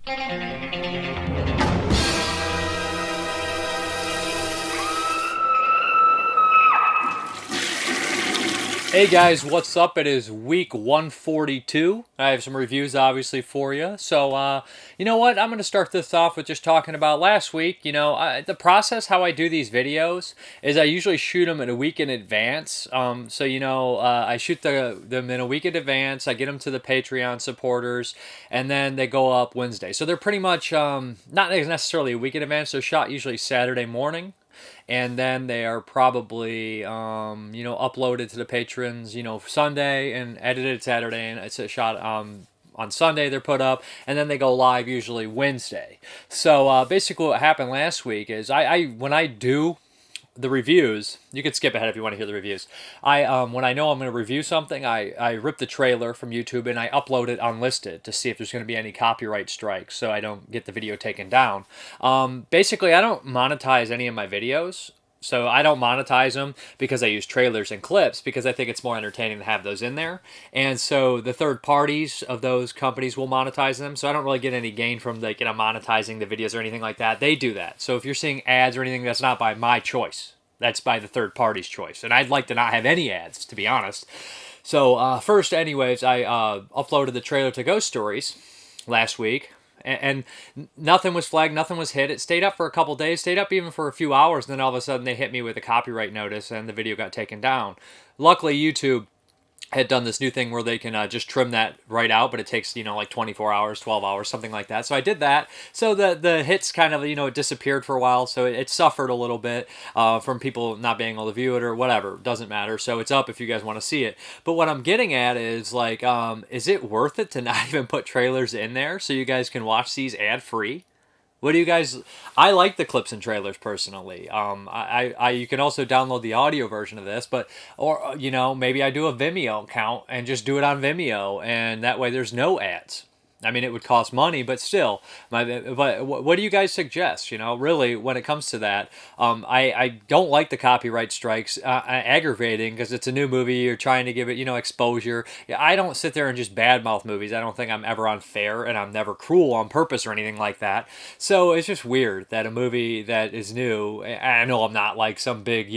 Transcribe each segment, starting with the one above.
Hey guys, what's up? It is week 142. I have some reviews obviously for you. So, you know what? I'm going to start this off with just talking about last week. The process how I do these videos is I usually shoot them in a week in advance. I shoot them in a week in advance. I get them to the Patreon supporters, and then they go up Wednesday. So they're pretty much not necessarily a week in advance. They're shot usually Saturday morning, and then they are probably uploaded to the patrons Sunday and edited Saturday, and it's a shot on Sunday they're put up, and then they go live usually Wednesday. So basically what happened last week is I when I do the reviews, you can skip ahead if you want to hear the reviews. When I know I'm going to review something, I rip the trailer from YouTube and I upload it unlisted to see if there's going to be any copyright strikes, so I don't get the video taken down. Basically, I don't monetize any of my videos. So I don't monetize them because I use trailers and clips because I think it's more entertaining to have those in there. And so the third parties of those companies will monetize them. So I don't really get any gain from monetizing the videos or anything like that. They do that. So if you're seeing ads or anything, that's not by my choice. That's by the third party's choice. And I'd like to not have any ads, to be honest. So first, anyways, I uploaded the trailer to Ghost Stories last week. And nothing was flagged, nothing was hit. It stayed up for a couple days, stayed up even for a few hours, and then all of a sudden they hit me with a copyright notice and the video got taken down. Luckily, YouTube had done this new thing where they can just trim that right out, but it takes, like 24 hours, 12 hours, something like that. So I did that. So the hits kind of, it disappeared for a while. So it suffered a little bit from people not being able to view it or whatever. Doesn't matter. So it's up if you guys want to see it. But what I'm getting at is is it worth it to not even put trailers in there so you guys can watch these ad-free? What do you guys? I like the clips and trailers personally. You can also download the audio version of this, or maybe I do a Vimeo account and just do it on Vimeo, and that way there's no ads. I mean, it would cost money, but still. But what do you guys suggest? Really, when it comes to that, I don't like the copyright strikes. Aggravating because it's a new movie. You're trying to give it, exposure. I don't sit there and just badmouth movies. I don't think I'm ever unfair, and I'm never cruel on purpose or anything like that. So it's just weird that a movie that is new. I know I'm not like some big,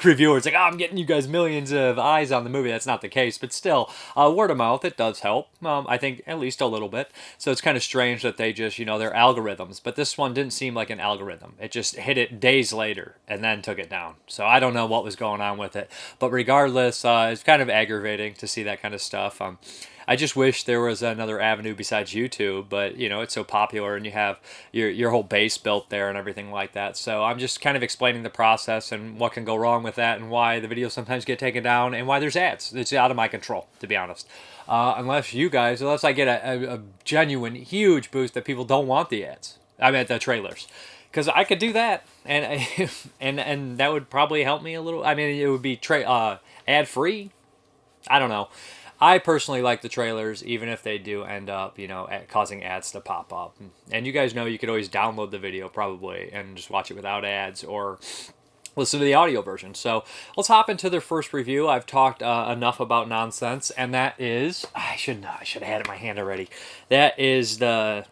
reviewer. It's like, I'm getting you guys millions of eyes on the movie. That's not the case, but still, word of mouth, it does help. I think at least a little bit. So it's kind of strange that they just, they're algorithms. But this one didn't seem like an algorithm. It just hit it days later and then took it down. So I don't know what was going on with it. But regardless, it's kind of aggravating to see that kind of stuff. I just wish there was another avenue besides YouTube, but it's so popular and you have your whole base built there and everything like that. So I'm just kind of explaining the process and what can go wrong with that and why the videos sometimes get taken down and why there's ads. It's out of my control, to be honest. Unless I get a genuine huge boost that people don't want the ads. I mean the trailers. Because I could do that, and and that would probably help me a little. I mean, it would be ad free. I don't know. I personally like the trailers, even if they do end up, causing ads to pop up. And you guys know you could always download the video probably and just watch it without ads or listen to the audio version. So let's hop into their first review. I've talked enough about nonsense, and that is I should have had it in my hand already. That is the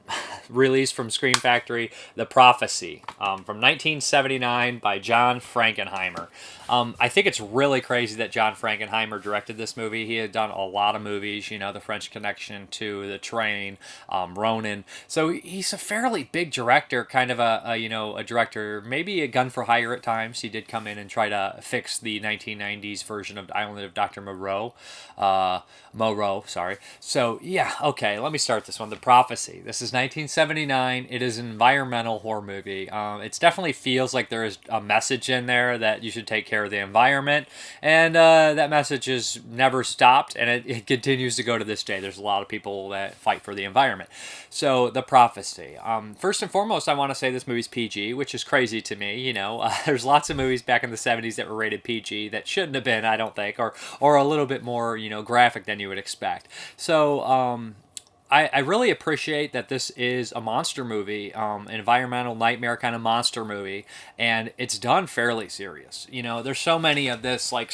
release from Scream Factory, The Prophecy, from 1979 by John Frankenheimer. I think it's really crazy that John Frankenheimer directed this movie. He had done a lot of movies, The French Connection to The Train, Ronin. So he's a fairly big director, kind of a director, maybe a gun for hire at times. He did come in and try to fix the 1990s version of Island of Dr. Moreau, sorry. So, yeah, okay, let me start this one. The Prophecy. This is 1979. It is an environmental horror movie. It definitely feels like there is a message in there that you should take care of the environment, and that message has never stopped, and it continues to go to this day. There's a lot of people that fight for the environment. So, The Prophecy. First and foremost, I want to say this movie's PG, which is crazy to me. There's lots of movies back in the 70s that were rated PG that shouldn't have been, I don't think, or a little bit more, graphic than you would expect. So, I really appreciate that this is a monster movie, an environmental nightmare kind of monster movie, and it's done fairly serious. You know, there's so many of this like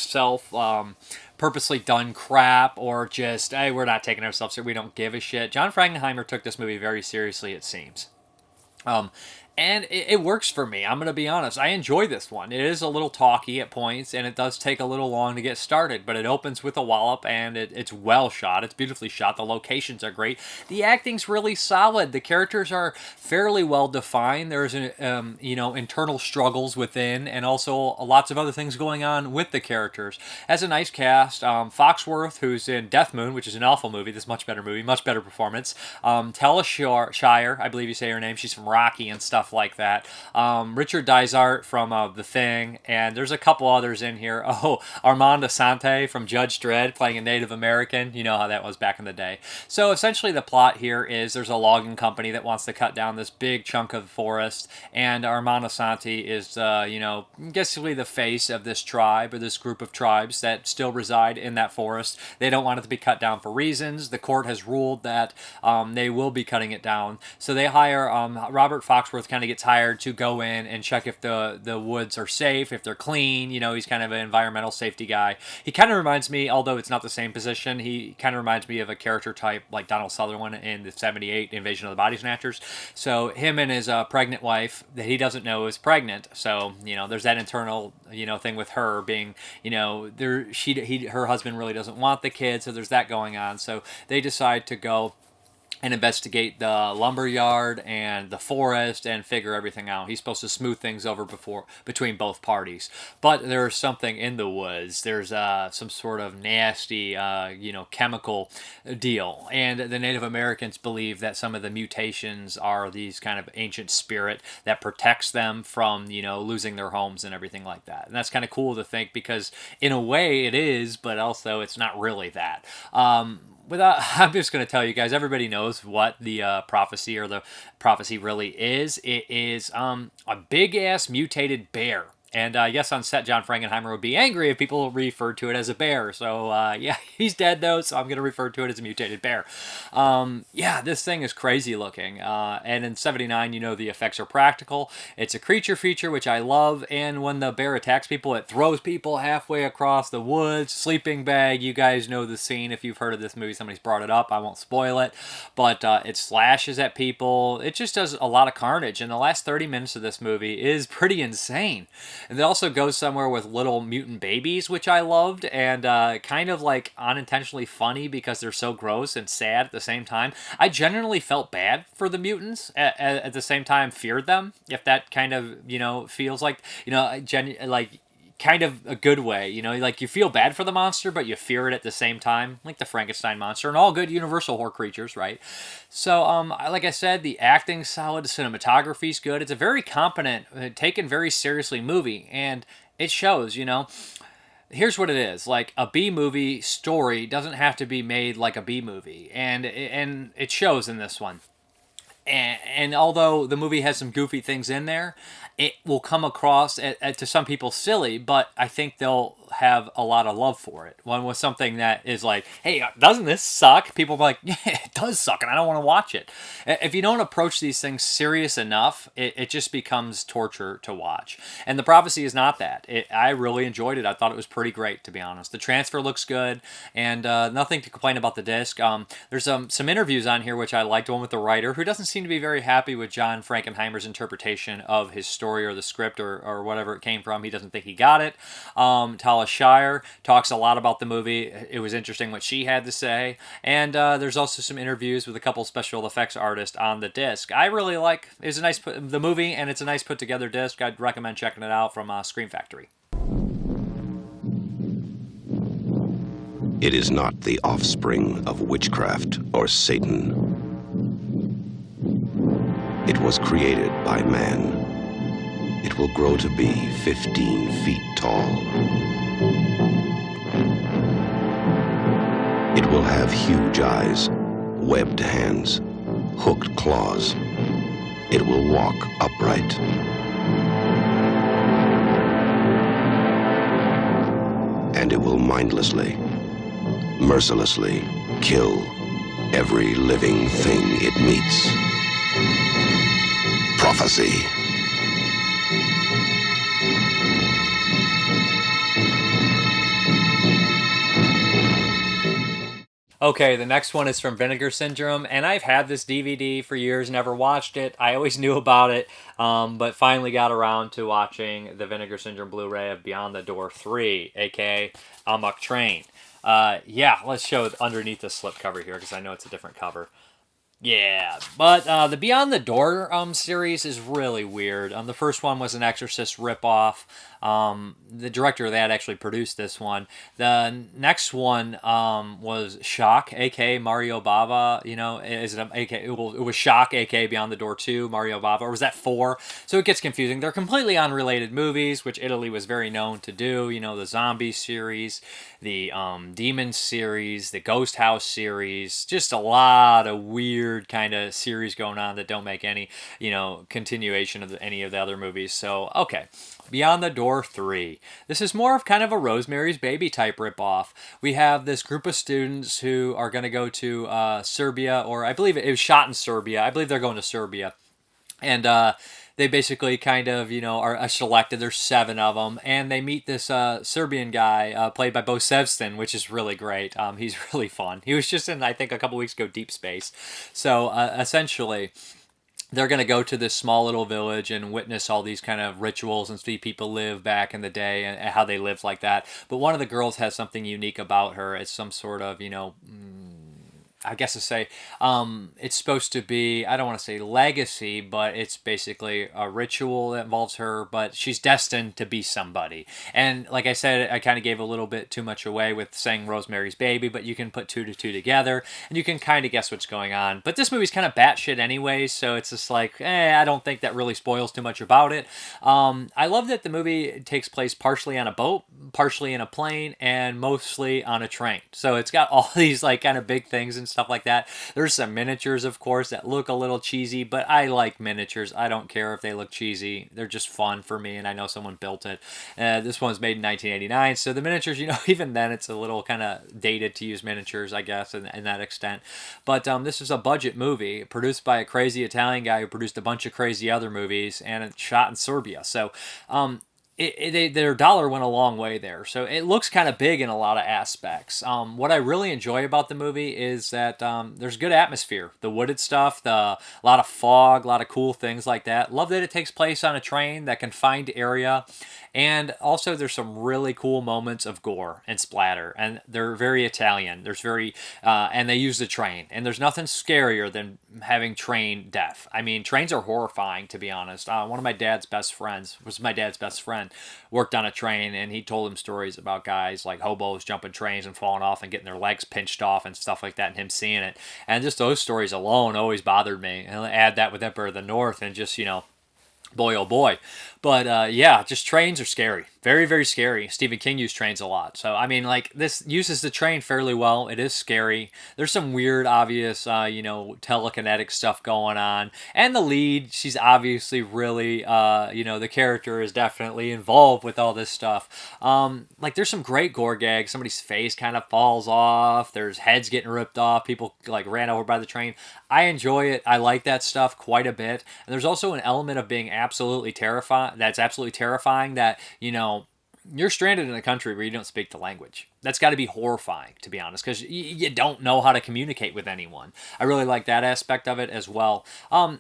purposely done crap, or just, hey, we're not taking ourselves serious, we don't give a shit. John Frankenheimer took this movie very seriously, it seems. Um, and it works for me. I'm going to be honest. I enjoy this one. It is a little talky at points, and it does take a little long to get started, but it opens with a wallop, and it's well shot. It's beautifully shot. The locations are great. The acting's really solid. The characters are fairly well defined. There's, internal struggles within, and also lots of other things going on with the characters. Has a nice cast. Foxworth, who's in Death Moon, which is an awful movie. This much better movie, much better performance. Talia Shire, I believe you say her name. She's from Rocky and stuff like that. Richard Dysart from The Thing, and there's a couple others in here. Oh, Armand Assante from Judge Dredd playing a Native American. You know how that was back in the day. So essentially the plot here is there's a logging company that wants to cut down this big chunk of forest, and Armand Assante is, basically the face of this tribe, or this group of tribes that still reside in that forest. They don't want it to be cut down for reasons. The court has ruled that they will be cutting it down. So they hire Robert Foxworth kind of gets hired to go in and check if the woods are safe, if they're clean. You know, he's kind of an environmental safety guy. He kind of reminds me, although it's not the same position, he kind of reminds me of a character type like Donald Sutherland in the 78 Invasion of the Body Snatchers. So him and his pregnant wife that he doesn't know is pregnant. So, there's that internal, thing with her being, her husband really doesn't want the kid. So there's that going on. So they decide to go and investigate the lumber yard and the forest and figure everything out. He's supposed to smooth things over between both parties. But there's something in the woods. There's some sort of nasty, chemical deal. And the Native Americans believe that some of the mutations are these kind of ancient spirit that protects them from, losing their homes and everything like that. And that's kind of cool to think, because in a way it is, but also it's not really that. I'm just going to tell you guys, everybody knows what the prophecy really is. It is a big-ass mutated bear. And yes, on set, John Frankenheimer would be angry if people referred to it as a bear. So, he's dead, though, so I'm going to refer to it as a mutated bear. This thing is crazy looking. And in 79, the effects are practical. It's a creature feature, which I love. And when the bear attacks people, it throws people halfway across the woods. Sleeping bag, you guys know the scene. If you've heard of this movie, somebody's brought it up. I won't spoil it. But it slashes at people. It just does a lot of carnage. And the last 30 minutes of this movie is pretty insane. And it also goes somewhere with little mutant babies, which I loved, and kind of like unintentionally funny because they're so gross and sad at the same time. I genuinely felt bad for the mutants, at the same time feared them, if that kind of, feels like, kind of a good way, like you feel bad for the monster, but you fear it at the same time, like the Frankenstein monster and all good Universal horror creatures, right? So, like I said, the acting's solid, the cinematography's good. It's a very competent, taken very seriously movie, and it shows, Here's what it is. Like, a B-movie story doesn't have to be made like a B-movie, and it shows in this one. And although the movie has some goofy things in there, it will come across to some people silly, but I think they'll have a lot of love for it. One was something that is like, hey, doesn't this suck? People are like, yeah, it does suck, and I don't want to watch it. If you don't approach these things serious enough, it just becomes torture to watch. And The Prophecy is not that. I really enjoyed it. I thought it was pretty great, to be honest. The transfer looks good, and nothing to complain about the disc. There's some interviews on here which I liked. One with the writer, who doesn't seem to be very happy with John Frankenheimer's interpretation of his story or the script or whatever it came from. He doesn't think he got it. Talia Shire talks a lot about the movie. It was interesting what she had to say. And there's also some interviews with a couple special effects artists on the disc. I really like it's a nice the movie, and it's a nice put together disc. I'd recommend checking it out from Scream Factory. It is not the offspring of witchcraft or Satan. It was created by man. It will grow to be 15 feet tall. It will have huge eyes, webbed hands, hooked claws. It will walk upright. And it will mindlessly, mercilessly kill, every living thing it meets. Prophecy. Okay, the next one is from Vinegar Syndrome, and I've had this DVD for years, never watched it. I always knew about it, but finally got around to watching the Vinegar Syndrome Blu-ray of Beyond the Door 3, aka Amok Train. Yeah, let's show it underneath the slipcover here because I know it's a different cover. Yeah, but the Beyond the Door series is really weird. The first one was an Exorcist ripoff. The director of that actually produced this one. The next one was Shock, aka Mario Bava. You know, is it aka? It was Shock, aka Beyond the Door 2, Mario Bava, or was that 4? So it gets confusing. They're completely unrelated movies, which Italy was very known to do. You know, the zombie series, the Demon series, the Ghost House series, just a lot of weird kind of series going on that don't make any, continuation of any of the other movies. So, okay. Beyond the Door 3. This is more of kind of a Rosemary's Baby type ripoff. We have this group of students who are going to go to Serbia, or I believe it was shot in Serbia. I believe they're going to Serbia. And they basically kind of, are selected. There's 7 of them. And they meet this Serbian guy played by Bo Sevston, which is really great. He's really fun. He was just in, I think, a couple weeks ago, Deep Space. So essentially, they're going to go to this small little village and witness all these kind of rituals and see people live back in the day and how they lived like that. But one of the girls has something unique about her. It's some sort of, I guess to say, it's supposed to be, I don't want to say legacy, but it's basically a ritual that involves her, but she's destined to be somebody. And like I said, I kind of gave a little bit too much away with saying Rosemary's Baby, but you can put 2 to 2 together, and you can kind of guess what's going on. But this movie's kind of batshit anyway, so it's just like, I don't think that really spoils too much about it. I love that the movie takes place partially on a boat, partially in a plane, and mostly on a train. So it's got all these like kind of big things and stuff like that. There's some miniatures, of course, that look a little cheesy, but I like miniatures. I don't care if they look cheesy. They're just fun for me, and I know someone built it. This one's made in 1989, so the miniatures, even then it's a little kind of dated to use miniatures, I guess, in that extent. But this is a budget movie produced by a crazy Italian guy who produced a bunch of crazy other movies, and it's shot in Serbia. So their dollar went a long way there. So it looks kind of big in a lot of aspects. What I really enjoy about the movie is that there's good atmosphere. The wooded stuff, a lot of fog, a lot of cool things like that. Love that it takes place on a train, that confined area. And also there's some really cool moments of gore and splatter. And they're very Italian. And they use the train. And there's nothing scarier than having train death. I mean, trains are horrifying, to be honest. One of my dad's best friends, worked on a train, and he told him stories about guys like hobos jumping trains and falling off and getting their legs pinched off and stuff like that, and him seeing it. And just those stories alone always bothered me. And add that with Emperor of the North, and just, boy oh boy. But yeah, just trains are scary. Very, very scary. Stephen King used trains a lot. So, I mean, like, this uses the train fairly well. It is scary. There's some weird, obvious, telekinetic stuff going on. And the lead, she's obviously really, the character is definitely involved with all this stuff. Like, there's some great gore gags. Somebody's face kind of falls off. There's heads getting ripped off. People, like, ran over by the train. I enjoy it. I like that stuff quite a bit. And there's also an element of being absolutely terrifying. That's absolutely terrifying that, you're stranded in a country where you don't speak the language. That's got to be horrifying, to be honest, because you don't know how to communicate with anyone. I really like that aspect of it as well.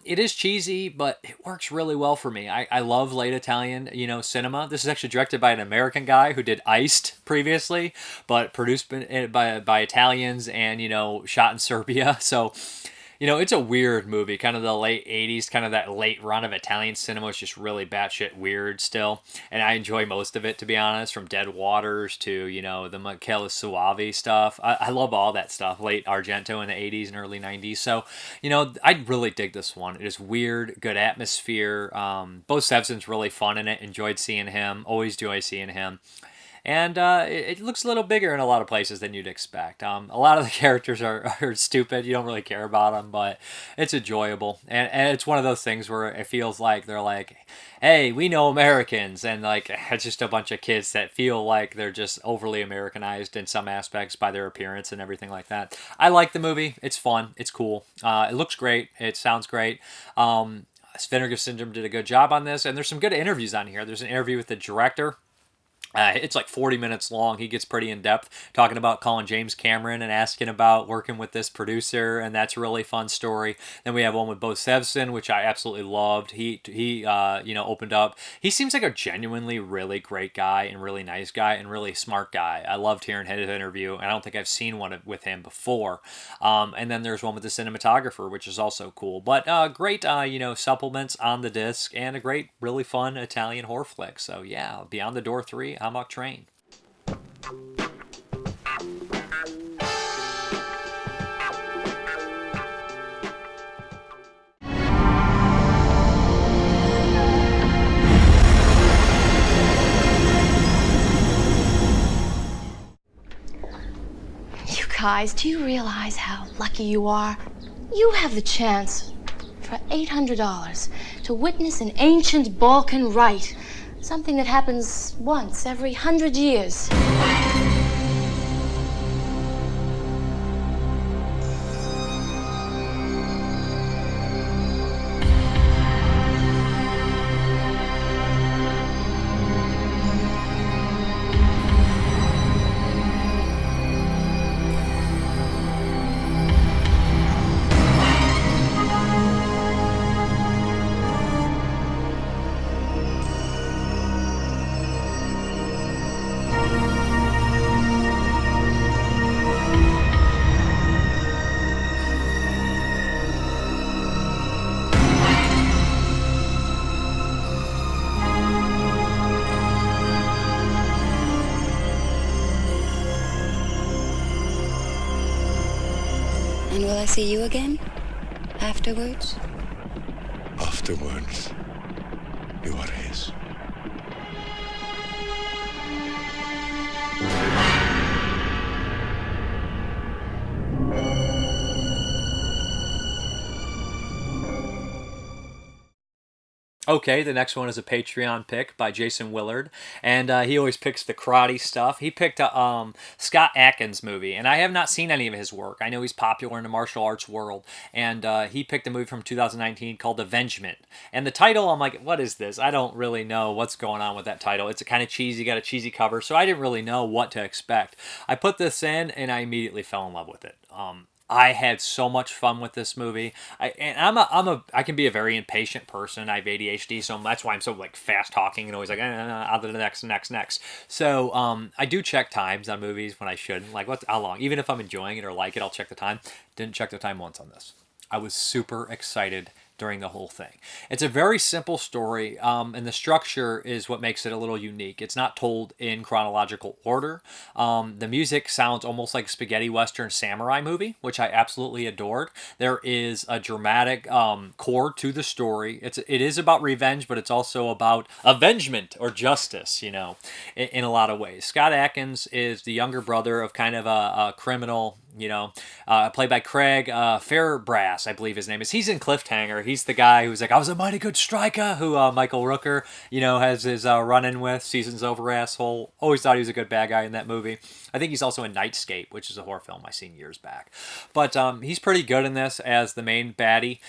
It is cheesy, but it works really well for me. I love late Italian, cinema. This is actually directed by an American guy who did Iced previously, but produced by Italians and, shot in Serbia. So, it's a weird movie, kind of the late 80s, kind of that late run of Italian cinema is just really batshit weird still. And I enjoy most of it, to be honest, from Dead Waters to, the Michele Soavi stuff. I love all that stuff, late Argento in the 80s and early 90s. So, I really dig this one. It is weird, good atmosphere. Bo Sevson's really fun in it. Enjoyed seeing him. Always enjoy seeing him. and it looks a little bigger in a lot of places than you'd expect. A lot of the characters are stupid. You don't really care about them, but it's enjoyable, and it's one of those things where it feels like they're like, hey, we know Americans, and like it's just a bunch of kids that feel like they're just overly Americanized in some aspects by their appearance and everything like that. I like the movie. It's fun. It's cool. It looks great. It sounds great. Vinegar Syndrome did a good job on this, and there's some good interviews on here. There's an interview with the director. It's like 40 minutes long. He gets pretty in depth talking about calling James Cameron and asking about working with this producer, and that's a really fun story. Then we have one with Bo Sevson, which I absolutely loved. He opened up. He seems like a genuinely really great guy and really nice guy and really smart guy. I loved hearing his interview, and I don't think I've seen one with him before. And then there's one with the cinematographer, which is also cool. But great, supplements on the disc and a great, really fun Italian horror flick. So yeah, Beyond the Door 3. Amok Train. You guys, do you realize how lucky you are? You have the chance for $800 to witness an ancient Balkan rite. Something that happens once every 100 years. And will I see you again? Afterwards? Afterwards, you are his. Okay, the next one is a Patreon pick by Jason Willard, and he always picks the karate stuff. He picked a Scott Adkins movie, and I have not seen any of his work. I know he's popular in the martial arts world, and he picked a movie from 2019 called Avengement. And the title, I'm like, what is this? I don't really know what's going on with that title. It's a kind of cheesy, got a cheesy cover, so I didn't really know what to expect. I put this in, and I immediately fell in love with it. I had so much fun with this movie. I can be a very impatient person. I have ADHD, so that's why I'm so like fast talking and always like on to the next. So I do check times on movies when I shouldn't. Like how long? Even if I'm enjoying it or like it, I'll check the time. Didn't check the time once on this. I was super excited during the whole thing. It's a very simple story, and the structure is what makes it a little unique. It's not told in chronological order. The music sounds almost like a spaghetti western samurai movie, which I absolutely adored. There is a dramatic core to the story. It is about revenge, but it's also about avengement or justice, in a lot of ways. Scott Adkins is the younger brother of kind of a criminal, played by Craig Fairbrass, I believe his name is. He's in Cliffhanger. He's the guy who's like, I was a mighty good striker, who Michael Rooker, has his run-in with. Season's over asshole. Always thought he was a good bad guy in that movie. I think he's also in Nightscape, which is a horror film I seen years back. But he's pretty good in this as the main baddie.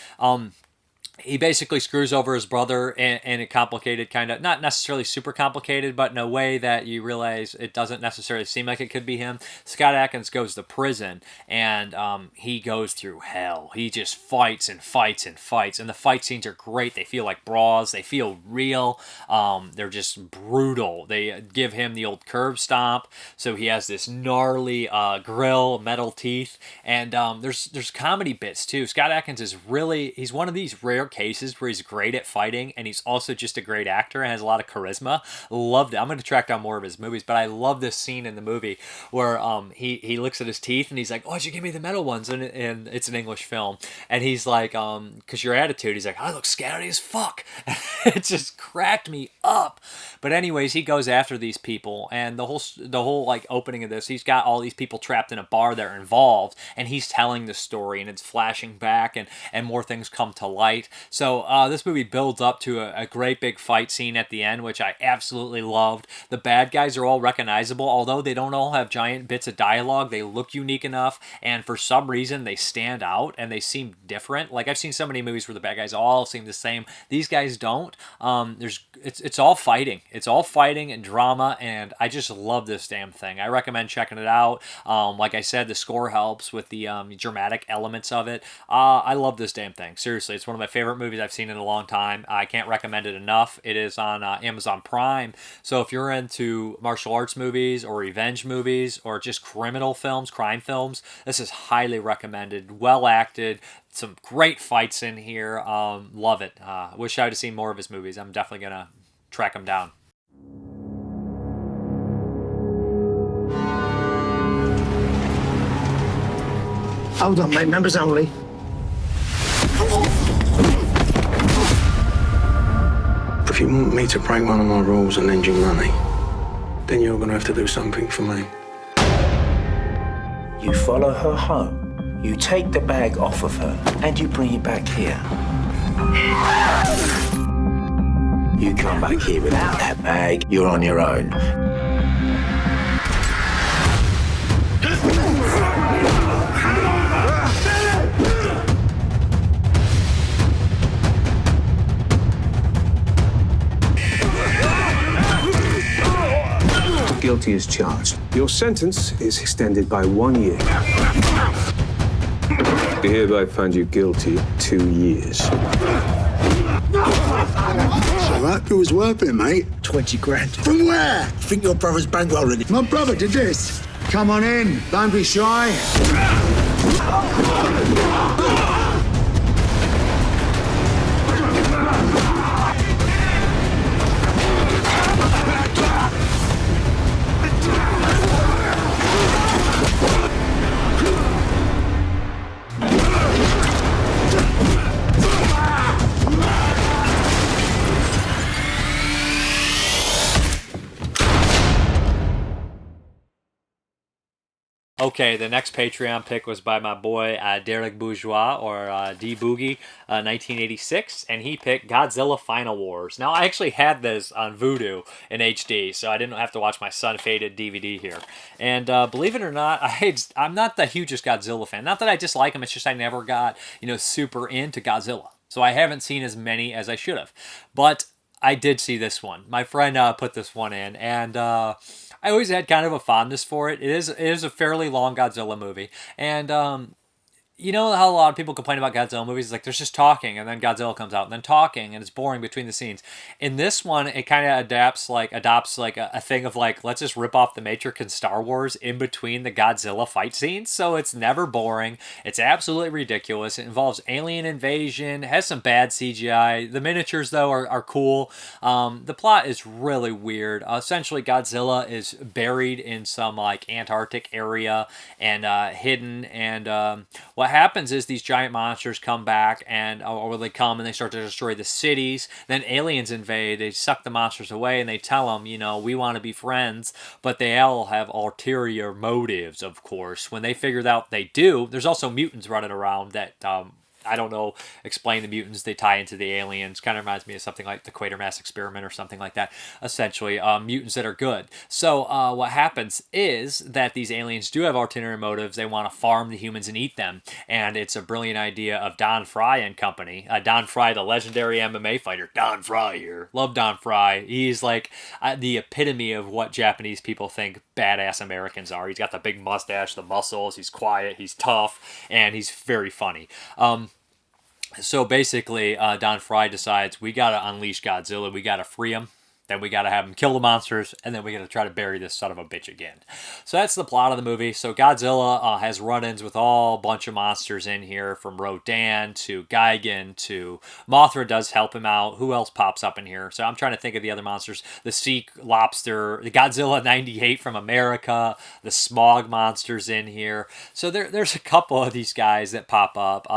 He basically screws over his brother in a complicated kind of, not necessarily super complicated, but in a way that you realize it doesn't necessarily seem like it could be him. Scott Adkins goes to prison, and he goes through hell. He just fights and fights and fights, and the fight scenes are great. They feel like brawls. They feel real. They're just brutal. They give him the old curb stomp, so he has this gnarly grill, metal teeth, and there's comedy bits too. Scott Adkins is he's one of these rare rare cases where he's great at fighting and he's also just a great actor and has a lot of charisma. Loved it. I'm going to track down more of his movies, but I love this scene in the movie where he looks at his teeth and he's like, "Oh, why'd you give me the metal ones?" And it's an English film, and he's like, "Cause your attitude." He's like, "I look scary as fuck." It just cracked me up. But anyways, he goes after these people, and the whole like opening of this, he's got all these people trapped in a bar that are involved, and he's telling the story, and it's flashing back, and more things come to light. So this movie builds up to a great big fight scene at the end, which I absolutely loved. The bad guys are all recognizable, although they don't all have giant bits of dialogue. They look unique enough, and for some reason they stand out and they seem different. Like I've seen so many movies where the bad guys all seem the same. These guys don't. It's all fighting. It's all fighting and drama, and I just love this damn thing. I recommend checking it out. Like I said, the score helps with the dramatic elements of it. I love this damn thing. Seriously, it's one of my favorite movies I've seen in a long time. I can't recommend it enough. It is on Amazon Prime. So if you're into martial arts movies or revenge movies or just criminal films, crime films, this is highly recommended. Well acted. Some great fights in here. Love it. Wish I would have seen more of his movies. I'm definitely going to track him down. Hold on, mate. Members only. If you want me to break one of my rules and lend you money, then you're going to have to do something for me. You follow her home. You take the bag off of her, and you bring it back here. You come back here without that bag, you're on your own. Guilty as charged. Your sentence is extended by 1 year. We hereby find you guilty 2 years. So that was worth it, mate. 20 grand. From where? I think your brother's bankrolling it. My brother did this. Come on in. Don't be shy. Okay, the next Patreon pick was by my boy Derek Bourgeois, or D Boogie, 1986, and he picked Godzilla Final Wars. Now, I actually had this on Vudu in HD, so I didn't have to watch my sun-faded DVD here. And believe it or not, I'm not the hugest Godzilla fan. Not that I dislike him, it's just I never got, super into Godzilla. So I haven't seen as many as I should have. But I did see this one. My friend put this one in, and I always had kind of a fondness for it. It is a fairly long Godzilla movie, and you know how a lot of people complain about Godzilla movies? It's like there's just talking, and then Godzilla comes out, and then talking, and it's boring between the scenes. In this one, it kind of adopts a thing of like, let's just rip off the Matrix and Star Wars in between the Godzilla fight scenes. So it's never boring. It's absolutely ridiculous. It involves alien invasion. It has some bad CGI. The miniatures though are cool. The plot is really weird. Essentially, Godzilla is buried in some like Antarctic area and hidden, and what happens is these giant monsters come back, or they come and they start to destroy the cities. Then aliens invade. They suck the monsters away, and they tell them, we want to be friends. But they all have ulterior motives, of course. When they figure out they do, there's also mutants running around that I don't know, explain the mutants. They tie into the aliens. Kind of reminds me of something like the Quatermass Experiment or something like that. Essentially, mutants that are good. So what happens is that these aliens do have ulterior motives. They want to farm the humans and eat them. And it's a brilliant idea of Don Fry and company. Don Fry, the legendary MMA fighter. Don Fry here. Love Don Fry. He's like the epitome of what Japanese people think badass Americans are. He's got the big mustache, the muscles. He's quiet. He's tough. And he's very funny. So basically, Don Fry decides we got to unleash Godzilla. We got to free him. Then we got to have him kill the monsters, and then we got to try to bury this son of a bitch again. So that's the plot of the movie. So Godzilla has run-ins with all bunch of monsters in here, from Rodan to Gigan to Mothra does help him out. Who else pops up in here? So I'm trying to think of the other monsters. The sea lobster, the Godzilla 98 from America, the smog monsters in here. So there's a couple of these guys that pop up.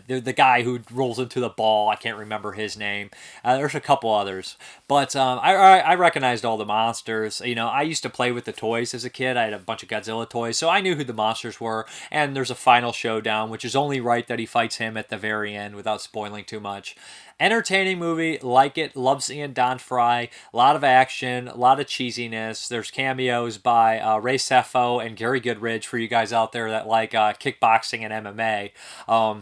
The guy who rolls into the ball, I can't remember his name. There's a couple others. But I recognized all the monsters. You know, I used to play with the toys as a kid. I had a bunch of Godzilla toys, so I knew who the monsters were. And there's a final showdown, which is only right that he fights him at the very end without spoiling too much. Entertaining movie, like it. Love seeing Don Fry. A lot of action, a lot of cheesiness. There's cameos by Ray Sefo and Gary Goodridge for you guys out there that like kickboxing and MMA.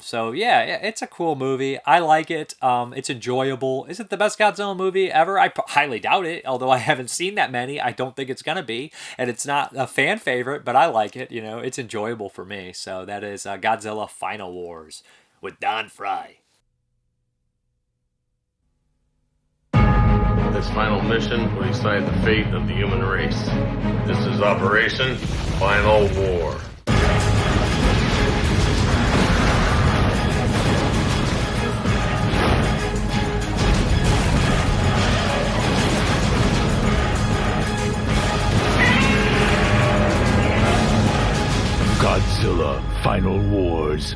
So yeah, it's a cool movie. I like it. It's enjoyable. Is it the best Godzilla movie ever? I highly doubt it. Although I haven't seen that many, I don't think it's gonna be. And it's not a fan favorite, but I like it. You know, it's enjoyable for me. So that is Godzilla Final Wars with Don Fry. This final mission will decide the fate of the human race. This is Operation Final War. Godzilla Final Wars.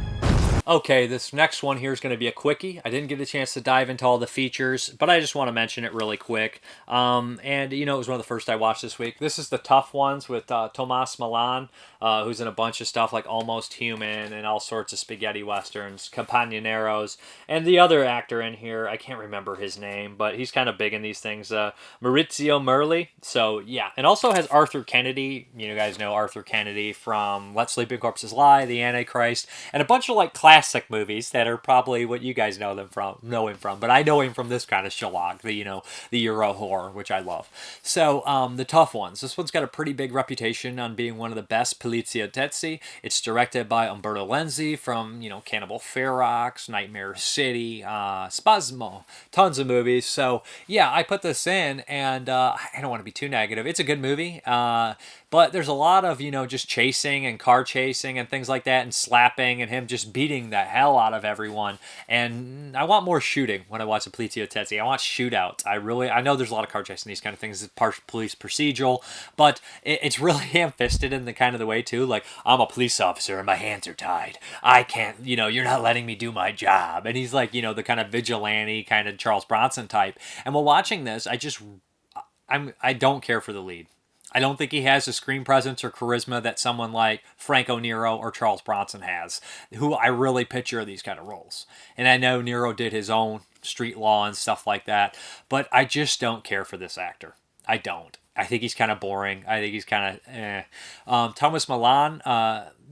Okay, this next one here is going to be a quickie. I didn't get a chance to dive into all the features, but I just want to mention it really quick. And, you know, it was one of the first I watched this week. This is The Tough Ones with Tomas Milan, who's in a bunch of stuff like Almost Human and all sorts of spaghetti westerns, Campaneros, and the other actor in here, I can't remember his name, but he's kind of big in these things, Maurizio Merli. So, yeah, and also has Arthur Kennedy. You guys know Arthur Kennedy from Let Sleeping Corpses Lie, The Antichrist, and a bunch of, like, classic movies that are probably what you guys know him from, but I know him from this kind of shellog, the Euro horror, which I love. So The Tough Ones. This one's got a pretty big reputation on being one of the best poliziotteschi. It's directed by Umberto Lenzi from Cannibal Ferox, Nightmare City, Spasmo, tons of movies. So yeah, I put this in, and I don't want to be too negative. It's a good movie. But there's a lot of, just chasing and car chasing and things like that, and slapping, and him just beating the hell out of everyone. And I want more shooting when I watch a poliziotteschi. I want shootouts. I know there's a lot of car chasing, these kind of things. It's part police procedural, but it's really ham-fisted in the kind of the way too. Like, I'm a police officer and my hands are tied. I can't, you're not letting me do my job. And he's like, the kind of vigilante, kind of Charles Bronson type. And while watching this, I don't care for the lead. I don't think he has the screen presence or charisma that someone like Franco Nero or Charles Bronson has, who I really picture these kind of roles. And I know Nero did his own Street Law and stuff like that, but I just don't care for this actor. I don't. I think he's kind of boring. I think he's kind of Thomas Milan,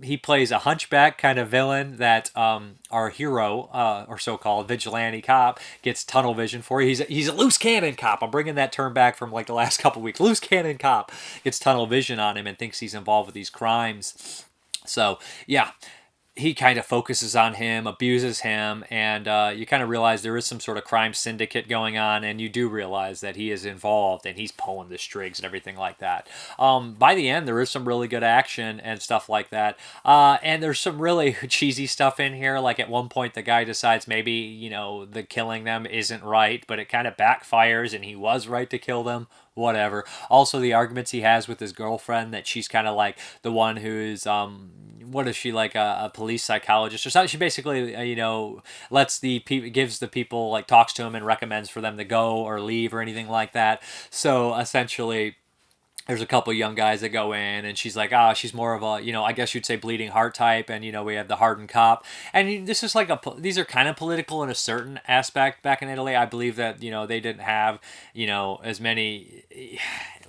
he plays a hunchback kind of villain that our hero, or so-called vigilante cop, gets tunnel vision for. He's a loose cannon cop. I'm bringing that term back from like the last couple weeks. Loose cannon cop gets tunnel vision on him and thinks he's involved with these crimes. So yeah, he kind of focuses on him, abuses him, and you kind of realize there is some sort of crime syndicate going on, and you do realize that he is involved, and he's pulling the strings and everything like that. By the end, there is some really good action and stuff like that, and there's some really cheesy stuff in here, like at one point the guy decides maybe, the killing them isn't right, but it kind of backfires, and he was right to kill them. Whatever. Also, the arguments he has with his girlfriend, that she's kind of like the one who's, what is she, like a police psychologist or something? She basically, gives the people, like, talks to them and recommends for them to go or leave or anything like that. So essentially, there's a couple young guys that go in, and she's like, she's more of a, I guess you'd say bleeding heart type, and, we have the hardened cop. And this is like these are kind of political in a certain aspect back in Italy. I believe that, they didn't have, as many,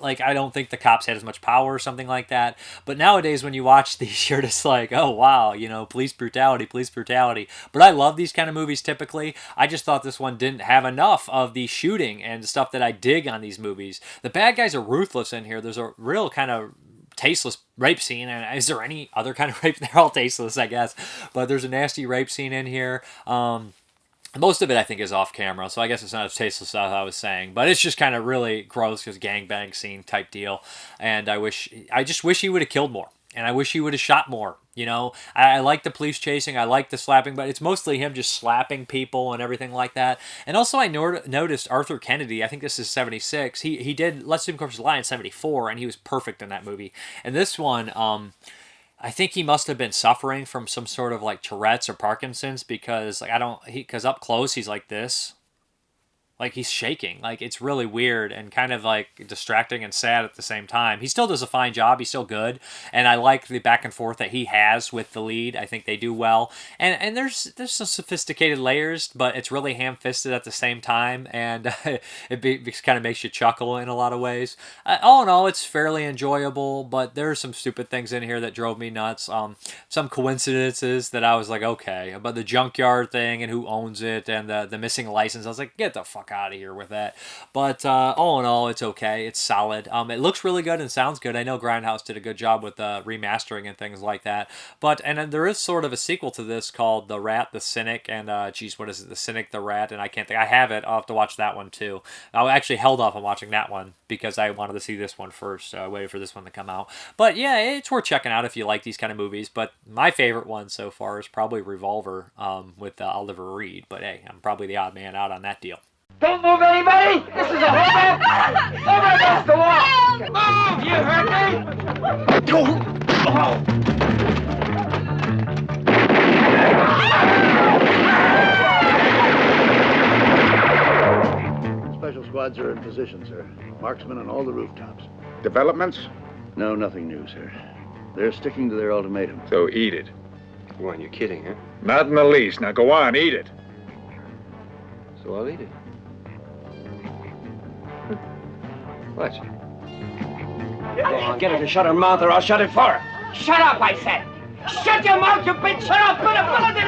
like, I don't think the cops had as much power or something like that. But nowadays, when you watch these, you're just like, oh, wow, police brutality. But I love these kind of movies typically. I just thought this one didn't have enough of the shooting and stuff that I dig on these movies. The bad guys are ruthless in here. There's a real kind of tasteless rape scene, and is there any other kind of rape? They're all tasteless, I guess, but there's a nasty rape scene in here. Most of it, I think, is off camera, so I guess it's not as tasteless as I was saying. But it's just kind of really gross because gangbang scene type deal. And I just wish he would have killed more. And I wish he would have shot more. You know, I like the police chasing, I like the slapping, but it's mostly him just slapping people and everything like that. And also, I noticed Arthur Kennedy. I think this is 76. He did Let's Assume Corpses Lie in 74, and he was perfect in that movie. And this one, I think he must have been suffering from some sort of like Tourette's or Parkinson's because because up close he's like this. Like he's shaking. Like it's really weird and kind of like distracting and sad at the same time. He still does a fine job. He's still good. And I like the back and forth that he has with the lead. I think they do well. And there's some sophisticated layers, but it's really ham-fisted at the same time. And it kind of makes you chuckle in a lot of ways. All in all, it's fairly enjoyable, but there are some stupid things in here that drove me nuts. Some coincidences that I was like, okay. But the junkyard thing and who owns it and the missing license, I was like, get the fuck out of here with that. But all in all, it's okay. It's solid. It looks really good and sounds good. I know Grindhouse did a good job with remastering and things like that. And then there is sort of a sequel to this called The Rat, the Cynic, and what is it? The Cynic, the Rat, and I can't think. I have it. I'll have to watch that one too. I actually held off on watching that one because I wanted to see this one first. I waited for this one to come out. But yeah, it's worth checking out if you like these kind of movies. But my favorite one so far is probably Revolver with Oliver Reed. But hey, I'm probably the odd man out on that deal. Don't move, anybody! This is a holdup! Over against the wall! Move! You heard me? Special squads are in position, sir. Marksmen on all the rooftops. Developments? No, nothing new, sir. They're sticking to their ultimatum. So eat it. Go on, you're kidding, huh? Not in the least. Now go on, eat it. So I'll eat it. What? Get her to shut her mouth or I'll shut it for her. Shut up, I said! Shut your mouth, you bitch! Shut up! Put a bullet in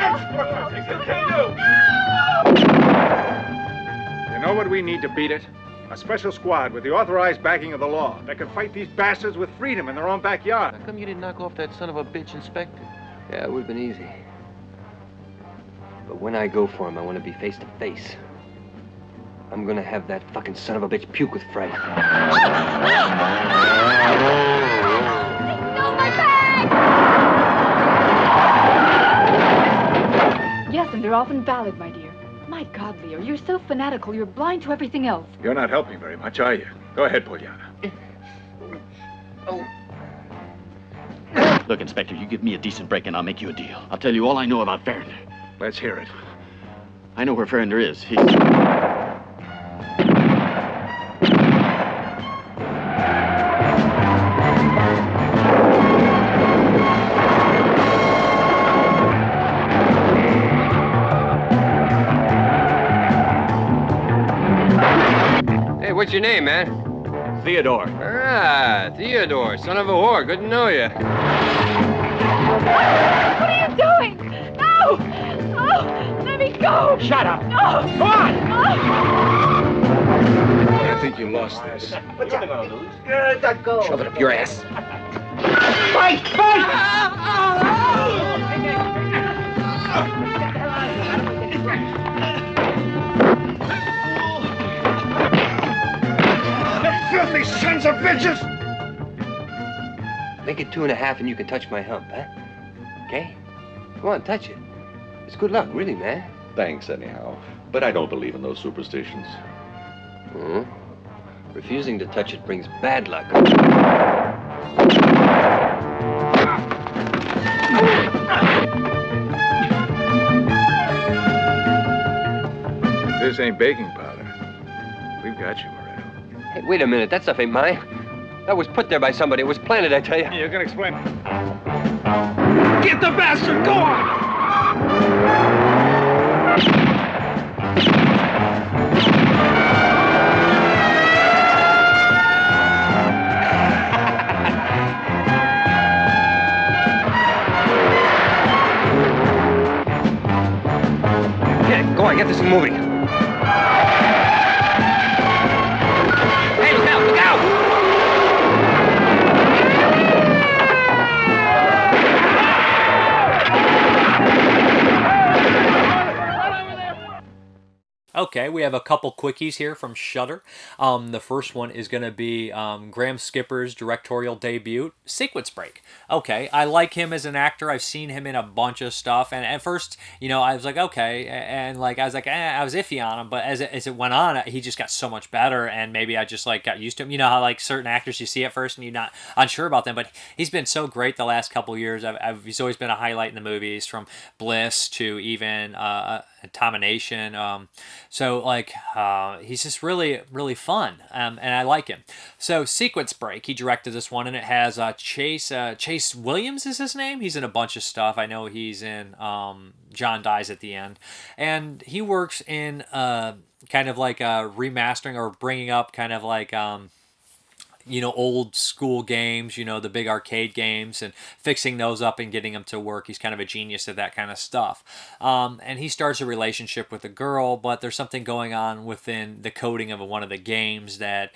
it! You know what we need to beat it? A special squad with the authorized backing of the law that can fight these bastards with freedom in their own backyard. How come you didn't knock off that son of a bitch inspector? Yeah, it would have been easy. But when I go for him, I want to be face to face. I'm gonna have that fucking son of a bitch puke with fright. Stole my bag! Yes, and they're often valid, my dear. My God, Leo, you're so fanatical, you're blind to everything else. You're not helping very much, are you? Go ahead, Polyana. Look, Inspector, you give me a decent break and I'll make you a deal. I'll tell you all I know about Farrinder. Let's hear it. I know where Farrinder is. He's... Hey, what's your name, man? Theodore. Ah, Theodore, son of a whore. Good to know you. What are you doing? No! No! Let me go! Shut up! No! Go on! I think you lost this. What's you gonna lose? Let go. Shove it up your ass. Fight! Fight! Filthy sons of bitches! Make it 2.5 and you can touch my hump, huh? Okay? Come on, touch it. It's good luck, really, man. Thanks, anyhow. But I don't believe in those superstitions. Hmm? Refusing to touch it brings bad luck. This ain't baking powder. We've got you, Moreno. Hey, wait a minute. That stuff ain't mine. That was put there by somebody. It was planted, I tell you. You can explain. Get the bastard! Go on! Go on, get this thing moving. Hey, look out! Look out! Okay, we have a couple quickies here from Shudder. The first one is going to be Graham Skipper's directorial debut, Sequence Break. Okay, I like him as an actor. I've seen him in a bunch of stuff, and at first, I was like, okay, and I was like, I was iffy on him, but as it went on, he just got so much better, and maybe I just got used to him. You know how certain actors you see at first and you're not unsure about them, but he's been so great the last couple years. He's always been a highlight in the movies, from Bliss to even Domination. He's just really, really fun, and I like him. So Sequence Break, he directed this one, and it has Chase Williams is his name. He's in a bunch of stuff. I know he's in John Dies at the End, and he works in kind of like remastering or bringing up kind of like old school games, the big arcade games, and fixing those up and getting them to work. He's kind of a genius at that kind of stuff. And he starts a relationship with a girl, but there's something going on within the coding of one of the games that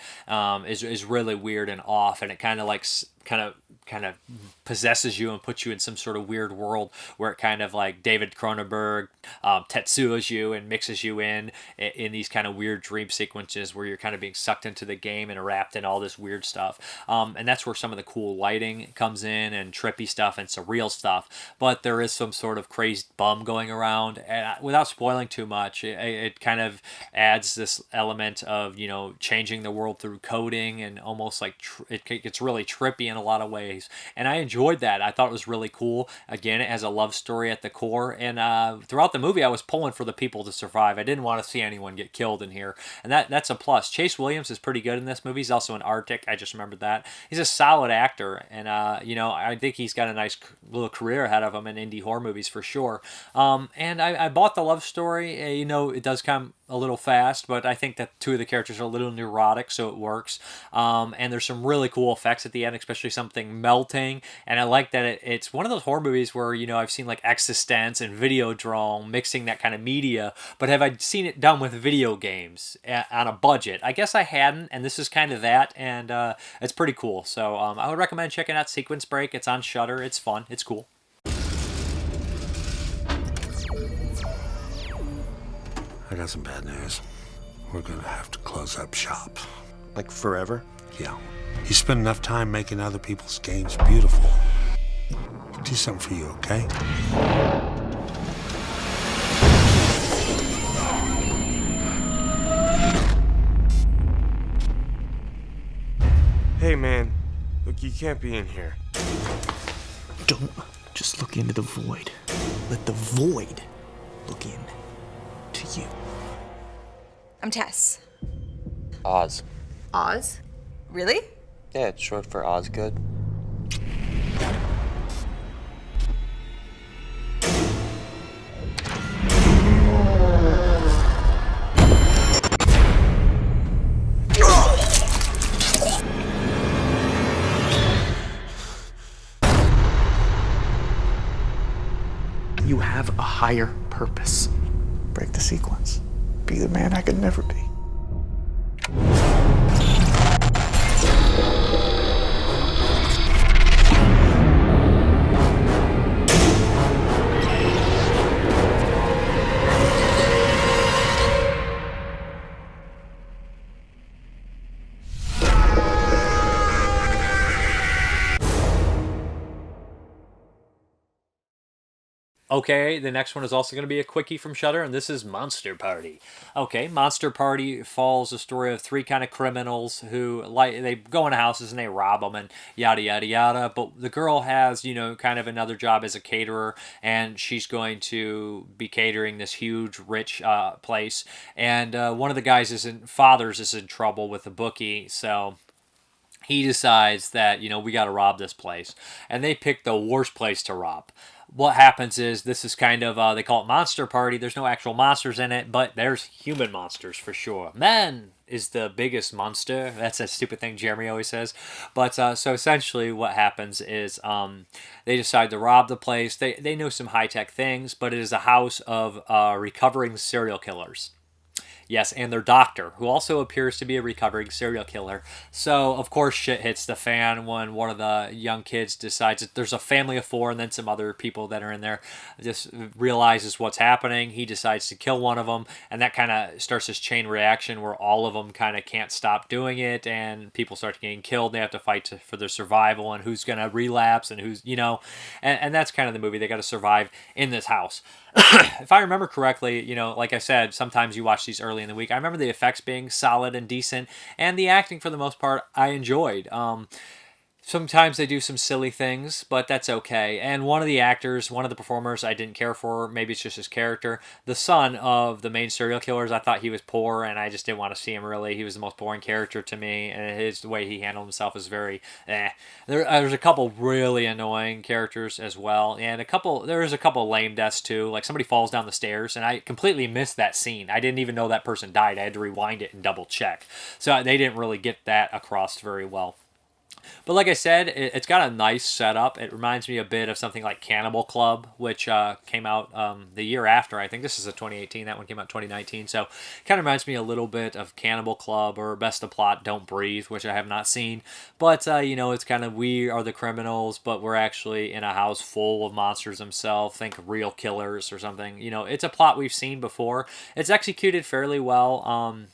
is really weird and off, and it kind of possesses you and puts you in some sort of weird world where it kind of like David Cronenberg Tetsuo's you and mixes you in these kind of weird dream sequences where you're kind of being sucked into the game and wrapped in all this weird stuff. And that's where some of the cool lighting comes in, and trippy stuff and surreal stuff. But there is some sort of crazed bum going around, and without spoiling too much, it kind of adds this element of changing the world through coding, and almost like it gets really trippy in a lot of ways. And I enjoyed that. I thought it was really cool. Again, it has a love story at the core, and throughout the movie I was pulling for the people to survive. I didn't want to see anyone get killed in here, and that's a plus. Chase Williams is pretty good in this movie. He's also in Arctic. I just remembered that. He's a solid actor, and I think he's got a nice little career ahead of him in indie horror movies for sure. And I bought the love story. It does come a little fast, but I think that two of the characters are a little neurotic, so it works. And there's some really cool effects at the end, especially something melting. And I like that it's one of those horror movies where I've seen like Existence and Videodrome mixing that kind of media, but have I seen it done with video games on a budget? I guess I hadn't, and this is kind of that, and it's pretty cool. So I would recommend checking out Sequence Break. It's on Shudder. It's fun. It's cool. I got some bad news. We're gonna have to close up shop. Like forever? Yeah. You spend enough time making other people's games beautiful. Do something for you, okay? Hey, man. Look, you can't be in here. Don't just look into the void. Let the void look in to you. I'm Tess. Oz. Oz? Really? Yeah, it's short for Osgood. You have a higher purpose. Break the sequence. Be the man I could never be. Okay, the next one is also going to be a quickie from Shudder, and this is Monster Party. Okay, Monster Party follows the story of three kind of criminals who they go into houses and they rob them and yada yada yada. But the girl has kind of another job as a caterer, and she's going to be catering this huge rich place. And one of the guys' fathers is in trouble with the bookie, so he decides that we got to rob this place, and they pick the worst place to rob. What happens is this is kind of, they call it Monster Party. There's no actual monsters in it, but there's human monsters for sure. Man is the biggest monster. That's a stupid thing Jeremy always says. But so essentially what happens is they decide to rob the place. They know some high-tech things, but it is a house of recovering serial killers. Yes, and their doctor, who also appears to be a recovering serial killer. So, of course, shit hits the fan when one of the young kids decides that there's a family of 4 and then some other people that are in there just realizes what's happening. He decides to kill one of them, and that kind of starts this chain reaction where all of them kind of can't stop doing it, and people start getting killed. They have to fight for their survival and who's going to relapse and who's, and that's kind of the movie. They got to survive in this house. If I remember correctly, like I said, sometimes you watch these early in the week. I remember the effects being solid and decent, and the acting for the most part I enjoyed. Sometimes they do some silly things, but that's okay. And one of the performers I didn't care for. Maybe it's just his character. The son of the main serial killers, I thought he was poor, and I just didn't want to see him really. He was the most boring character to me, and the way he handled himself is very There's a couple really annoying characters as well, and there's a couple lame deaths too. Like somebody falls down the stairs, and I completely missed that scene. I didn't even know that person died. I had to rewind it and double check. So they didn't really get that across very well. But like I said, it's got a nice setup. It reminds me a bit of something like Cannibal Club, which came out the year after. I think this is a 2018. That one came out 2019. So it kind of reminds me a little bit of Cannibal Club or Best of Plot, Don't Breathe, which I have not seen. But, it's kind of we are the criminals, but we're actually in a house full of monsters themselves. Think real killers or something. It's a plot we've seen before. It's executed fairly well.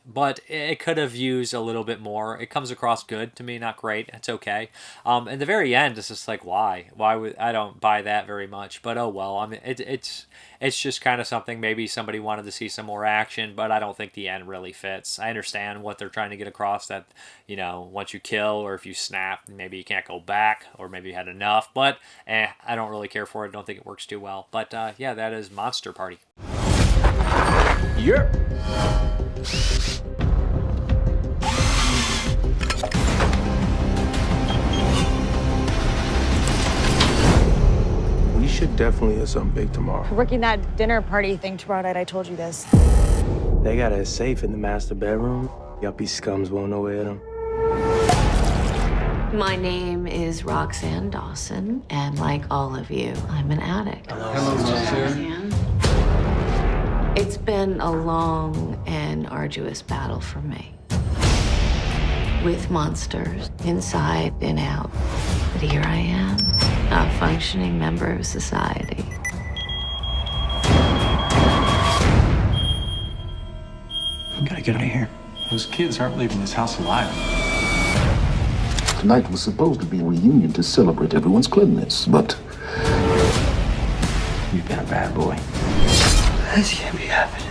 But it could have used a little bit more. It comes across good to me, not great. It's okay. In the very end, it's just like, why? Why would I don't buy that very much? But oh well. I mean, it's just kind of something. Maybe somebody wanted to see some more action, but I don't think the end really fits. I understand what they're trying to get across. That once you kill or if you snap, maybe you can't go back, or maybe you had enough. But I don't really care for it. I don't think it works too well. But yeah, that is Monster Party. Yep. We should definitely have something big tomorrow. Working that dinner party thing tomorrow night, I told you this. They got a safe in the master bedroom. Yuppie scums won't know where them. My name is Roxanne Dawson, and like all of you, I'm an addict. Hello, Roxanne. It's been a long and arduous battle for me. With monsters, inside and out. But here I am, a functioning member of society. We gotta get out of here. Those kids aren't leaving this house alive. Tonight was supposed to be a reunion to celebrate everyone's cleanliness, but You've been a bad boy. this can't be happening.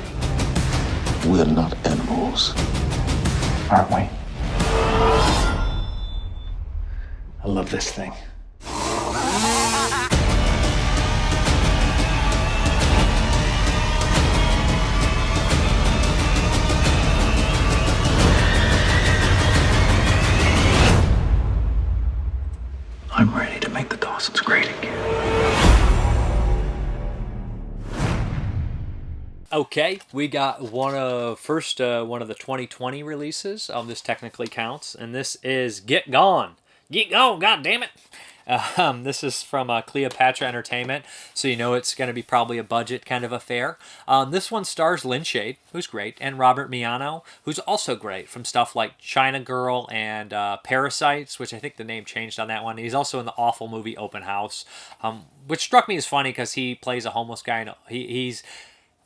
We're not animals. Aren't we? I love this thing. I'm ready to make the Dawsons great again. Okay, we got one of the 2020 releases. This technically counts, and this is Get Gone. Get Gone, God damn it! This is from Cleopatra Entertainment, so it's going to be probably a budget kind of affair. This one stars Lynn Shade, who's great, and Robert Miano, who's also great from stuff like China Girl and Parasites, which I think the name changed on that one. He's also in the awful movie Open House, which struck me as funny because he plays a homeless guy, and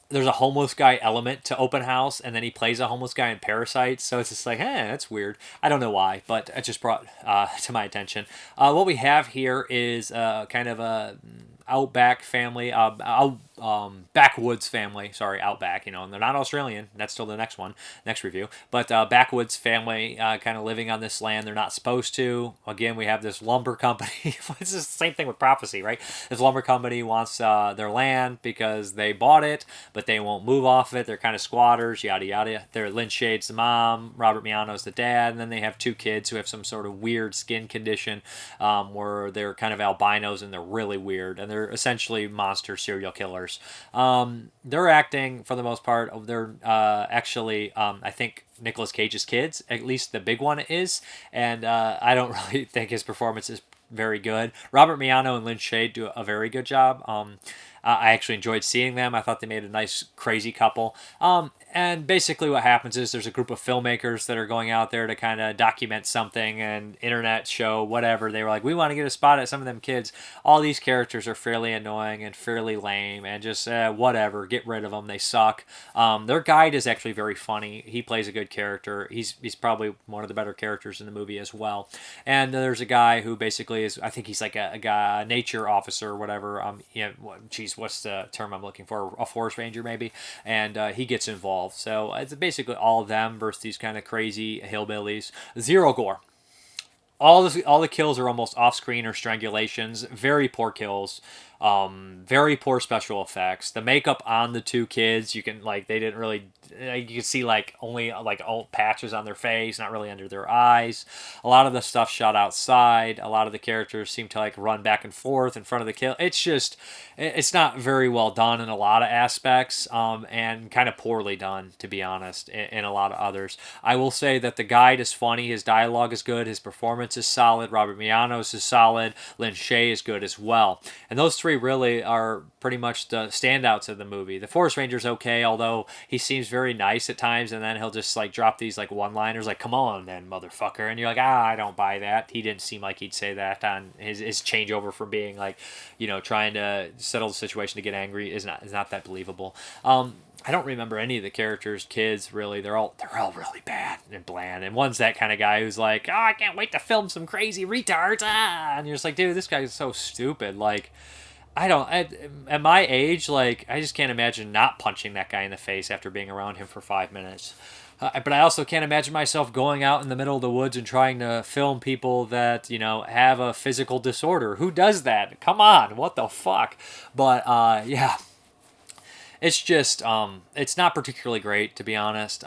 there's a homeless guy element to Open House, and then he plays a homeless guy in Parasites, so it's just like, that's weird. I don't know why, but it just brought to my attention. What we have here is kind of a outback family, backwoods family, sorry, outback, and they're not Australian, that's still the next review, but backwoods family kind of living on this land they're not supposed to. Again, we have this lumber company. It's the same thing with Prophecy, right? This lumber company wants their land because they bought it, but they won't move off it. They're kind of squatters, yada yada. They're Lynn Shade's the mom, Robert Miano's the dad, and then they have 2 kids who have some sort of weird skin condition where they're kind of albinos and they're really weird, and they're essentially monster serial killers. They're acting, for the most part, they're actually, I think, Nicolas Cage's kids, at least the big one is, and I don't really think his performance is very good. Robert Miano and Lynn Shade do a very good job. I actually enjoyed seeing them. I thought they made a nice, crazy couple. And basically what happens is there's a group of filmmakers that are going out there to kind of document something and internet show, whatever. They were like, we want to get a spot at some of them kids. All these characters are fairly annoying and fairly lame and just whatever. Get rid of them. They suck. Their guide is actually very funny. He plays a good character. He's probably one of the better characters in the movie as well. And there's a guy who basically is, I think he's like a nature officer or whatever. What's the term I'm looking for? A forest ranger maybe. And he gets involved. So it's basically all of them versus these kind of crazy hillbillies. Zero gore. All the kills are almost off-screen or strangulations. Very poor kills. Very poor special effects. The makeup on the two kids, you can they didn't really. You can see only old patches on their face, not really under their eyes. A lot of the stuff shot outside. A lot of the characters seem to run back and forth in front of the kill. It's not very well done in a lot of aspects, and kind of poorly done, to be honest, in a lot of others. I will say that the guide is funny. His dialogue is good. His performance is solid. Robert Mianos is solid. Lin Shaye is good as well. And those three really are pretty much the standouts of the movie. The Forest Ranger's okay, although he seems very nice at times, and then he'll just drop these one-liners come on then, motherfucker, and you're like, I don't buy that. He didn't seem like he'd say that on his changeover from being trying to settle the situation to get angry is not that believable. I don't remember any of the characters' kids really. They're all really bad and bland. And one's that kind of guy who's like, I can't wait to film some crazy retards. And you're just like, dude, this guy's so stupid. At my age, I just can't imagine not punching that guy in the face after being around him for 5 minutes. But I also can't imagine myself going out in the middle of the woods and trying to film people that, have a physical disorder. Who does that? Come on, what the fuck? But, yeah. It's just, it's not particularly great, to be honest.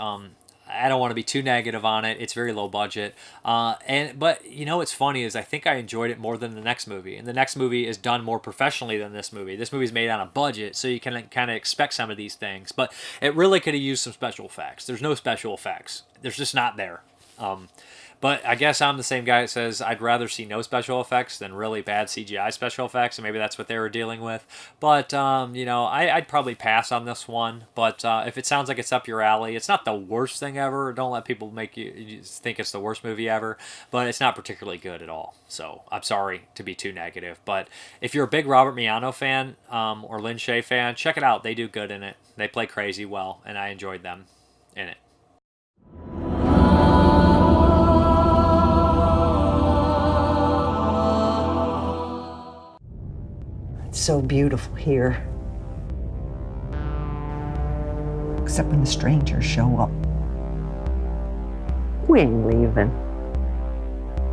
I don't want to be too negative on it. It's very low budget. But what's funny is I think I enjoyed it more than the next movie. And the next movie is done more professionally than this movie. This movie's made on a budget, so you can kind of expect some of these things. But it really could have used some special effects. There's no special effects. There's just not there. But I guess I'm the same guy that says I'd rather see no special effects than really bad CGI special effects, and maybe that's what they were dealing with. But, I'd probably pass on this one. But if it sounds like it's up your alley, it's not the worst thing ever. Don't let people make you think it's the worst movie ever. But it's not particularly good at all. So I'm sorry to be too negative. But if you're a big Robert Miano fan or Lin Shaye fan, check it out. They do good in it. They play crazy well, and I enjoyed them in it. It's so beautiful here. Except when the strangers show up. We ain't leaving.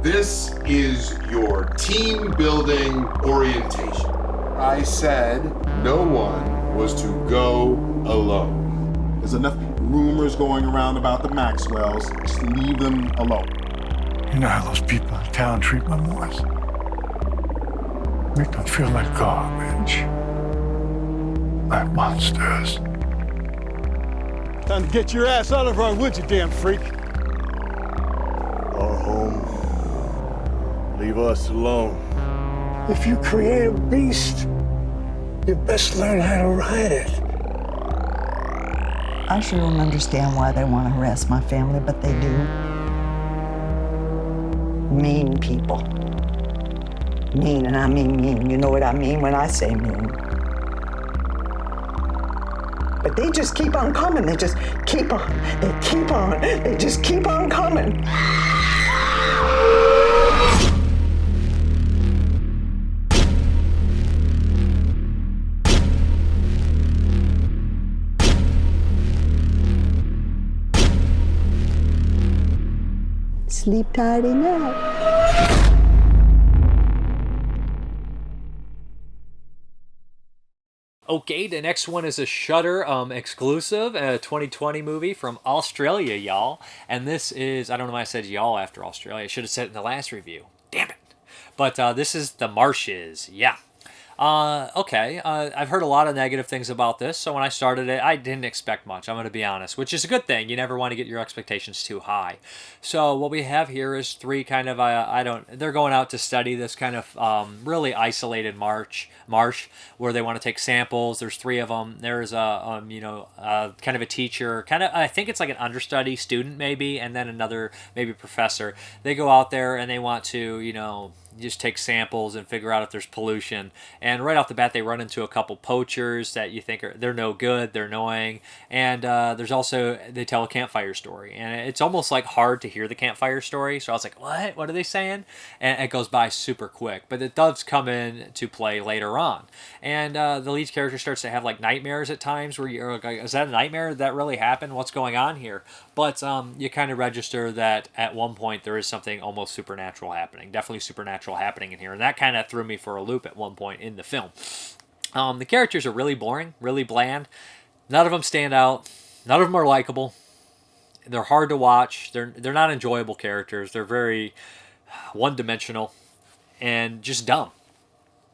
This is your team building orientation. I said no one was to go alone. There's enough rumors going around about the Maxwells. Just leave them alone. You know how those people in town treat my boys? Make them feel like garbage. Like monsters. Time to get your ass out of our woods, you damn freak. Our home. Leave us alone. If you create a beast, you best learn how to ride it. I sure don't understand why they want to harass my family, but they do. Mean people. Mean, and I mean mean. You know what I mean when I say mean. But they just keep on coming. They just keep on. They keep on. They just keep on coming. Sleep tidy now. Okay, the next one is a Shudder exclusive, a 2020 movie from Australia, y'all. And this is, I don't know why I said y'all after Australia. I should have said it in the last review. Damn it. But this is The Marshes, yeah. Okay. I've heard a lot of negative things about this, so when I started it, I didn't expect much. I'm going to be honest, which is a good thing. You never want to get your expectations too high. So what we have here is three kind of they're going out to study this kind of really isolated marsh where they want to take samples. There's three of them. There's kind of a teacher, I think it's like an understudy student maybe, and then another maybe professor. They go out there and they want to just take samples and figure out if there's pollution. And right off the bat, they run into a couple poachers that you think they're no good, they're annoying. And there's also, they tell a campfire story. And it's almost like hard to hear the campfire story. So I was like, what? What are they saying? And it goes by super quick. But it does come in to play later on. And the lead character starts to have like nightmares at times where you're like, is that a nightmare? Did that really happen? What's going on here? But you kind of register that at one point there is something almost supernatural happening. Definitely supernatural happening in here, and that kind of threw me for a loop at one point in the film. The characters are really boring, really bland. None of them stand out. None of them are likable. They're hard to watch. They're not enjoyable characters. They're very one-dimensional and just dumb.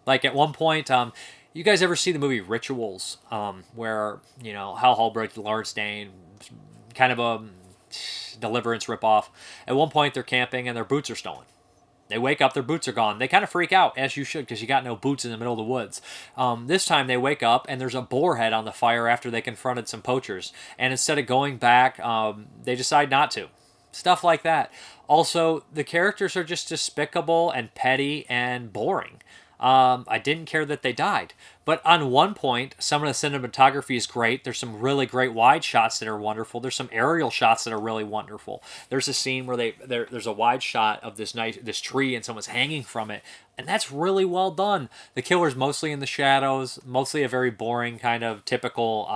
Like at one point, you guys ever see the movie Rituals, where Hal Holbrook, Lawrence Dane, kind of a Deliverance ripoff. At one point, they're camping and their boots are stolen. They wake up, their boots are gone. They kind of freak out, as you should, because you got no boots in the middle of the woods. This time they wake up, and there's a boar head on the fire after they confronted some poachers. And instead of going back, they decide not to. Stuff like that. Also, the characters are just despicable and petty and boring. I didn't care that they died. But on one point, some of the cinematography is great. There's some really great wide shots that are wonderful. There's some aerial shots that are really wonderful. There's a scene where there's a wide shot of this tree and someone's hanging from it. And that's really well done. The killer's mostly in the shadows, mostly a very boring kind of typical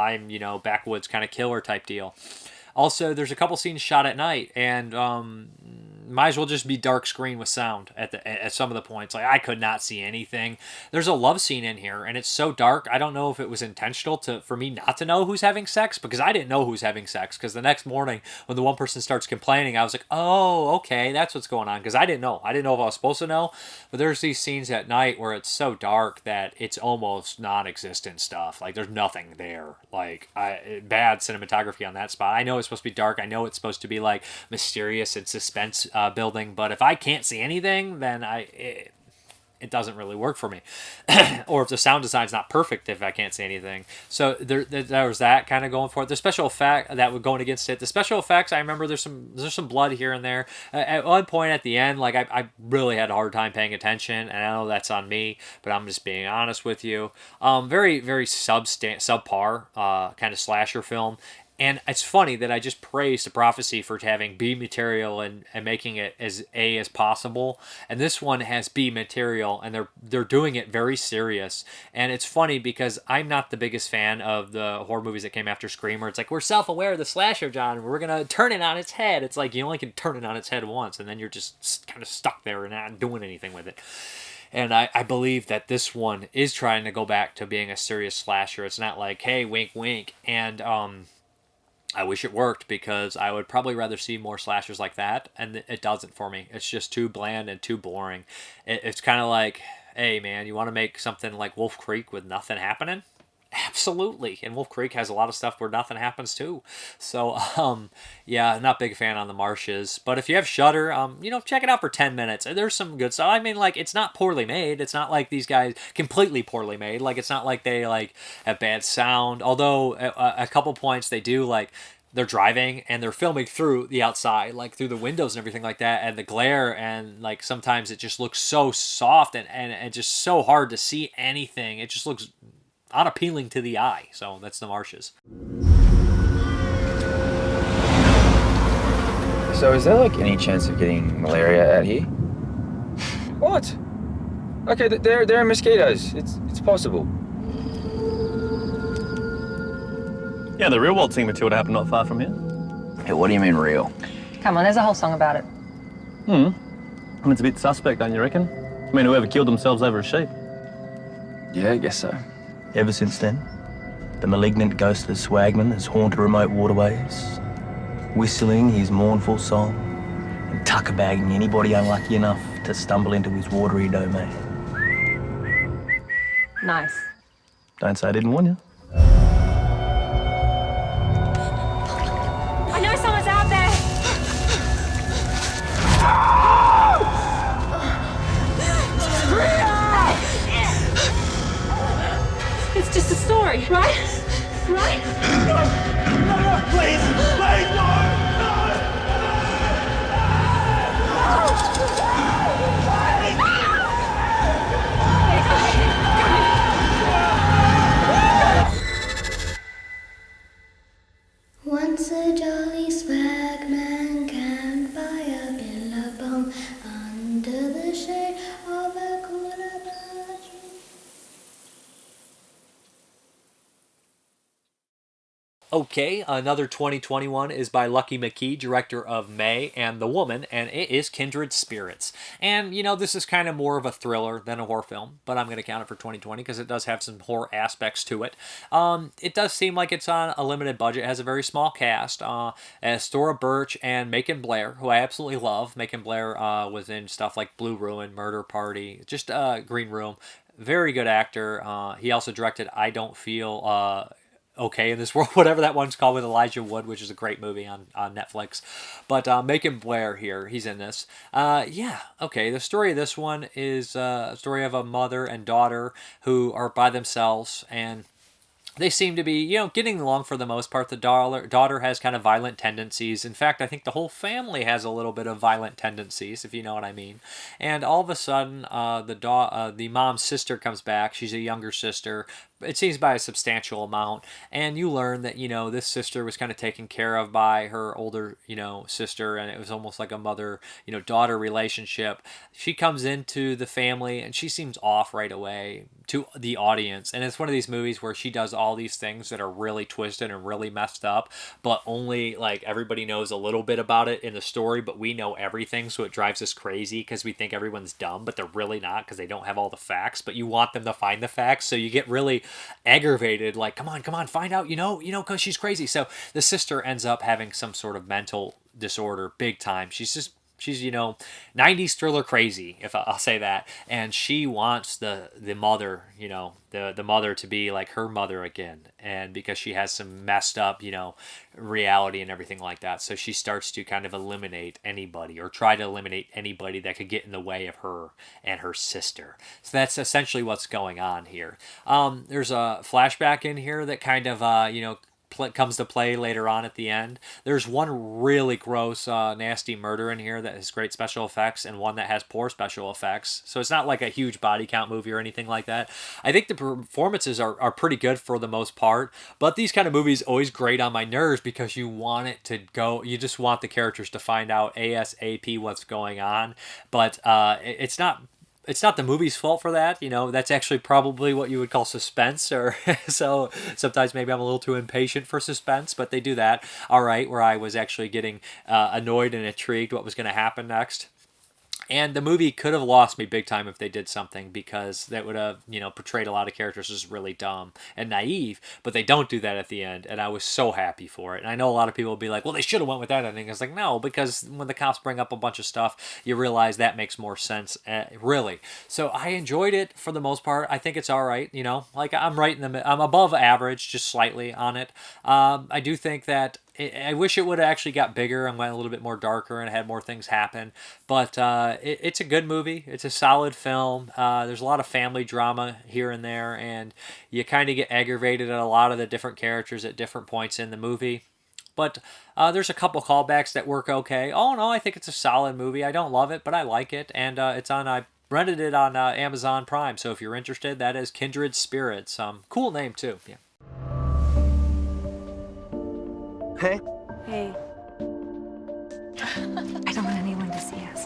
backwoods kind of killer type deal. Also, there's a couple scenes shot at night, and might as well just be dark screen with sound at some of the points. Like, I could not see anything. There's a love scene in here, and it's so dark, I don't know if it was intentional for me not to know who's having sex, because I didn't know who's having sex, because the next morning, when the one person starts complaining, I was like, oh, okay, that's what's going on, because I didn't know. I didn't know if I was supposed to know, but there's these scenes at night where it's so dark that it's almost non-existent stuff. Like, there's nothing there. Like, bad cinematography on that spot. I know it's supposed to be dark. I know it's supposed to be, like, mysterious and suspense building, but if I can't see anything, then it doesn't really work for me. Or if the sound design's not perfect if I can't see anything. So there was that kind of going for it. The special effect that was going against it. The special effects, I remember there's some blood here and there. At one point at the end, like I really had a hard time paying attention, and I know that's on me, but I'm just being honest with you. Very, very subpar kind of slasher film. And it's funny that I just praised the Prophecy for having B material and making it as A as possible. And this one has B material, and they're doing it very serious. And it's funny because I'm not the biggest fan of the horror movies that came after Scream, where it's like, we're self-aware of the slasher genre, we're going to turn it on its head. It's like, you only can turn it on its head once, and then you're just kind of stuck there and not doing anything with it. And I believe that this one is trying to go back to being a serious slasher. It's not like, hey, wink, wink. And I wish it worked, because I would probably rather see more slashers like that, and it doesn't for me. It's just too bland and too boring. It's kind of like, hey man, you want to make something like Wolf Creek with nothing happening? Absolutely. And Wolf Creek has a lot of stuff where nothing happens too. So, yeah, not a big fan on the Marshes. But if you have Shudder, check it out for 10 minutes. There's some good stuff. I mean, like, it's not poorly made. It's not like these guys completely poorly made. Like, it's not like they, like, have bad sound. Although, a couple points they do, like, they're driving and they're filming through the outside, like through the windows and everything like that, and the glare, and like sometimes it just looks so soft and just so hard to see anything. It just looks unappealing to the eye. So that's the Marshes. So is there like any chance of getting malaria out here? What? Okay, there are mosquitoes. It's possible. Yeah, the real world thing, Matilda, happened not far from here. Hey, what do you mean real? Come on, there's a whole song about it. I mean, it's a bit suspect, don't you reckon? I mean, whoever killed themselves over a sheep. Yeah, I guess so. Ever since then, the malignant ghost of the swagman has haunted remote waterways, whistling his mournful song and tucker-bagging anybody unlucky enough to stumble into his watery domain. Nice. Don't say I didn't warn you. I know someone's out there. It's just a story, right? Right? No, please, please, no! Once a jolly swagman camped by a billabong under the shade of a coolabah tree. Okay, another 2021 is by Lucky McKee, director of May and The Woman, and it is Kindred Spirits. And, you know, this is kind of more of a thriller than a horror film, but I'm going to count it for 2020 because it does have some horror aspects to it. It does seem like it's on a limited budget. It has a very small cast. As Stora Birch and Macon Blair, who I absolutely love. Macon Blair was in stuff like Blue Ruin, Murder Party, just Green Room. Very good actor. He also directed I Don't Feel... Okay in This World, whatever that one's called, with Elijah Wood, which is a great movie on Netflix. But Macon Blair here, he's in this. Yeah, okay, the story of this one is a story of a mother and daughter who are by themselves, and they seem to be, you know, getting along for the most part. The daughter has kind of violent tendencies. In fact, I think the whole family has a little bit of violent tendencies, if you know what I mean. And all of a sudden, the mom's sister comes back. She's a younger sister. It seems by a substantial amount. And you learn that, you know, this sister was kind of taken care of by her older, you know, sister, and it was almost like a mother, you know, daughter relationship. She comes into the family and she seems off right away to the audience. And it's one of these movies where she does all these things that are really twisted and really messed up, but only like everybody knows a little bit about it in the story, but we know everything. So it drives us crazy because we think everyone's dumb, but they're really not because they don't have all the facts, but you want them to find the facts. So you get really aggravated, like, come on, find out, you know, because she's crazy. So the sister ends up having some sort of mental disorder, big time. She's, you know, 90s thriller crazy, if I'll say that. And she wants the mother, you know, the mother to be like her mother again. And because she has some messed up, you know, reality and everything like that. So she starts to kind of eliminate anybody, or try to eliminate anybody that could get in the way of her and her sister. So that's essentially what's going on here. There's a flashback in here that kind of, you know, comes to play later on at the end. There's one really gross, nasty murder in here that has great special effects, and one that has poor special effects. So it's not like a huge body count movie or anything like that. I think the performances are pretty good for the most part, but these kind of movies always grate on my nerves because you want it to go, you just want the characters to find out ASAP what's going on, but it's not the movie's fault for that. You know, that's actually probably what you would call suspense, or so sometimes maybe I'm a little too impatient for suspense, but they do that all right, where I was actually getting annoyed and intrigued what was going to happen next. And the movie could have lost me big time if they did something, because that would have, you know, portrayed a lot of characters as really dumb and naive, but they don't do that at the end, and I was so happy for it. And I know a lot of people will be like, well, they should have went with that ending. It's like, no, because when the cops bring up a bunch of stuff, you realize that makes more sense, really. So I enjoyed it for the most part. I think it's all right, you know, like I'm right in the, I'm above average, just slightly on it. I do think that I wish it would have actually got bigger and went a little bit more darker and had more things happen. But it's a good movie. It's a solid film. There's a lot of family drama here and there, and you kind of get aggravated at a lot of the different characters at different points in the movie. But there's a couple callbacks that work okay. Oh, no, I think it's a solid movie. I don't love it, but I like it. And it's on, I rented it on Amazon Prime. So if you're interested, that is Kindred Spirits. Cool name, too. Yeah. Hey. Hey. I don't want anyone to see us.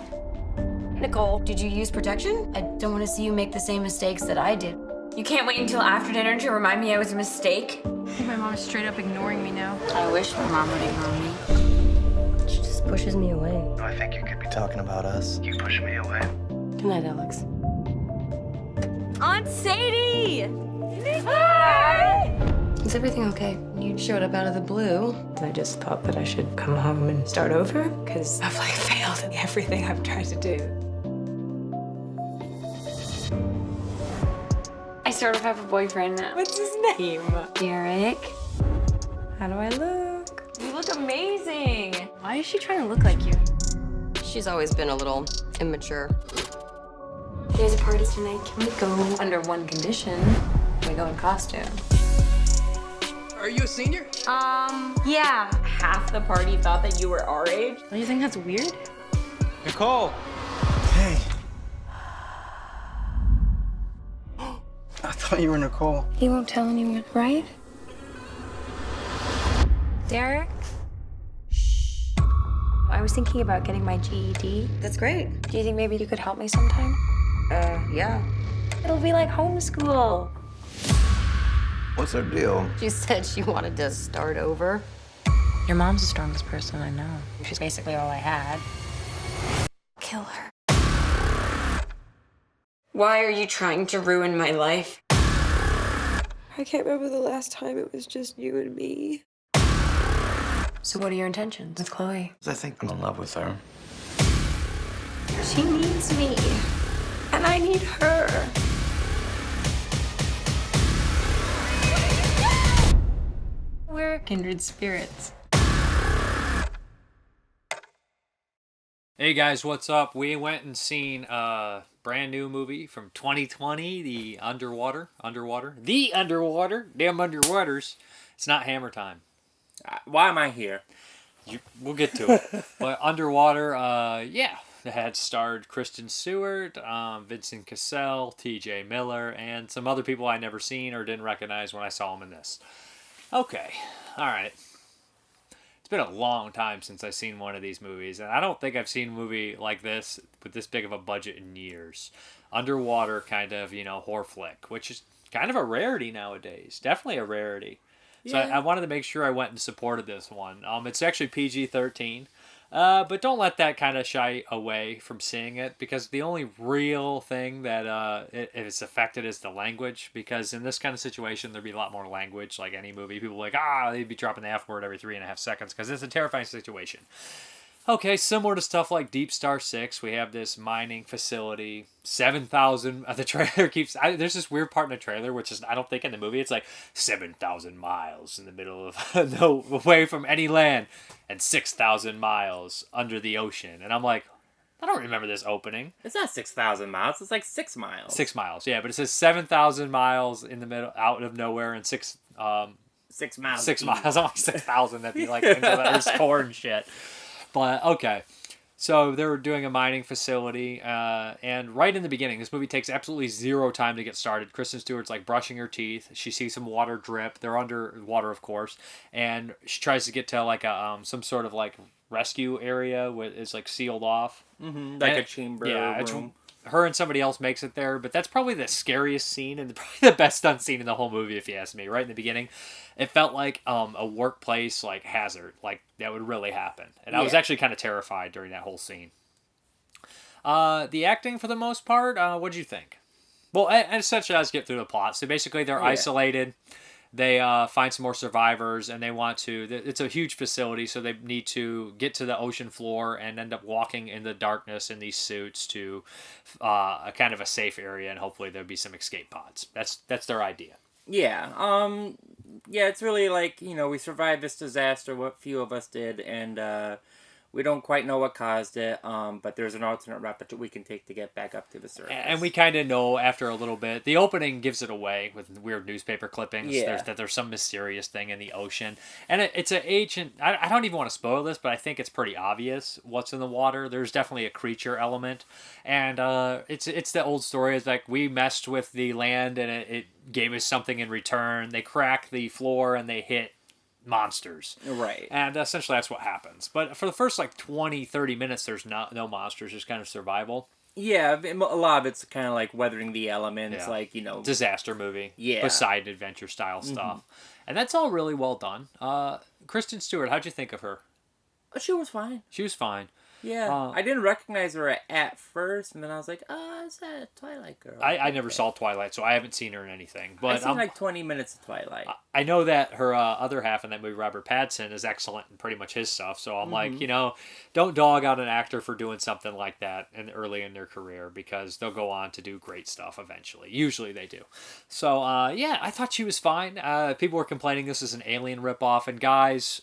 Nicole, did you use protection? I don't want to see you make the same mistakes that I did. You can't wait until after dinner to remind me I was a mistake? I think my mom's straight up ignoring me now. I wish my mom would ignore me. She just pushes me away. I think you could be talking about us. You push me away. Good night, Alex. Aunt Sadie! Hi! Is everything okay? You showed up out of the blue. I just thought that I should come home and start over, because I've like failed at everything I've tried to do. I sort of have a boyfriend now. What's his name? Derek. How do I look? You look amazing. Why is she trying to look like you? She's always been a little immature. There's a party tonight. Can we go under one condition? We go in costume. Are you a senior? Yeah. Half the party thought that you were our age. Don't you think that's weird? Nicole. Hey. I thought you were Nicole. He won't tell anyone, right? Derek? Shh. I was thinking about getting my GED. That's great. Do you think maybe you could help me sometime? Yeah. It'll be like homeschool. What's our deal? She said she wanted to start over. Your mom's the strongest person I know. She's basically all I had. Kill her. Why are you trying to ruin my life? I can't remember the last time it was just you and me. So what are your intentions with Chloe? I think I'm in love with her. She needs me. And I need her. We're kindred spirits. Hey guys, what's up? We went and seen a brand new movie from 2020, The Underwaters. Damn Underwaters. It's not Hammer Time. Why am I here? We'll get to it. But Underwater, yeah, it had starred Kristen Stewart, Vincent Cassel, T.J. Miller, and some other people I never seen or didn't recognize when I saw them in this. Okay, all right. It's been a long time since I've seen one of these movies, and I don't think I've seen a movie like this with this big of a budget in years. Underwater kind of, horror flick, which is kind of a rarity nowadays. Definitely a rarity. So Yeah. I wanted to make sure I went and supported this one. It's actually PG-13, but don't let that kind of shy away from seeing it, because the only real thing that it's affected is the language, because in this kind of situation, there'd be a lot more language, like any movie. People are like, they'd be dropping the F word every 3.5 seconds, because it's a terrifying situation. Okay, similar to stuff like Deep Star 6, we have this mining facility, 7,000, the trailer keeps, there's this weird part in the trailer, which is, I don't think in the movie, it's like 7,000 miles in the middle of, no, away from any land, and 6,000 miles under the ocean. And I'm like, I don't remember this opening. It's not 6,000 miles. It's like 6 miles. 6 miles, yeah, but it says 7,000 miles in the middle, out of nowhere, and 6 miles. 6 miles. 6 miles. I'm like 6,000. That'd be like Earth's core and shit. But, okay. So they were doing a mining facility, and right in the beginning, this movie takes absolutely zero time to get started. Kristen Stewart's like brushing her teeth. She sees some water drip. They're underwater, of course, and she tries to get to like a some sort of like rescue area where it's like sealed off. Mm-hmm, like a chamber room. Her and somebody else makes it there, but that's probably the scariest scene and probably the best done scene in the whole movie, if you ask me. Right in the beginning, it felt like a workplace like hazard, like that would really happen, and I was actually kind of terrified during that whole scene. The acting, for the most part, what'd you think? Well, essentially, let's get through the plot. So basically, they're isolated. They find some more survivors, and they want to... It's a huge facility, so they need to get to the ocean floor and end up walking in the darkness in these suits to a kind of a safe area, and hopefully there'll be some escape pods. That's their idea. Yeah. Yeah, it's really like, we survived this disaster, what few of us did, and we don't quite know what caused it, but there's an alternate route that we can take to get back up to the surface. And we kind of know after a little bit. The opening gives it away with weird newspaper clippings. Yeah. There's some mysterious thing in the ocean. And it's an ancient... I don't even want to spoil this, but I think it's pretty obvious what's in the water. There's definitely a creature element. And it's the old story. It's like we messed with the land and it gave us something in return. They crack the floor and they hit monsters. Right. And essentially that's what happens. But for the first 20-30 minutes, there's no monsters, just kind of survival. Yeah, a lot of it's kind of like weathering the elements, disaster movie. Yeah. Poseidon adventure style stuff. And that's all really well done. Kristen Stewart, how'd you think of her? She was fine. She was fine. Yeah, I didn't recognize her at first, and then I was like, "Oh, is that a Twilight girl?" I never saw Twilight, so I haven't seen her in anything. But I've seen like 20 minutes of Twilight. I know that her other half in that movie, Robert Pattinson, is excellent in pretty much his stuff. So I'm like, don't dog out an actor for doing something like that early in their career, because they'll go on to do great stuff eventually. Usually they do. So yeah, I thought she was fine. People were complaining this is an Alien ripoff, and guys,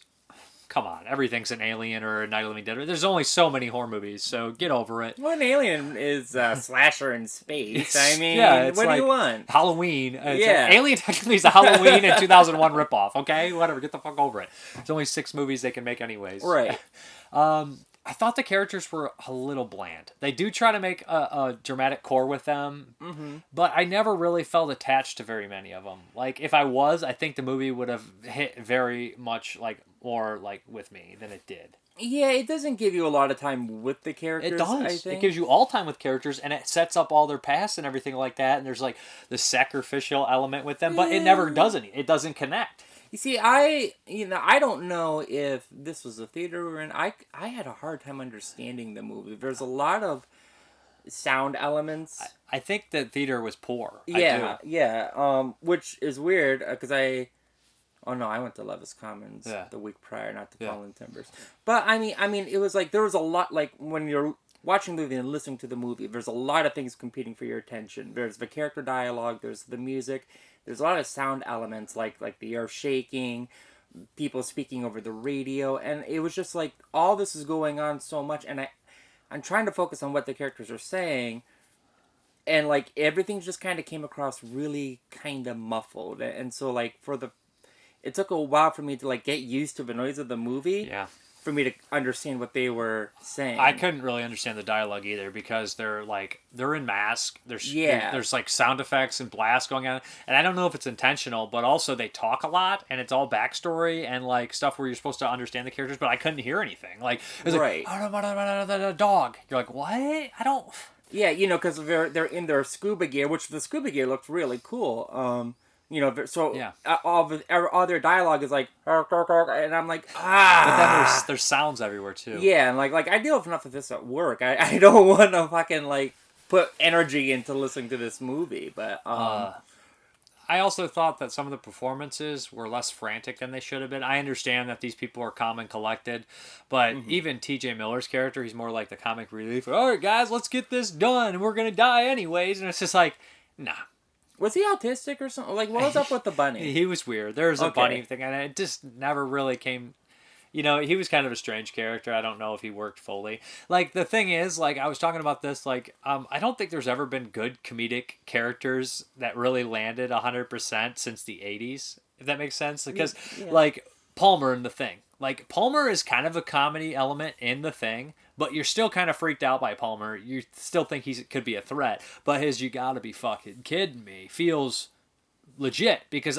come on, everything's an Alien or a Night of the Living Dead. There's only so many horror movies, so get over it. Well, an Alien is a slasher in space. I mean, what do like you want? Halloween. Yeah. Alien technically is a Halloween in 2001 ripoff, okay? Whatever, get the fuck over it. There's only 6 movies they can make anyways. Right. I thought the characters were a little bland. They do try to make a dramatic core with them, but I never really felt attached to very many of them. Like, if I was, I think the movie would have hit very much like more like with me than it did. Yeah, it doesn't give you a lot of time with the characters. It does. I think. It gives you all time with characters, and it sets up all their past and everything like that. And there's like the sacrificial element with them, but it never does any. It doesn't connect. You see, I don't know if this was the theater we were in. I had a hard time understanding the movie. There's a lot of sound elements. I think the theater was poor. Yeah. Which is weird because I went to Levis Commons the week prior, not to Fallen Timbers. But I mean, it was like there was a lot, like when you're watching the movie and listening to the movie, there's a lot of things competing for your attention. There's the character dialogue, there's the music, there's a lot of sound elements like the earth shaking, people speaking over the radio, and it was just like all this is going on so much, and I'm trying to focus on what the characters are saying, and like everything just kind of came across really kind of muffled, and so like it took a while for me to like get used to the noise of the movie. Yeah. For me to understand what they were saying. I couldn't really understand the dialogue either because they're in mask. There's like sound effects and blasts going on, and I don't know if it's intentional, but also they talk a lot and it's all backstory and like stuff where you're supposed to understand the characters, but I couldn't hear anything. Like it was like dog. You're like, what? I don't. Yeah, because they're in their scuba gear, which the scuba gear looked really cool. All their dialogue is like, and I'm like, But then there's sounds everywhere too. Yeah, and like I deal with enough of this at work. I don't want to fucking like put energy into listening to this movie, but I also thought that some of the performances were less frantic than they should have been. I understand that these people are calm and collected, but even T.J. Miller's character, he's more like the comic relief. All right, guys, let's get this done, and we're gonna die anyways. And it's just like, nah. Was he autistic or something? Like, what was up with the bunny? He was weird. There was a bunny thing, and it just never really came... he was kind of a strange character. I don't know if he worked fully. Like, the thing is, like, I was talking about this, like, I don't think there's ever been good comedic characters that really landed 100% since the 80s, if that makes sense. Because, like, Palmer in The Thing. Like, Palmer is kind of a comedy element in The Thing, but you're still kind of freaked out by Palmer. You still think he could be a threat. But his "you gotta be fucking kidding me" feels legit because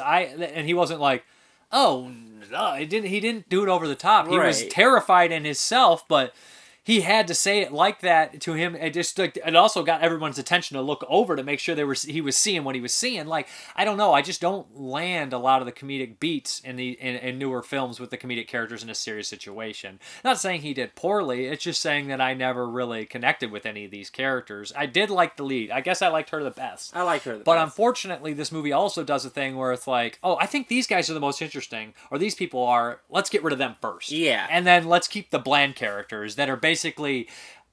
he wasn't like, oh, no, he didn't do it over the top. He was terrified in himself, but he had to say it like that to him. It just like it also got everyone's attention to look over to make sure he was seeing what he was seeing. Like, I don't know, I just don't land a lot of the comedic beats in newer films with the comedic characters in a serious situation. Not saying he did poorly. It's just saying that I never really connected with any of these characters. I did like the lead. I guess I liked her the best. I liked her the best. But unfortunately, this movie also does a thing where it's like, oh, I think these guys are the most interesting, or these people are. Let's get rid of them first. Yeah. And then let's keep the bland characters that are basically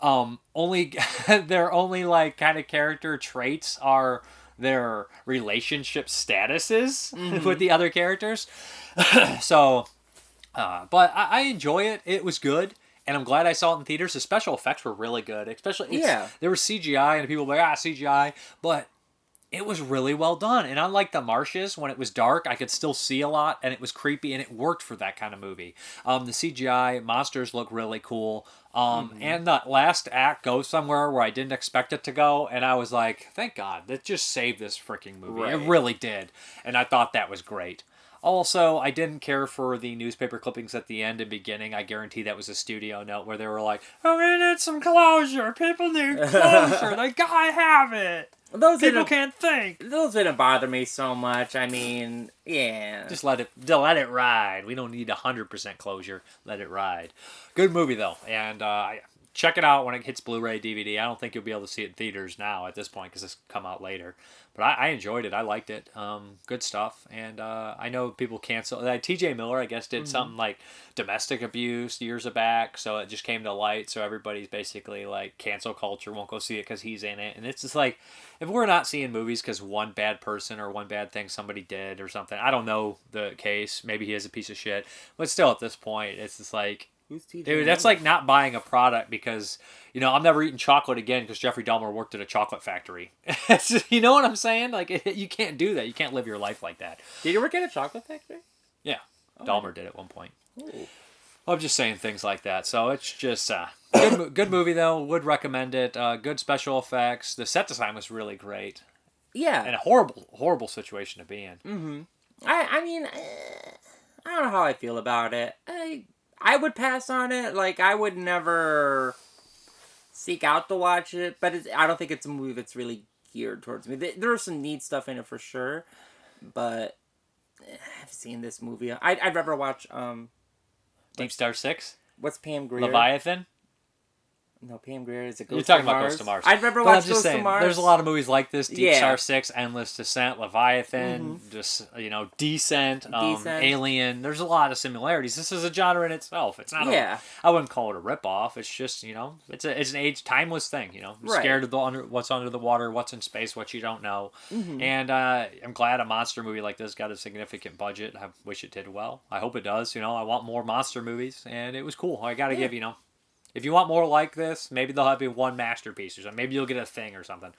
only their only like kind of character traits are their relationship statuses with the other characters. So but I enjoy it. It was good, and I'm glad I saw it in theaters. The special effects were really good, especially there was CGI and people were like CGI, but it was really well done. And unlike the Marshes, when it was dark, I could still see a lot, and it was creepy, and it worked for that kind of movie. The CGI monsters look really cool. And the last act goes somewhere where I didn't expect it to go, and I was like, thank God, that just saved this freaking movie. Right. It really did. And I thought that was great. Also, I didn't care for the newspaper clippings at the end and beginning. I guarantee that was a studio note where they were like, oh, we need some closure. People need closure. They gotta have it. People can't think. Those didn't bother me so much. I mean, yeah. Just let it ride. We don't need 100% closure. Let it ride. Good movie, though. And check it out when it hits Blu-ray, DVD. I don't think you'll be able to see it in theaters now at this point because it's come out later. But I enjoyed it. I liked it. Good stuff. And I know people cancel. T.J. Miller, I guess, did something like domestic abuse years back. So it just came to light. So everybody's basically like cancel culture, won't go see it because he's in it. And it's just like, if we're not seeing movies because one bad person or one bad thing somebody did or something, I don't know the case. Maybe he is a piece of shit. But still, at this point, it's just like, dude, that's like not buying a product because, you know, I'm never eating chocolate again because Jeffrey Dahmer worked at a chocolate factory. You know what I'm saying? Like, you can't do that. You can't live your life like that. Did you work at a chocolate factory? Yeah. Oh. Dahmer did at one point. Ooh. I'm just saying things like that. So it's just good movie, though. Would recommend it. Good special effects. The set design was really great. Yeah. And a horrible situation to be in. Mm-hmm. I mean, I don't know how I feel about it. I would pass on it. Like, I would never seek out to watch it, but I don't think it's a movie that's really geared towards me. There's some neat stuff in it for sure, but I've seen this movie. I'd rather watch Deep Star 6? What's Pam Grier? Leviathan? No, Pam Grier is a Ghost You're talking to Mars. about Ghost to Mars. I'd rather watch Ghost to Mars. There's a lot of movies like this. Deep Yeah. Star 6, Endless Descent, Leviathan, just, Descent, Alien. There's a lot of similarities. This is a genre in itself. It's not I wouldn't call it a ripoff. It's just, it's an timeless thing, Right. Scared of what's under the water, what's in space, what you don't know. Mhm. And I'm glad a monster movie like this got a significant budget. I wish it did well. I hope it does. I want more monster movies, and it was cool. I got to give, if you want more like this, maybe they'll have you one masterpiece or something. Maybe you'll get a Thing or something.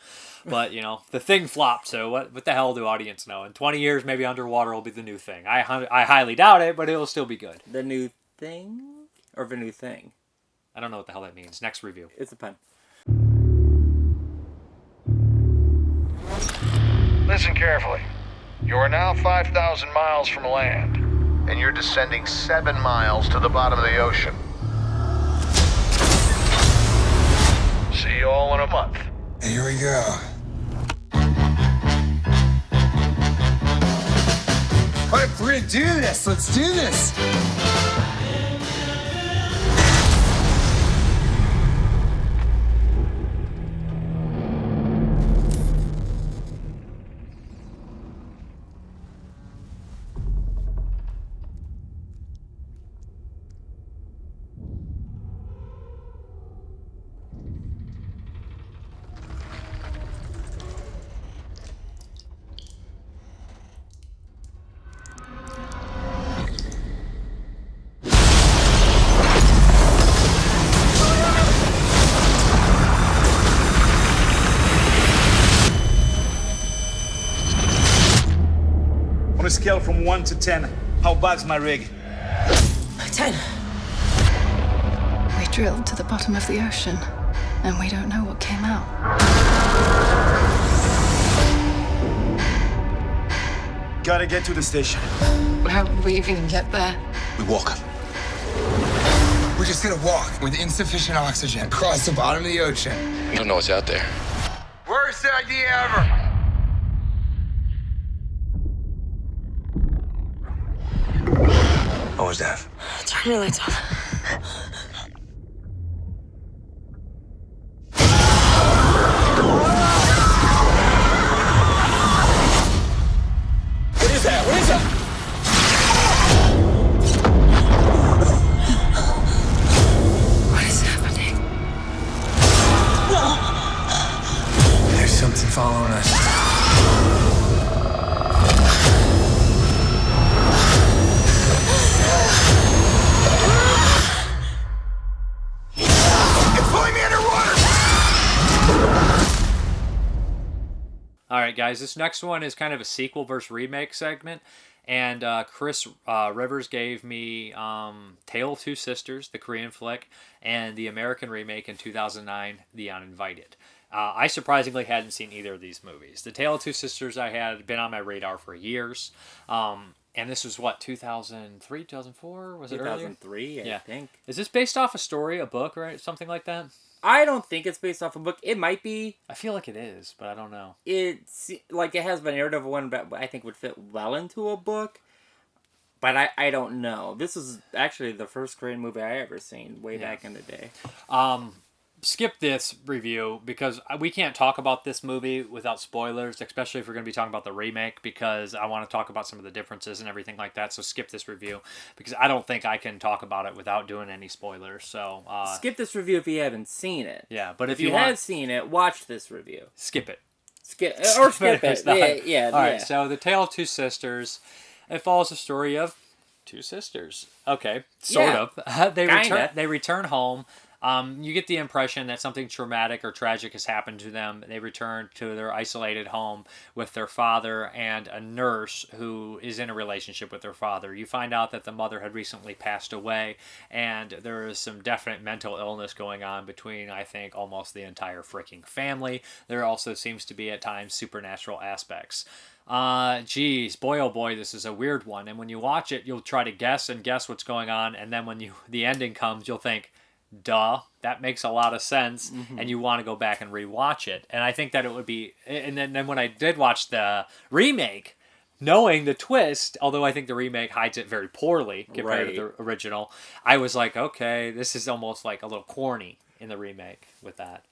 But, the Thing flopped, so what the hell do audience know? In 20 years, maybe Underwater will be the new Thing. I highly doubt it, but it'll still be good. The new Thing? Or the new Thing? I don't know what the hell that means. Next review. It's a pun. Listen carefully. You are now 5,000 miles from land, and you're descending 7 miles to the bottom of the ocean. See you all in a month. Here we go. All right, if we're gonna do this, let's do this. On a scale from 1 to 10, how bad's my rig? 10. We drilled to the bottom of the ocean, and we don't know what came out. Gotta get to the station. How are we even get there? We walk. We're just gonna walk with insufficient oxygen across the bottom of the ocean. You don't know what's out there. Worst idea ever. What was that? Turn your lights off. What is that? What is that? What is happening? There's something following us. It's pulling me underwater! All right, guys, this next one is kind of a sequel versus remake segment. And Chris Rivers gave me Tale of Two Sisters, the Korean flick, and the American remake in 2009, The Uninvited. I surprisingly hadn't seen either of these movies. The Tale of Two Sisters I had been on my radar for years. And this was, 2003, 2004? Was it earlier? 2003, I think. Is this based off a story, a book, or something like that? I don't think it's based off a book. It might be. I feel like it is, but I don't know. It's like it has the narrative of one, but I think would fit well into a book. But I don't know. This is actually the first Korean movie I ever seen way back in the day. skip this review because we can't talk about this movie without spoilers, especially if we're going to be talking about the remake, because I want to talk about some of the differences and everything like that. So skip this review because I don't think I can talk about it without doing any spoilers. So skip this review if you haven't seen it. Yeah, but if you have seen it, watch this review. Skip it. Skip it. Yeah. All right. So The Tale of Two Sisters. It follows the story of two sisters. Okay, sort of. They return home. You get the impression that something traumatic or tragic has happened to them. They return to their isolated home with their father and a nurse who is in a relationship with their father. You find out that the mother had recently passed away, and there is some definite mental illness going on between, I think, almost the entire freaking family. There also seems to be, at times, supernatural aspects. Geez, boy oh boy, this is a weird one. And when you watch it, you'll try to guess what's going on, and then when the ending comes, you'll think, duh, that makes a lot of sense, and you want to go back and rewatch it. And I think that it would be, and then when I did watch the remake, knowing the twist, although I think the remake hides it very poorly compared to the original, I was like, okay, this is almost like a little corny in the remake with that.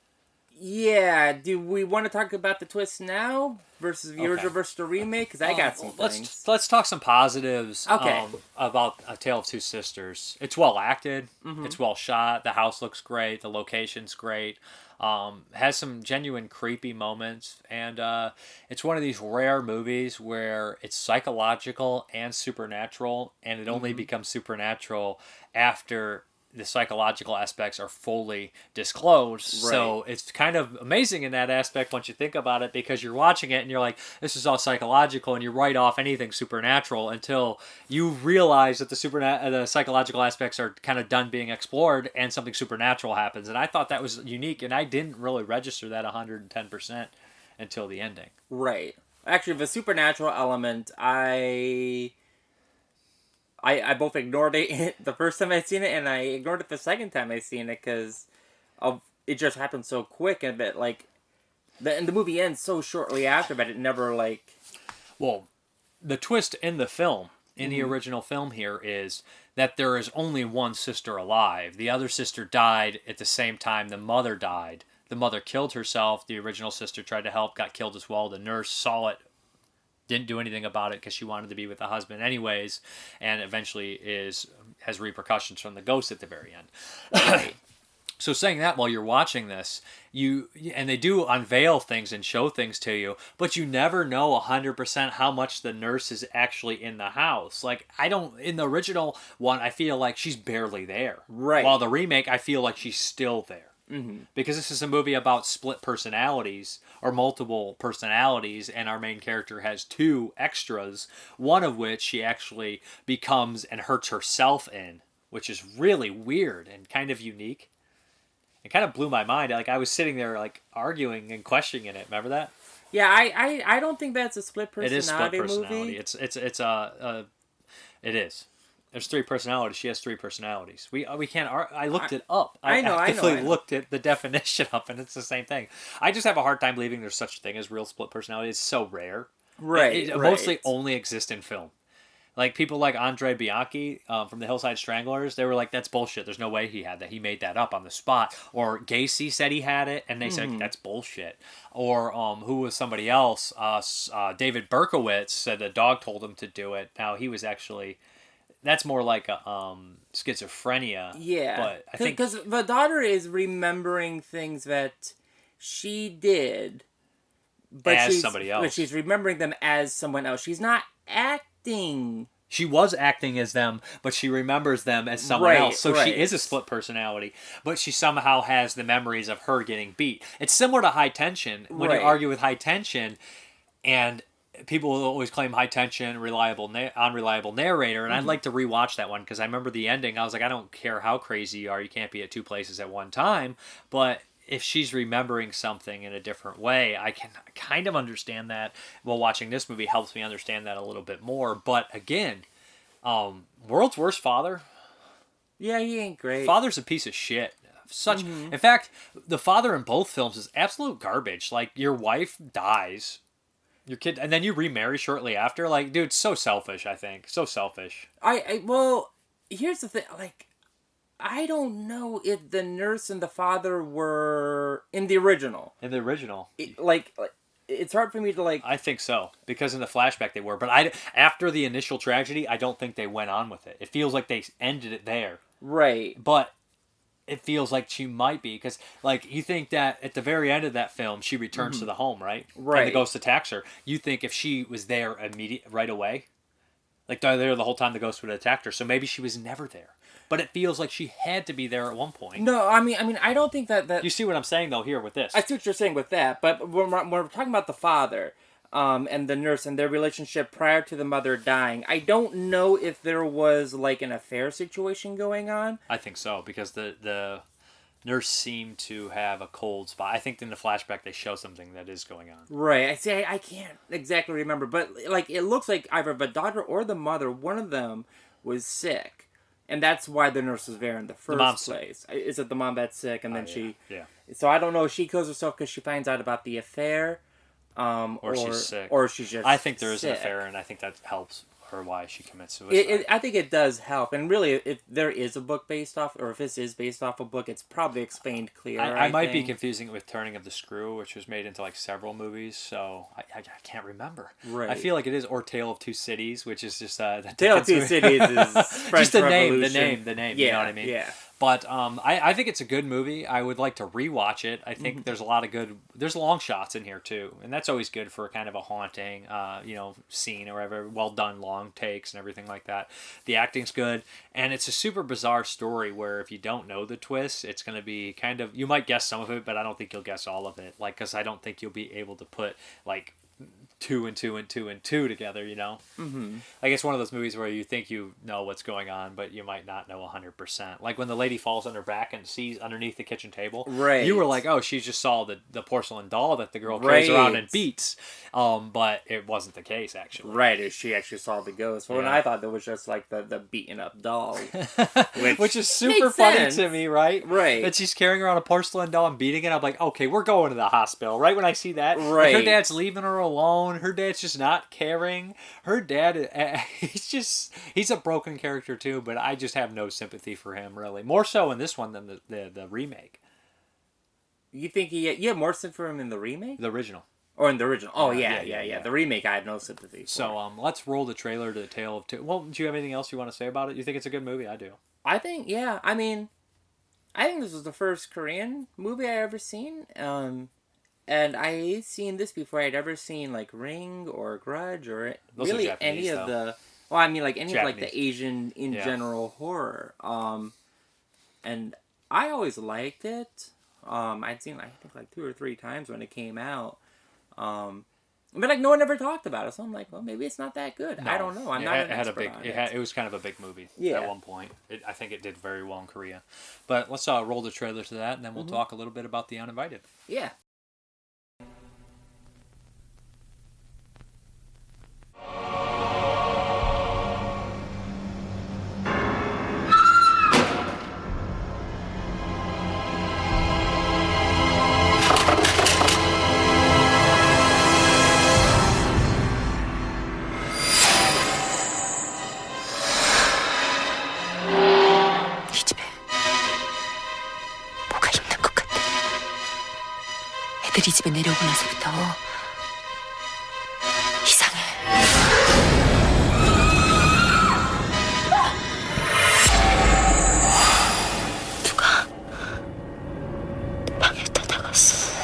Yeah, do we want to talk about the twist now versus the original versus the remake? Because I got some things. Let's talk some positives. Okay. About A Tale of Two Sisters. It's well acted. It's well shot. The house looks great. The location's great. Has some genuine creepy moments, and it's one of these rare movies where it's psychological and supernatural, and it only becomes supernatural after the psychological aspects are fully disclosed. Right. So it's kind of amazing in that aspect once you think about it, because you're watching it and you're like, this is all psychological, and you write off anything supernatural until you realize that the psychological aspects are kind of done being explored and something supernatural happens. And I thought that was unique, and I didn't really register that 110% until the ending. Right. Actually, the supernatural element, I both ignored it the first time I seen it, and I ignored it the second time I seen it because it just happened so quick, and that and the movie ends so shortly after, but it never Well, the twist in the film, in the original film here, is that there is only one sister alive. The other sister died at the same time the mother died. The mother killed herself. The original sister tried to help, got killed as well. The nurse saw it, didn't do anything about it because she wanted to be with the husband anyways, and eventually has repercussions from the ghost at the very end. So saying that, while you're watching this, and they do unveil things and show things to you, but you never know 100% how much the nurse is actually in the house. Like, in the original one, I feel like she's barely there. Right. While the remake, I feel like she's still there. Because this is a movie about split personalities or multiple personalities, and our main character has two extras, one of which she actually becomes and hurts herself in, which is really weird and kind of unique. It kind of blew my mind. Like, I was sitting there arguing and questioning it. Remember that? Yeah, I don't think that's a split personality. It is split personality. Movie. It is. There's three personalities. She has three personalities. We can't. I looked it up. I know. Looked at the definition up, and it's the same thing. I just have a hard time believing there's such a thing as real split personality. It's so rare. Right. It mostly only exists in film. Like people like Andre Bianchi from the Hillside Stranglers, they were like, "That's bullshit. There's no way he had that. He made that up on the spot." Or Gacy said he had it, and they said that's bullshit. Or who was somebody else? David Berkowitz said a dog told him to do it. Now he was actually. That's more like a schizophrenia. Yeah, but I think because the daughter is remembering things that she did, but as somebody else. But she's remembering them as someone else. She's not acting. She was acting as them, but she remembers them as someone else. So she is a split personality, but she somehow has the memories of her getting beat. It's similar to High Tension. When you argue with High Tension, and people will always claim High Tension, unreliable narrator, and I'd like to rewatch that one because I remember the ending. I was like, I don't care how crazy you are, you can't be at two places at one time. But if she's remembering something in a different way, I can kind of understand that. Well, watching this movie helps me understand that a little bit more. But again, world's worst father. Yeah, he ain't great. Father's a piece of shit. In fact, the father in both films is absolute garbage. Like, your wife dies. Your kid, and then you remarry shortly after. Like, dude, so selfish. I think so selfish. Well, here's the thing. Like, I don't know if the nurse and the father were in the original. In the original, it's hard for me to like. I think so because in the flashback they were, but after the initial tragedy, I don't think they went on with it. It feels like they ended it there. Right. But it feels like she might be because, like, you think that at the very end of that film, she returns to the home, right? Right. And the ghost attacks her. You think if she was there right away, like they're there the whole time the ghost would have attacked her. So maybe she was never there. But it feels like she had to be there at one point. No, I mean, I don't think that. You see what I'm saying though here with this? I see what you're saying with that, but when we're talking about the father, and the nurse and their relationship prior to the mother dying, I don't know if there was like an affair situation going on. I think so because the nurse seemed to have a cold spot. I think in the flashback they show something that is going on. Right. I see. I can't exactly remember, but like it looks like either the daughter or the mother, one of them, was sick. And that's why the nurse was there in the first place. Sick. Is it the mom that's sick, and then she? Yeah. So I don't know if she kills herself because she finds out about the affair, or she's sick, or she's just. I think there is sick. an affair, and I think that helps her why she commits suicide. I think it does help, and really, if there is a book based off, or if this is based off a book, it's probably explained clearer. I might be confusing it with Turning of the Screw, which was made into like several movies, so I can't remember. Right. I feel like it is, or Tale of Two Cities, which is just Tale of Two Cities is French just the Revolution. name. Yeah, you know what I mean? Yeah. But I think it's a good movie. I would like to rewatch it. I think there's a lot of there's long shots in here too, and that's always good for kind of a haunting, scene or whatever. Well done, long takes and everything like that. The acting's good, and it's a super bizarre story where if you don't know the twist, it's going to be kind of, you might guess some of it, but I don't think you'll guess all of it. Like, because I don't think you'll be able to put like 2 and 2 and 2 and 2 together, you know? Mm-hmm. I guess one of those movies where you think you know what's going on, but you might not know 100%. Like when the lady falls on her back and sees underneath the kitchen table. Right. You were like, oh, she just saw the porcelain doll that the girl carries around and beats. But it wasn't the case, actually. Right, she actually saw the ghost. Well, and I thought that was just like the beaten up doll. Which is super funny sense. to me, right? Right. That she's carrying around a porcelain doll and beating it. I'm like, okay, we're going to the hospital. Right when I see that. Right. Like her dad's leaving her alone. Her dad's just not caring. Her dad, he's a broken character too, but I just have no sympathy for him, really. More so in this one than the remake. You think you have more sympathy for him in the remake? The original. Or in the original. Oh, Yeah. yeah. The remake, I have no sympathy for. So, let's roll the trailer to the Tale of Two. Well, do you have anything else you want to say about it? You think it's a good movie? I do. I think, yeah. I mean, I think this was the first Korean movie I ever seen. And I seen this before I'd ever seen like Ring or Grudge or Those really are Japanese, any of though. the. Well, I mean, like any Japanese. of like the Asian in general horror. And I always liked it. I'd seen I think like 2 or 3 times when it came out. But like no one ever talked about it, so I'm like, well, maybe it's not that good. No. I don't know. I'm not an expert on it. It was kind of a big movie Yeah. at one point. I think it did very well in Korea. But let's roll the trailer to that, and then we'll talk a little bit about The Uninvited. Yeah. 이 집에 뭐가 있는 것 같아. 애들이 집에 내려오고 나서부터 이상해. 누가 방에 닫아갔어.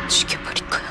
죽여버릴 거야.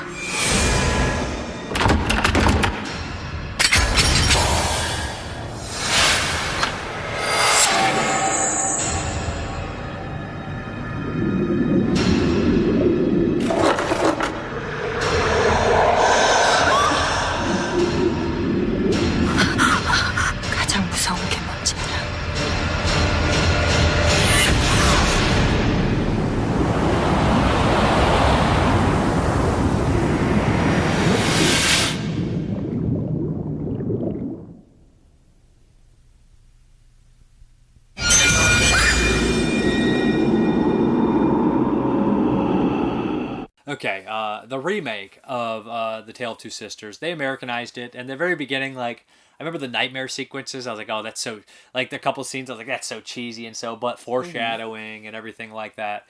Okay, the remake of The Tale of Two Sisters, they Americanized it, and the very beginning, like, I remember the nightmare sequences, I was like, oh, that's so, like, the couple scenes, I was like, that's so cheesy and so, but foreshadowing and everything like that.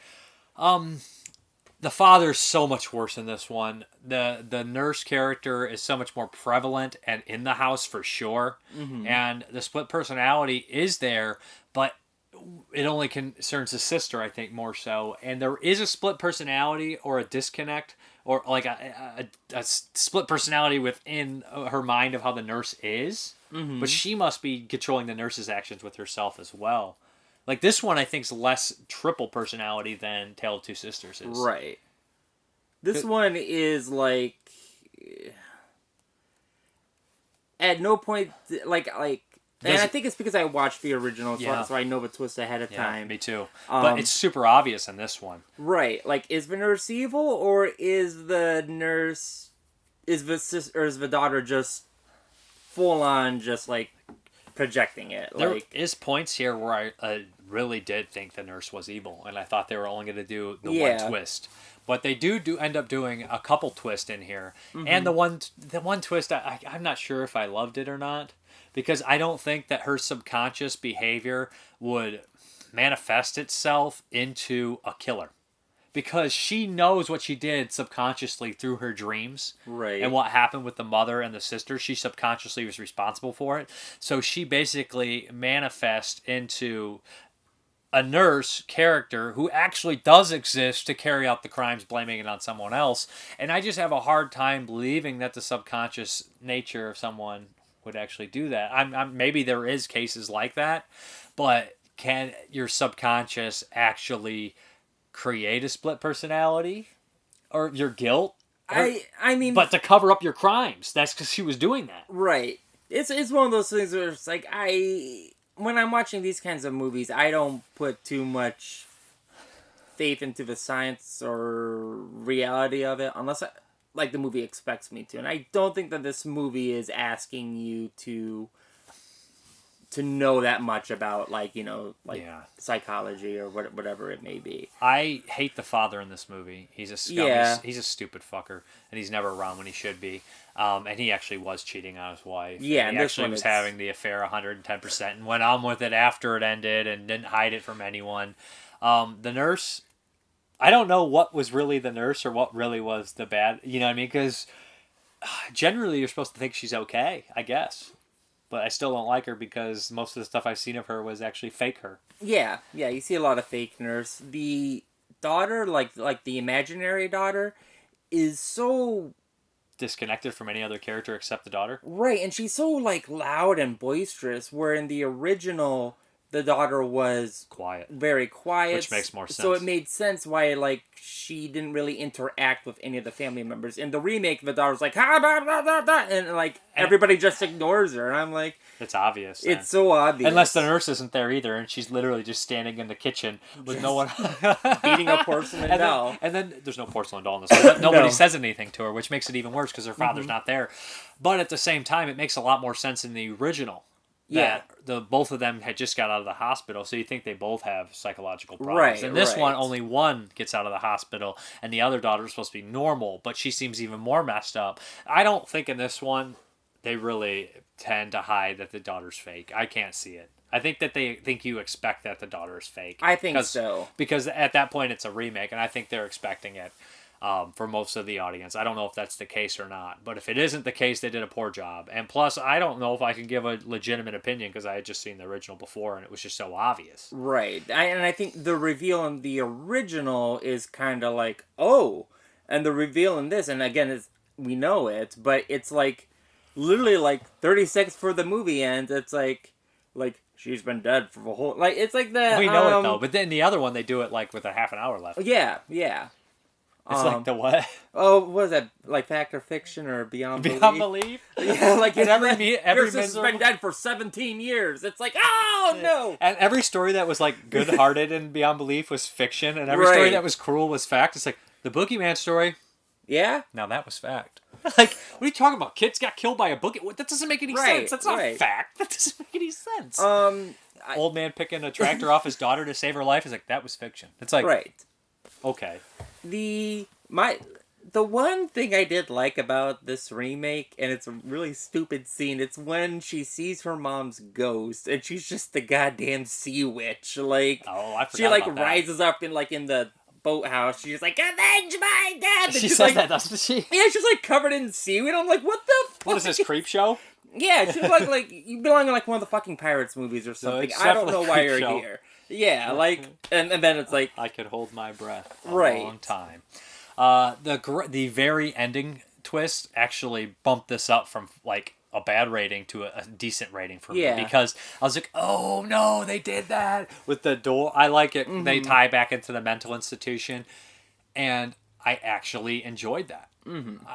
The father's so much worse in this one. The nurse character is so much more prevalent and in the house for sure, and the split personality is there, but it only concerns the sister, I think, more so. And there is a split personality or a disconnect or like a split personality within her mind of how the nurse is. But she must be controlling the nurse's actions with herself as well. Like this one, I think, is less triple personality than Tale of Two Sisters is. Right. This one is like... At no point... And I think it's because I watched the original, so I know the twist ahead of time. Me too. But it's super obvious in this one. Right. Like, is the nurse evil, or is the nurse... Is the daughter just full-on just, like, projecting it? There is points here where I really did think the nurse was evil, and I thought they were only going to do the one twist. But they do end up doing a couple twists in here. And the one twist, I'm not sure if I loved it or not. Because I don't think that her subconscious behavior would manifest itself into a killer. Because she knows what she did subconsciously through her dreams. Right. And what happened with the mother and the sister, she subconsciously was responsible for it. So she basically manifests into a nurse character who actually does exist to carry out the crimes, blaming it on someone else. And I just have a hard time believing that the subconscious nature of someone would actually do that. I'm maybe there is cases like that, but can your subconscious actually create a split personality or your guilt? I mean, but to cover up your crimes, that's because she was doing that. Right. It's one of those things where it's like when I'm watching these kinds of movies, I don't put too much faith into the science or reality of it unless like the movie expects me to. And I don't think that this movie is asking you to know that much about, like, you know, like psychology or whatever it may be. I hate the father in this movie. He's a scum. He's a stupid fucker, and he's never around when he should be. And he actually was cheating on his wife. Yeah, and he actually was having the affair 110% and went on with it after it ended and didn't hide it from anyone. The nurse, I don't know what was really the nurse or what really was the bad, you know what I mean? Because generally you're supposed to think she's okay, I guess. But I still don't like her because most of the stuff I've seen of her was actually fake her. Yeah, you see a lot of fake nurse. The daughter, like the imaginary daughter, is so disconnected from any other character except the daughter. Right, and she's so, like, loud and boisterous, where in the original, the daughter was quiet. Very quiet. Which makes more sense. So it made sense why, like, she didn't really interact with any of the family members. In the remake, the daughter's like, ha, blah, blah, blah, blah, and, like, everybody just ignores her. And I'm like... It's obvious. Then. It's so obvious. Unless the nurse isn't there either, and she's literally just standing in the kitchen with no one... beating a porcelain doll. And then there's no porcelain doll in this one. Nobody says anything to her, which makes it even worse because her father's not there. But at the same time, it makes a lot more sense in the original. That both of them had just got out of the hospital, so you think they both have psychological problems. Right, in this one, only one gets out of the hospital, and the other daughter is supposed to be normal, but she seems even more messed up. I don't think in this one they really tend to hide that the daughter's fake. I can't see it. I think that they think you expect that the daughter is fake. I think so. Because at that point it's a remake, and I think they're expecting it. For most of the audience. I don't know if that's the case or not. But if it isn't the case, they did a poor job. And plus, I don't know if I can give a legitimate opinion because I had just seen the original before and it was just so obvious. Right. And I think the reveal in the original is kind of like, oh. And the reveal in this, and again, we know it, but it's like, literally like 30 seconds before the movie ends, it's like she's been dead for the whole... Like, it's like the... We know it though, but then the other one, they do it like with a half an hour left. Yeah. It's like the what? Oh, what is that? Like Fact or Fiction or Beyond Belief? Beyond Belief? Yeah, like every sister's been dead for 17 years. It's like, oh no! And every story that was like good-hearted in Beyond Belief was fiction, and every story that was cruel was fact. It's like the Boogeyman story. Yeah. Now that was fact. Like, what are you talking about? Kids got killed by a boogie. That doesn't make any sense. That's not fact. That doesn't make any sense. Old man picking a tractor off his daughter to save her life is like, that was fiction. It's like, okay. The one thing I did like about this remake, and it's a really stupid scene, it's when she sees her mom's ghost, and she's just the goddamn sea witch. Like, I forgot she, like, about that. rises up in the boathouse. She's like, avenge my death! And She she's says like, that, doesn't she? Yeah, she's, like, covered in seaweed. I'm like, what the fuck? What is this, Creep Show? Yeah, she's like, you belong in, like, one of the fucking Pirates movies or something. it's I don't know definitely why you're Creepshow. here. Yeah, like, and then it's like... I could hold my breath a Right. long time. The very ending twist actually bumped this up from, like, a bad rating to a decent rating for me. Because I was like, oh, no, they did that. With the door. I like it. They tie back into the mental institution. And I actually enjoyed that.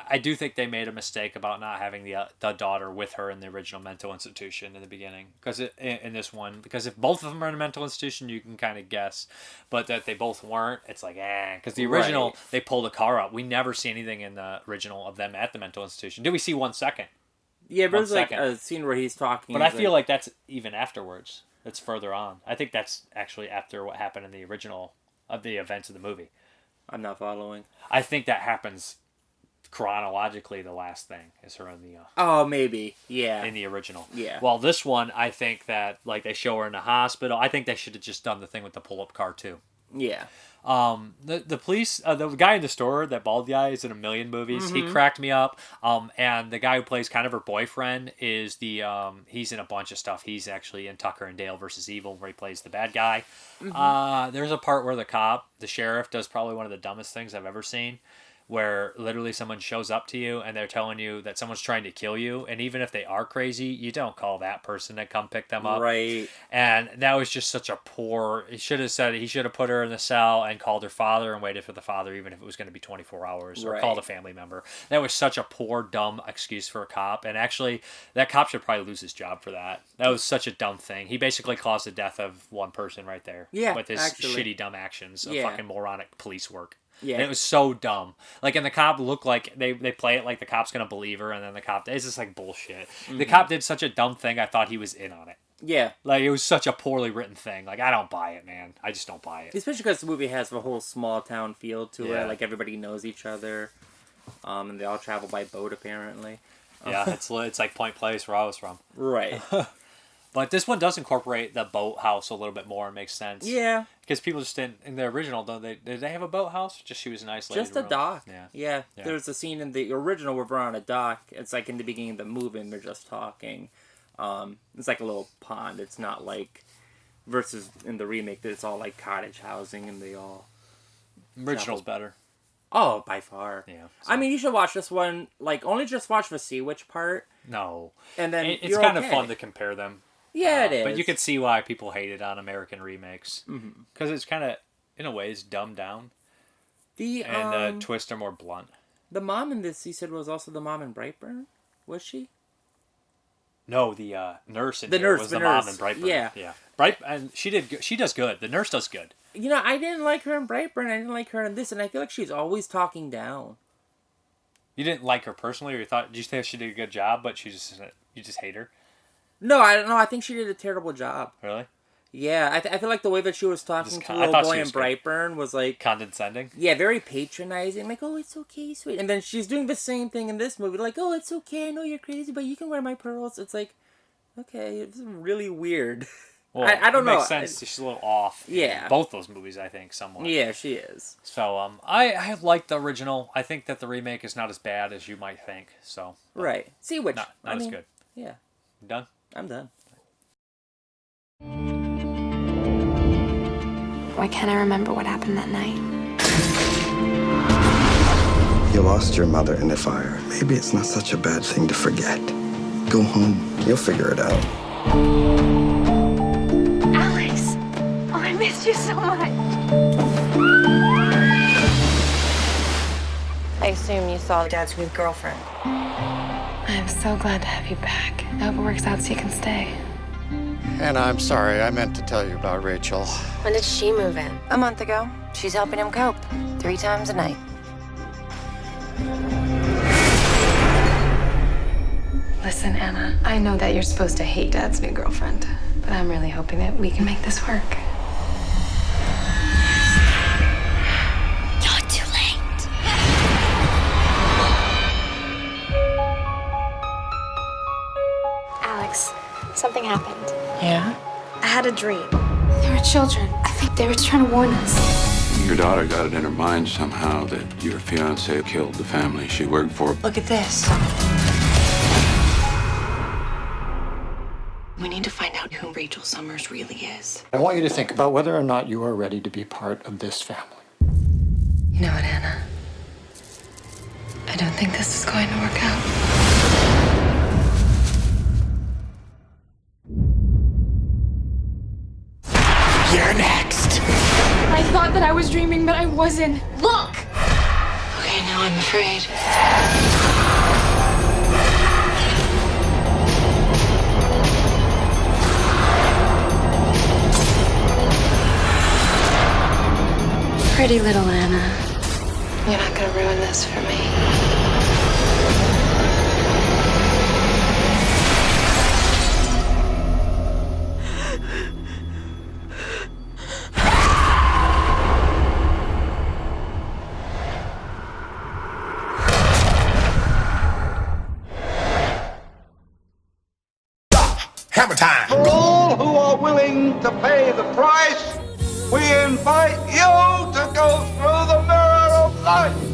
I do think they made a mistake about not having the daughter with her in the original mental institution in the beginning, because in this one, because if both of them are in a mental institution, you can kind of guess, but that they both weren't, it's like because the original they pulled a car up. We never see anything in the original of them at the mental institution. Did we see 1 second? Yeah, but there's like a scene where he's talking. But I feel like that's even afterwards. That's further on. I think that's actually after what happened in the original of the events of the movie. I'm not following. I think that happens chronologically. The last thing is her in the oh, maybe, yeah, in the original. Yeah. Well, this one, I think that, like, they show her in the hospital. I think they should have just done the thing with the pull-up car too. Yeah. The police, the guy in the store, that bald guy, is in a million movies. He cracked me up. And the guy who plays kind of her boyfriend is he's in a bunch of stuff. He's actually in Tucker and Dale versus Evil, where he plays the bad guy. There's a part where the sheriff, does probably one of the dumbest things I've ever seen, where literally someone shows up to you and they're telling you that someone's trying to kill you, and even if they are crazy, you don't call that person to come pick them up. Right. And that was just such a poor... He should have put her in the cell and called her father and waited for the father, even if it was going to be 24 hours, or called a family member. That was such a poor, dumb excuse for a cop, and actually, that cop should probably lose his job for that. That was such a dumb thing. He basically caused the death of one person right there. Yeah, with his shitty, dumb actions of fucking moronic police work. Yeah. And it was so dumb. Like, and the cop looked like they play it like the cop's gonna believe her, and then the cop, it's just like bullshit. The cop did such a dumb thing, I thought he was in on it. Yeah. Like, it was such a poorly written thing. Like, I don't buy it, man. I just don't buy it. Especially because the movie has a whole small town feel to Yeah. it. Like, everybody knows each other. And they all travel by boat, apparently. Yeah, it's like Point Place, where I was from. Right. But this one does incorporate the boathouse a little bit more. It makes sense. Yeah. Because people just didn't, in the original, did they have a boathouse? Just she was an isolated Just a room? dock. Yeah. There's a scene in the original where we're on a dock. It's like in the beginning of the movie and they're just talking. It's like a little pond. It's not like, versus in the remake, that it's all like cottage housing and they all... Original's better. Oh, by far. Yeah. I mean, you should watch this one, like, only just watch the Sea Witch part. No. And then it's you're kind of okay. fun to compare them. Yeah, it is. But you could see why people hated on American remakes. Mhm. Because it's kind of, in a way, it's dumbed down. The twists are more blunt. The mom in this, he said, was also the mom in Brightburn? Was she? No, the nurse in The here nurse, was the the mom nurse. in Brightburn. Yeah. Yeah. And she does good. The nurse does good. You know, I didn't like her in Brightburn. I didn't like her in this, and I feel like she's always talking down. You didn't like her personally, or did you think she did a good job, but you just hate her? No, I don't know. I think she did a terrible job. Really? Yeah, I feel like the way that she was talking to the I little thought boy she in was good. Brightburn was like... Condescending? Yeah, very patronizing. Like, oh, it's okay, sweet. And then she's doing the same thing in this movie. Like, oh, it's okay. I know you're crazy, but you can wear my pearls. It's like, okay, it's really weird. Well, I don't know. Makes sense. She's a little off. Yeah. In both those movies, I think, somewhat. Yeah, she is. So, I like the original. I think that the remake is not as bad as you might think. So. Right. See which. Not as good. Yeah. You done? I'm done. Why can't I remember what happened that night? You lost your mother in the fire. Maybe it's not such a bad thing to forget. Go home. You'll figure it out. Alex! Oh, I missed you so much. I assume you saw Dad's new girlfriend. I'm so glad to have you back. I hope it works out so you can stay. And I'm sorry, I meant to tell you about Rachel. When did she move in? A month ago. She's helping him cope. 3 times a night. Listen, Anna, I know that you're supposed to hate Dad's new girlfriend, but I'm really hoping that we can make this work. You're too late. happened. Yeah? I had a dream. There were children. I think they were trying to warn us. Your daughter got it in her mind somehow that your fiancé killed the family she worked for. Look at this. We need to find out who Rachel Summers really is. I want you to think about whether or not you are ready to be part of this family. You know what, Anna? I don't think this is going to work out. You're next. I thought that I was dreaming, but I wasn't. Look! Okay, now I'm afraid. Pretty little Anna. You're not gonna ruin this for me. Hammer time. For all who are willing to pay the price, we invite you to go through the mirror of life.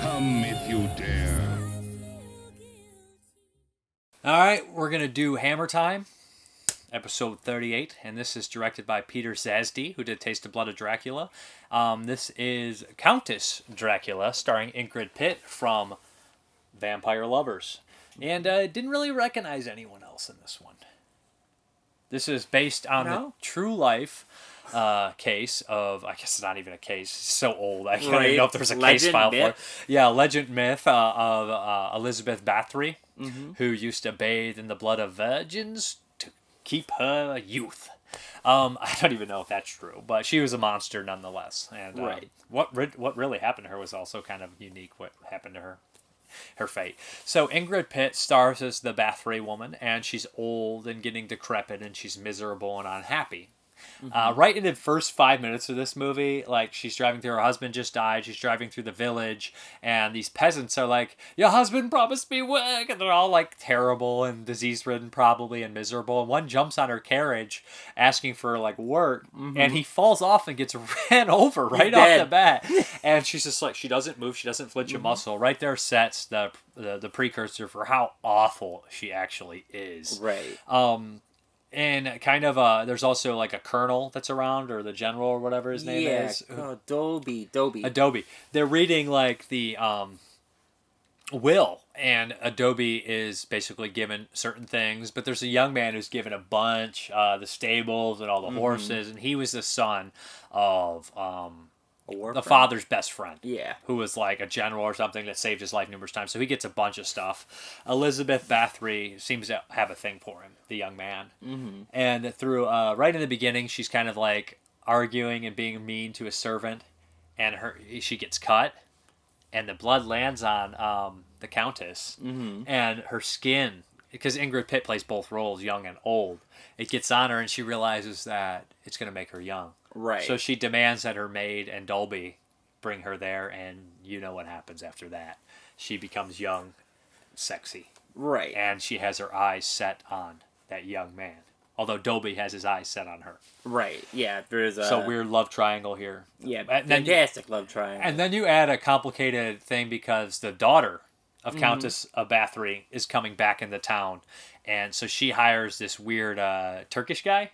Come if you dare. All right, we're going to do Hammer Time, episode 38, and this is directed by Peter Zasdy, who did Taste of Blood of Dracula. This is Countess Dracula, starring Ingrid Pitt from Vampire Lovers. And didn't really recognize anyone else in this one. This is based on the true life case of, I guess it's not even a case, it's so old, I don't even know if there's a case file for it. Yeah, legend myth of Elizabeth Bathory, who used to bathe in the blood of virgins to keep her youth. I don't even know if that's true, but she was a monster nonetheless. And what really happened to her was also kind of unique, what happened to her fate. So Ingrid Pitt stars as the Bathory woman, and she's old and getting decrepit, and she's miserable and unhappy. Right in the first 5 minutes of this movie, like, she's driving through, her husband just died, she's driving through the village, and these peasants are like, your husband promised me work, and they're all like terrible and disease-ridden probably and miserable, and one jumps on her carriage asking for like work, and he falls off and gets ran over right off the bat, and she's just like, she doesn't move, she doesn't flinch a muscle. Right there sets the precursor for how awful she actually is. And kind of, there's also like a colonel that's around, or the general, or whatever his name is. Adobe. They're reading like the will, and Adobe is basically given certain things, but there's a young man who's given a bunch, the stables and all the horses, and he was the son of the father's best friend, who was like a general or something that saved his life numerous times. So he gets a bunch of stuff. Elizabeth Bathory seems to have a thing for him, the young man. And through right in the beginning, she's kind of like arguing and being mean to a servant, and she gets cut, and the blood lands on the Countess, and her skin, because Ingrid Pitt plays both roles, young and old, it gets on her, and she realizes that it's going to make her young. So she demands that her maid and Dolby bring her there, and you know what happens after that. She becomes young, sexy. And she has her eyes set on that young man. Although Dolby has his eyes set on her. There's a... So weird love triangle here. Fantastic love triangle. And then you add a complicated thing because the daughter of Countess of Bathory is coming back into town. And so she hires this weird Turkish guy.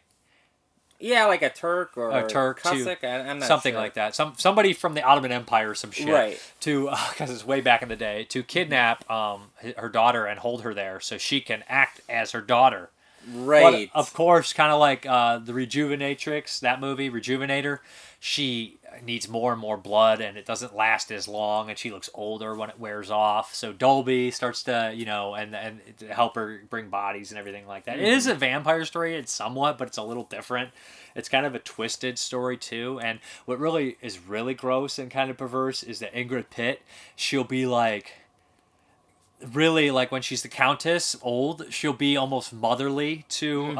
Yeah, like a Turk or a Turk, Cossack, I'm not something sure. like that. Somebody from the Ottoman Empire or some shit. To, because it's way back in the day, to kidnap her daughter and hold her there so she can act as her daughter Right. But of course, kind of like the Rejuvenatrix, that movie, Rejuvenator, she needs more and more blood, and it doesn't last as long, and she looks older when it wears off. So Dolby starts to, and to help her bring bodies and everything like that. It is a vampire story, it's somewhat, but it's a little different. It's kind of a twisted story too, and what really is really gross and kind of perverse is that Ingrid Pitt, she'll be like, really, like when she's the Countess, old, she'll be almost motherly to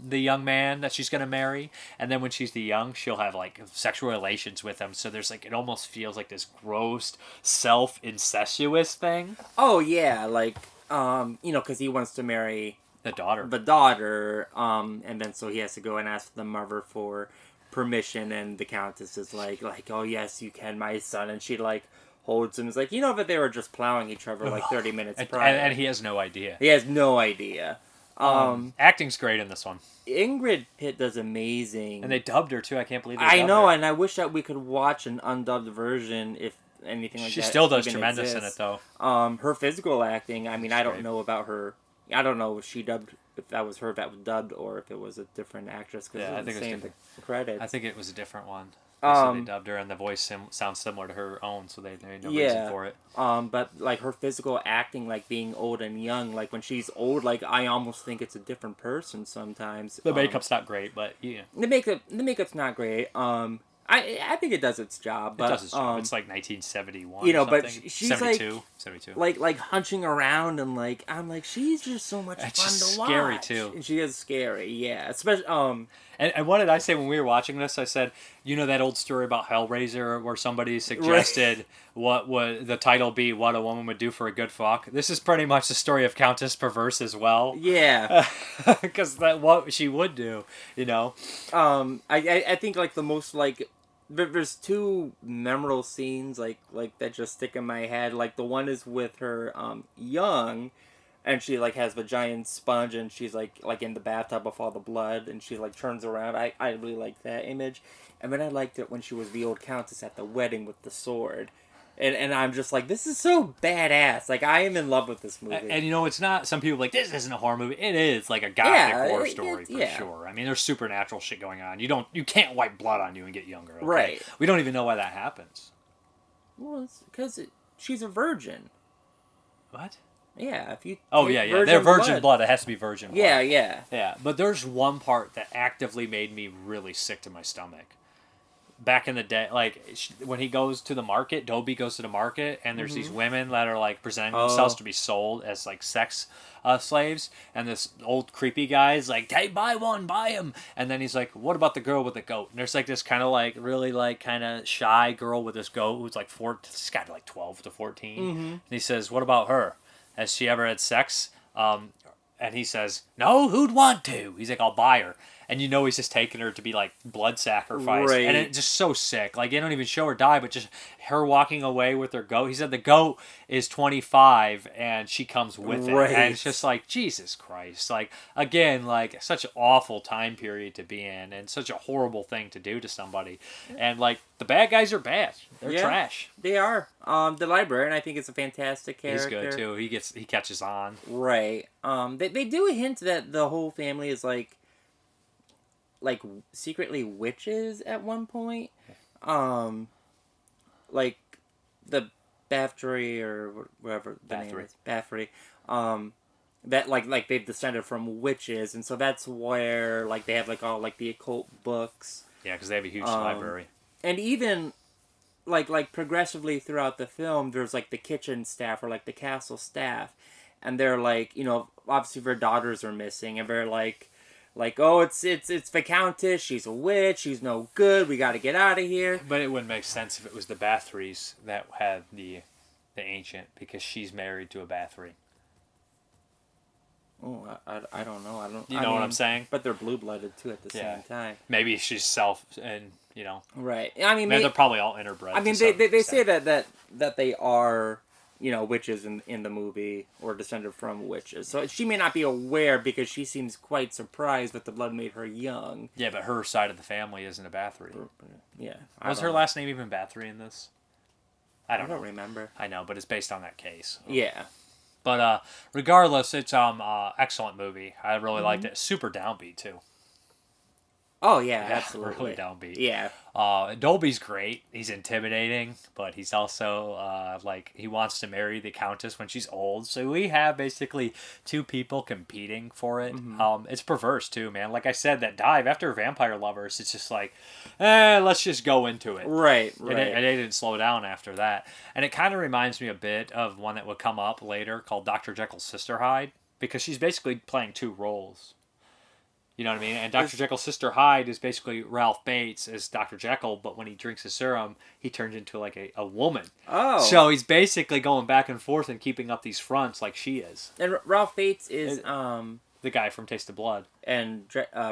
the young man that she's going to marry. And then when she's the young, she'll have like sexual relations with him. So there's like, it almost feels like this gross, self-incestuous thing. Oh, yeah. Like, because he wants to marry the daughter. And then so he has to go and ask the mother for permission. And the Countess is like, oh, yes, you can, my son. And she like holds him. Is like, that they were just plowing each other like 30 minutes prior. And he has no idea. He has no idea. Acting's great in this one. Ingrid Pitt does amazing. And they dubbed her too. I can't believe they I know, her. and I wish that we could watch an undubbed version if anything like that. She still does even tremendous exists. in it though. Her physical acting, I mean, I don't know about her. I don't know if she dubbed, if that was her that was dubbed, or if it was a different actress. Because I think it was different. Credits. I think it was a different one. So they dubbed her, and the voice sounds similar to her own, so they made no reason for it. But like her physical acting, like being old and young, like when she's old, like I almost think it's a different person sometimes. The makeup's not great, but yeah. The makeup's not great. I think it does its job. But, it does its job. It's like 1971. But she's 72. like hunching around, and like I'm like, she's just so much fun to watch. Scary too. And she is scary, yeah. Especially And what did I say when we were watching this? I said, that old story about Hellraiser where somebody suggested what would the title be, What a Woman Would Do for a Good Fuck? This is pretty much the story of Countess Perverse as well. Yeah. Because what she would do, I think like the most like there's two memorable scenes like that just stick in my head. Like the one is with her young, and she like has the giant sponge, and she's like in the bathtub with all the blood, and she like turns around. I really like that image. And then I liked it when she was the old Countess at the wedding with the sword. And I'm just like, this is so badass. Like, I am in love with this movie. And it's not, some people are like, this isn't a horror movie. It is like a gothic horror story for sure. I mean, there's supernatural shit going on. You can't wipe blood on you and get younger. Okay? Right. We don't even know why that happens. Well, it's because she's a virgin. What? Yeah, if you. They're virgin blood. It has to be virgin blood. Yeah. But there's one part that actively made me really sick to my stomach. Back in the day, like when he goes to the market, Dobie goes to the market, and there's these women that are like presenting themselves to be sold as like sex slaves, and this old creepy guy's like, "Hey, buy one, buy him," and then he's like, "What about the girl with the goat?" And there's like this kind of like really like kind of shy girl with this goat who's like this guy like 12 to 14, and he says, "What about her? Has she ever had sex?" And he says, "No, who'd want to?" He's like, "I'll buy her." And he's just taking her to be like blood sacrifice. Right. And it's just so sick. Like, they don't even show her die, but just her walking away with her goat. He said the goat is 25 and she comes with it. And it's just like, Jesus Christ. Like, again, like such an awful time period to be in and such a horrible thing to do to somebody. And like, the bad guys are bad. They're trash. They are. The librarian, I think, is a fantastic character. He's good too. He catches on. Right. They do hint that the whole family is like secretly witches at one point. Like the Bathory or whatever the name is. Bathory. That like they've descended from witches, and so that's where like they have like all like the occult books. Yeah, because they have a huge library. And even like progressively throughout the film, there's like the kitchen staff or like the castle staff, and they're like, obviously their daughters are missing, and they're like, oh, it's the Countess, she's a witch, she's no good, we got to get out of here. But it wouldn't make sense if it was the Bathories that had the ancient, because she's married to a Bathory. Oh, I don't know. You know what I'm saying? But they're blue-blooded too at the same time. Maybe she's Right. I mean, they're probably all interbred. I mean, they say that they are, witches in the movie, or descended from witches. So she may not be aware, because she seems quite surprised that the blood made her young. Yeah, but her side of the family isn't a Bathory. Yeah. Was her last name even Bathory in this? I don't remember. I know, but it's based on that case. Yeah. But regardless, it's excellent movie. I really liked it. Super downbeat too. Oh yeah, absolutely. Really downbeat. Yeah. Dolby's great. He's intimidating, but he's also like he wants to marry the Countess when she's old. So we have basically two people competing for it. It's perverse too, man. Like I said, that dive after Vampire Lovers, it's just like, let's just go into it. Right. And they didn't slow down after that. And it kind of reminds me a bit of one that would come up later called Dr. Jekyll's Sister Hyde, because she's basically playing two roles. You know what I mean? And Dr. Jekyll's Sister Hyde is basically Ralph Bates as Dr. Jekyll, but when he drinks his serum, he turns into like a woman. Oh. So he's basically going back and forth and keeping up these fronts like she is. And Ralph Bates is the guy from Taste of Blood. And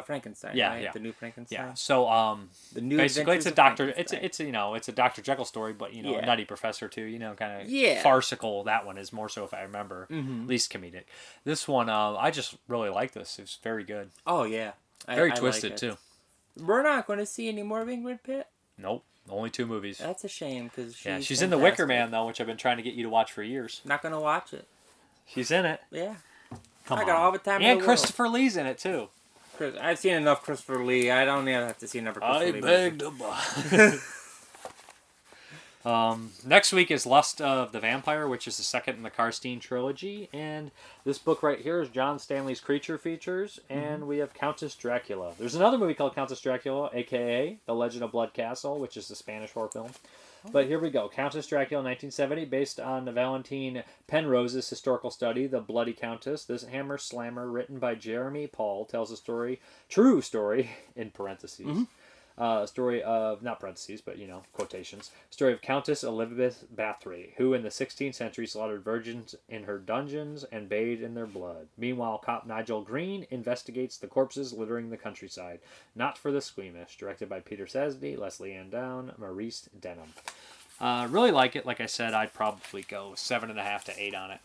Frankenstein, yeah, right? Yeah. The new Frankenstein. Yeah. So the new basically it's a Adventures of doctor Frankenstein. it's it's a Dr. Jekyll story, but a nutty professor too, kind of farcical. That one is more so, if I remember, least comedic. This one I just really like this. It's very good. Oh yeah. Very I twisted like it. too. We're not going to see any more of Ingrid Pitt? Nope. Only 2 movies. That's a shame because she's in The Wicker Man though, which I've been trying to get you to watch for years. Not going to watch it. She's in it. Yeah. Come I on. got all the time. And Christopher Lee's in it too. I've seen enough Christopher Lee. I don't even have to see another Christopher Lee. I beg to buy. Next week is Lust of the Vampire, which is the second in the Karstein trilogy, and this book right here is John Stanley's Creature Features, and we have Countess Dracula. There's another movie called Countess Dracula, aka The Legend of Blood Castle, which is the Spanish horror film. But here we go. Countess Dracula, 1970, based on the Valentine Penrose's historical study, The Bloody Countess. This hammer slammer, written by Jeremy Paul, tells a true story, in parentheses. Story of, not parentheses, but, quotations. Story of Countess Elizabeth Bathory, who in the 16th century slaughtered virgins in her dungeons and bathed in their blood. Meanwhile, cop Nigel Green investigates the corpses littering the countryside. Not for the squeamish. Directed by Peter Sasby, Leslie Ann Down, Maurice Denham. Really like it. Like I said, I'd probably go 7.5 to 8 on it.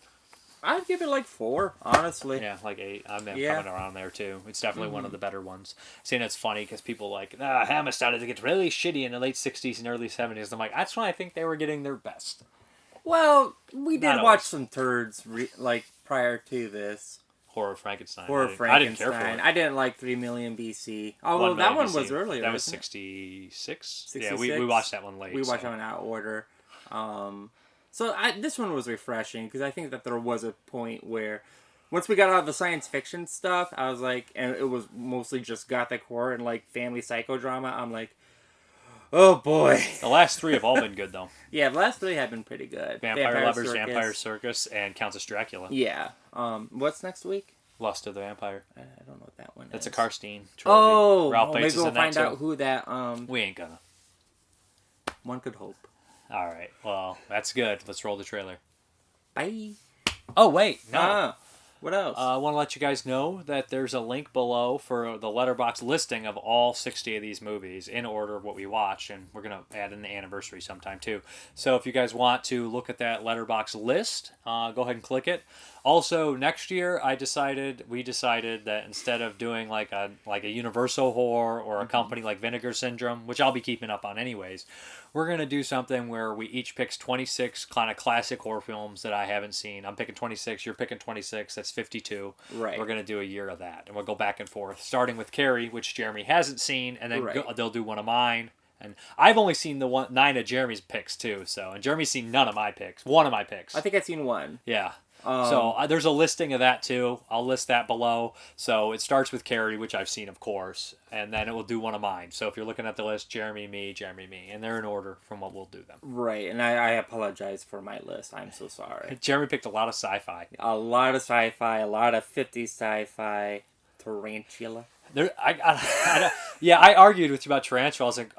I'd give it like 4, honestly. Yeah, like 8. I'm coming around there too. It's definitely one of the better ones. Seeing it's funny because people like, Hammer started to get really shitty in the late 60s and early 70s. I'm like, that's when I think they were getting their best. Well, we did watch some turds prior to this. Horror Frankenstein. I didn't care for it. I didn't like 3 Million BC. Although that one was earlier. That was 66? Yeah, we watched that one late. We watched that one out of order. So this one was refreshing because I think that there was a point where once we got out of the science fiction stuff, I was like, and it was mostly just gothic horror and like family psychodrama, I'm like, oh boy. The last 3 have all been good though. Yeah, the last 3 have been pretty good. Vampire Lovers, Vampire Circus, and Countess Dracula. Yeah. What's next week? Lust of the Vampire. I don't know what that one is. That's a Karstein trilogy. Oh, Ralph Bates maybe we'll find out too. who that. We ain't gonna. One could hope. All right. Well, that's good. Let's roll the trailer. Bye. Oh wait, no. What else? I want to let you guys know that there's a link below for the Letterboxd listing of all 60 of these movies in order of what we watched, and we're going to add in the anniversary sometime too. So if you guys want to look at that Letterboxd list, go ahead and click it. Also, next year we decided that instead of doing like a Universal horror or a company like Vinegar Syndrome, which I'll be keeping up on anyways, we're going to do something where we each pick 26 kind of classic horror films that I haven't seen. I'm picking 26, you're picking 26, that's 52. Right. We're going to do a year of that, and we'll go back and forth, starting with Carrie, which Jeremy hasn't seen, and then they'll do one of mine. And I've only seen 9 of Jeremy's picks too, and Jeremy's seen none of my picks. One of my picks. I think I've seen one. Yeah. So there's a listing of that too. I'll list that below. So it starts with Carrie, which I've seen, of course, and then it will do one of mine. So if you're looking at the list, Jeremy, me, and they're in order from what we'll do them. Right, and I apologize for my list. I'm so sorry. Jeremy picked a lot of sci-fi. A lot of sci-fi, a lot of 50s sci-fi. Tarantula. I argued with you about Tarantula. I was like,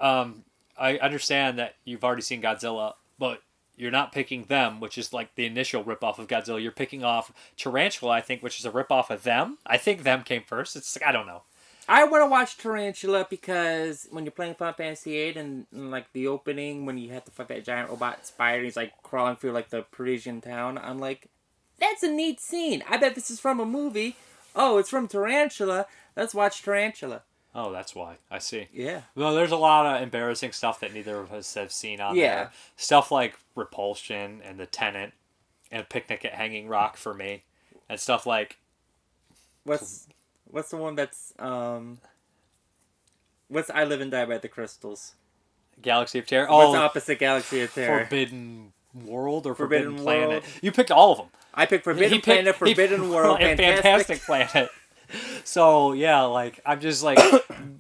I understand that you've already seen Godzilla, but you're not picking them, which is like the initial ripoff of Godzilla. You're picking off Tarantula, I think, which is a ripoff of them. I think them came first. It's like, I don't know. I want to watch Tarantula because when you're playing Final Fantasy VIII and like the opening when you have to fight that giant robot spider, and he's like crawling through like the Parisian town. I'm like, that's a neat scene. I bet this is from a movie. Oh, it's from Tarantula. Let's watch Tarantula. Oh, that's why. I see. Yeah. Well, there's a lot of embarrassing stuff that neither of us have seen on there. Stuff like Repulsion and The Tenant and Picnic at Hanging Rock for me, and stuff like. What's the one that's what's I Live and Die by the Crystals? Galaxy of Terror. What's opposite Galaxy of Terror? Forbidden World or Forbidden Planet? World. You picked all of them. I picked Forbidden Planet, Forbidden World, and Fantastic Planet. So yeah, like I'm just like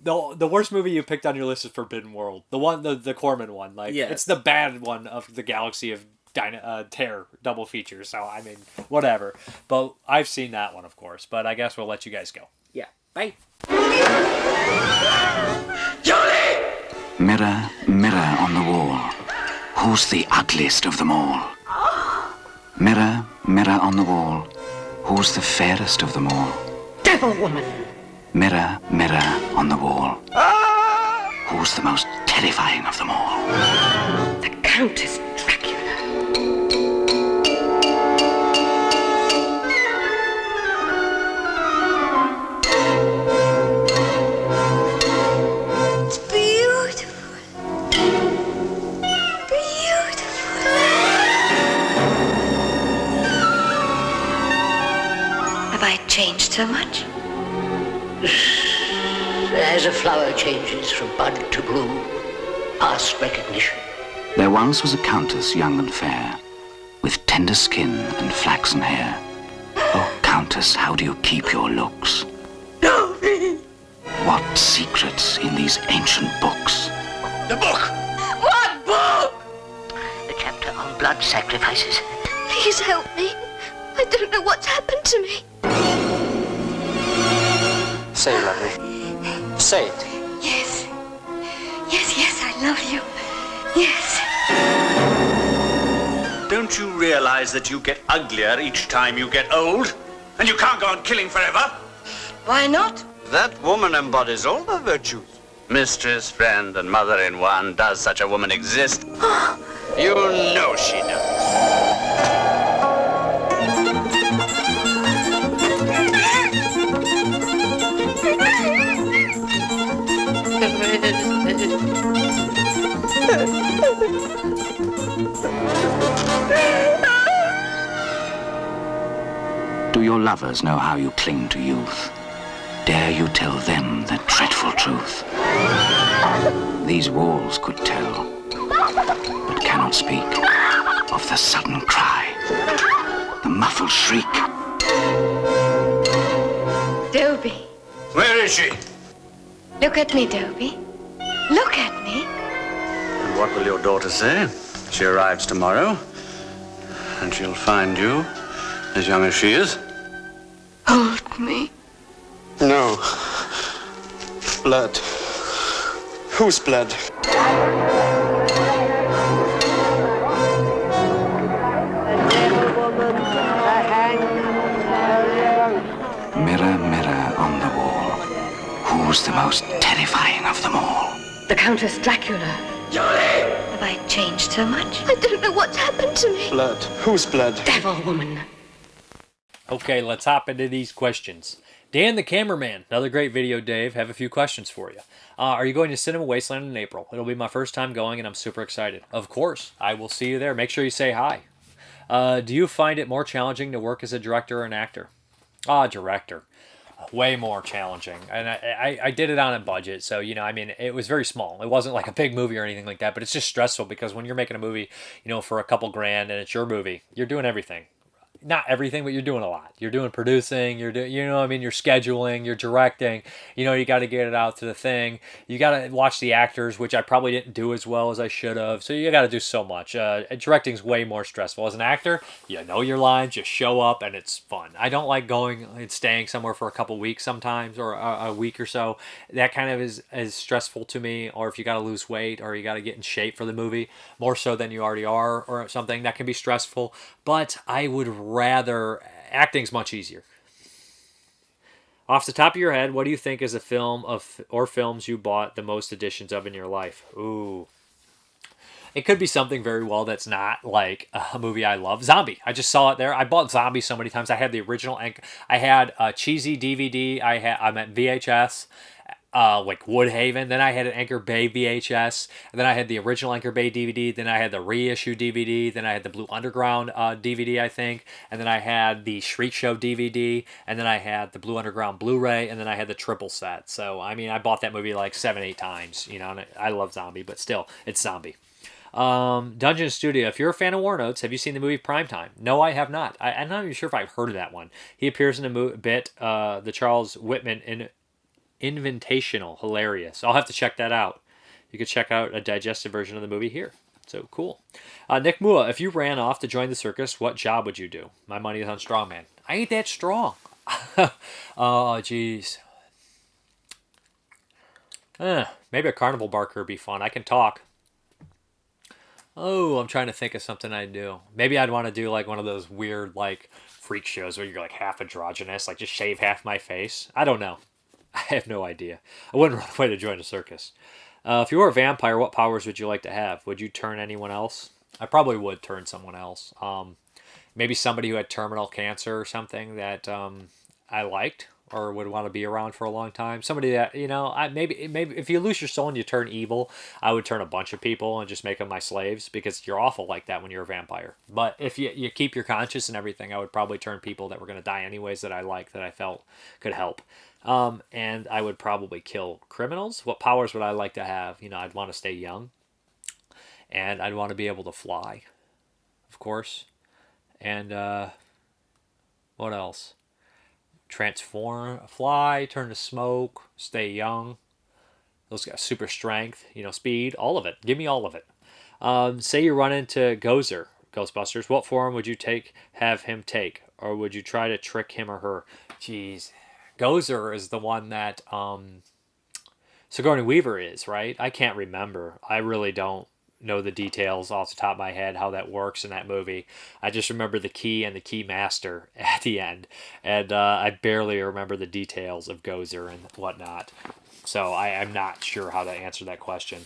the worst movie you picked on your list is Forbidden World. The one, the Corman one. Like it's the bad one of the Galaxy of Terror double feature. So I mean, whatever. But I've seen that one, of course. But I guess we'll let you guys go. Yeah. Bye. Mirror, mirror on the wall, who's the ugliest of them all? Mirror, mirror on the wall, who's the fairest of them all? Devil woman! Mirror, mirror on the wall, who's the most terrifying of them all? The Countess Dracula. It's beautiful. Beautiful. Have I changed so much? As a flower changes from bud to bloom, past recognition. There once was a countess young and fair, with tender skin and flaxen hair. Oh, Countess, how do you keep your looks? What secrets in these ancient books? The book! What book? The chapter on blood sacrifices. Please help me. I don't know what's happened to me. Say it, lovely. Say it. Yes. Yes, yes, I love you. Yes. Don't you realize that you get uglier each time you get old? And you can't go on killing forever? Why not? That woman embodies all the virtues. Mistress, friend, and mother in one. Does such a woman exist? You know she does. Do your lovers know how you cling to youth? Dare you tell them the dreadful truth? These walls could tell, but cannot speak of the sudden cry, the muffled shriek. Dobie. Where is she? Look at me, Dobie. Look at me. And what will your daughter say? She arrives tomorrow, and she'll find you as young as she is. Hold me. No. Blood. Whose blood? Mirror, mirror on the wall, who's the most terrifying of them all? The Countess Dracula. Have I changed so much? I don't know what's happened to me. Blood. Whose blood? Devil woman. Okay, let's hop into these questions. Dan the Cameraman, another great video, Dave. Have a few questions for you. Are you going to Cinema Wasteland in April? It'll be my first time going, and I'm super excited. Of course, I will see you there. Make sure you say hi. Do you find it more challenging to work as a director or an actor? Director. Way more challenging. And I did it on a budget, so, you know, I mean, it was very small. It wasn't like a big movie or anything like that, but it's just stressful because when you're making a movie, you know, for a couple grand and it's your movie, you're doing everything. Not everything, but you're doing a lot. You're doing producing, you're doing, you know what I mean, you're scheduling, you're directing, you know, you got to get it out to the thing. You got to watch the actors, which I probably didn't do as well as I should have. So you got to do so much. Directing's way more stressful. As an actor, you know your lines, you show up, and it's fun. I don't like going and staying somewhere for a couple weeks sometimes, or a week or so. That kind of is stressful to me. Or if you got to lose weight, or you got to get in shape for the movie, more so than you already are, or something, that can be stressful. But I would rather, acting's much easier. Off the top of your head, what do you think is a film or films you bought the most editions of in your life? Ooh. It could be something very well that's not like a movie I love. Zombie. I just saw it there. I bought Zombie so many times. I had the original. I had a cheesy DVD. I'm at VHS. like Woodhaven. Then I had an Anchor Bay VHS. And then I had the original Anchor Bay DVD. Then I had the reissue DVD. Then I had the Blue Underground DVD, I think. And then I had the Shriek Show DVD. And then I had the Blue Underground Blu-ray. And then I had the triple set. So, I mean, I bought that movie like 7-8 times. You know, and I love zombie, but still, it's zombie. Dungeon Studio. If you're a fan of War Notes, have you seen the movie Primetime? No, I have not. I'm not even sure if I've heard of that one. He appears in a bit, the Charles Whitman in Invitational. Hilarious. I'll have to check that out. You can check out a digested version of the movie here. So cool. Nick Mua, if you ran off to join the circus, what job would you do? My money is on strongman. I ain't that strong. Oh, jeez. Maybe a carnival barker would be fun. I can talk. Oh, I'm trying to think of something I'd do. Maybe I'd want to do like one of those weird like freak shows where you're like half androgynous, like just shave half my face. I don't know. I have no idea. I wouldn't run away to join a circus. If you were a vampire, what powers would you like to have? Would you turn anyone else? I probably would turn someone else. Maybe somebody who had terminal cancer or something that I liked or would want to be around for a long time. Somebody that, you know, maybe if you lose your soul and you turn evil, I would turn a bunch of people and just make them my slaves because you're awful like that when you're a vampire. But if you keep your conscience and everything, I would probably turn people that were going to die anyways that I like, that I felt could help. And I would probably kill criminals. What powers would I like to have? You know, I'd want to stay young. And I'd want to be able to fly, of course. And what else? Transform, fly, turn to smoke, stay young. Those got super strength, you know, speed, all of it. Give me all of it. Say you run into Gozer, Ghostbusters. What form would you have him take? Or would you try to trick him or her? Jeez. Gozer is the one that Sigourney Weaver is, right? I can't remember. I really don't know the details off the top of my head how that works in that movie. I just remember the key and the key master at the end, and I barely remember the details of Gozer and whatnot. So I'm not sure how to answer that question.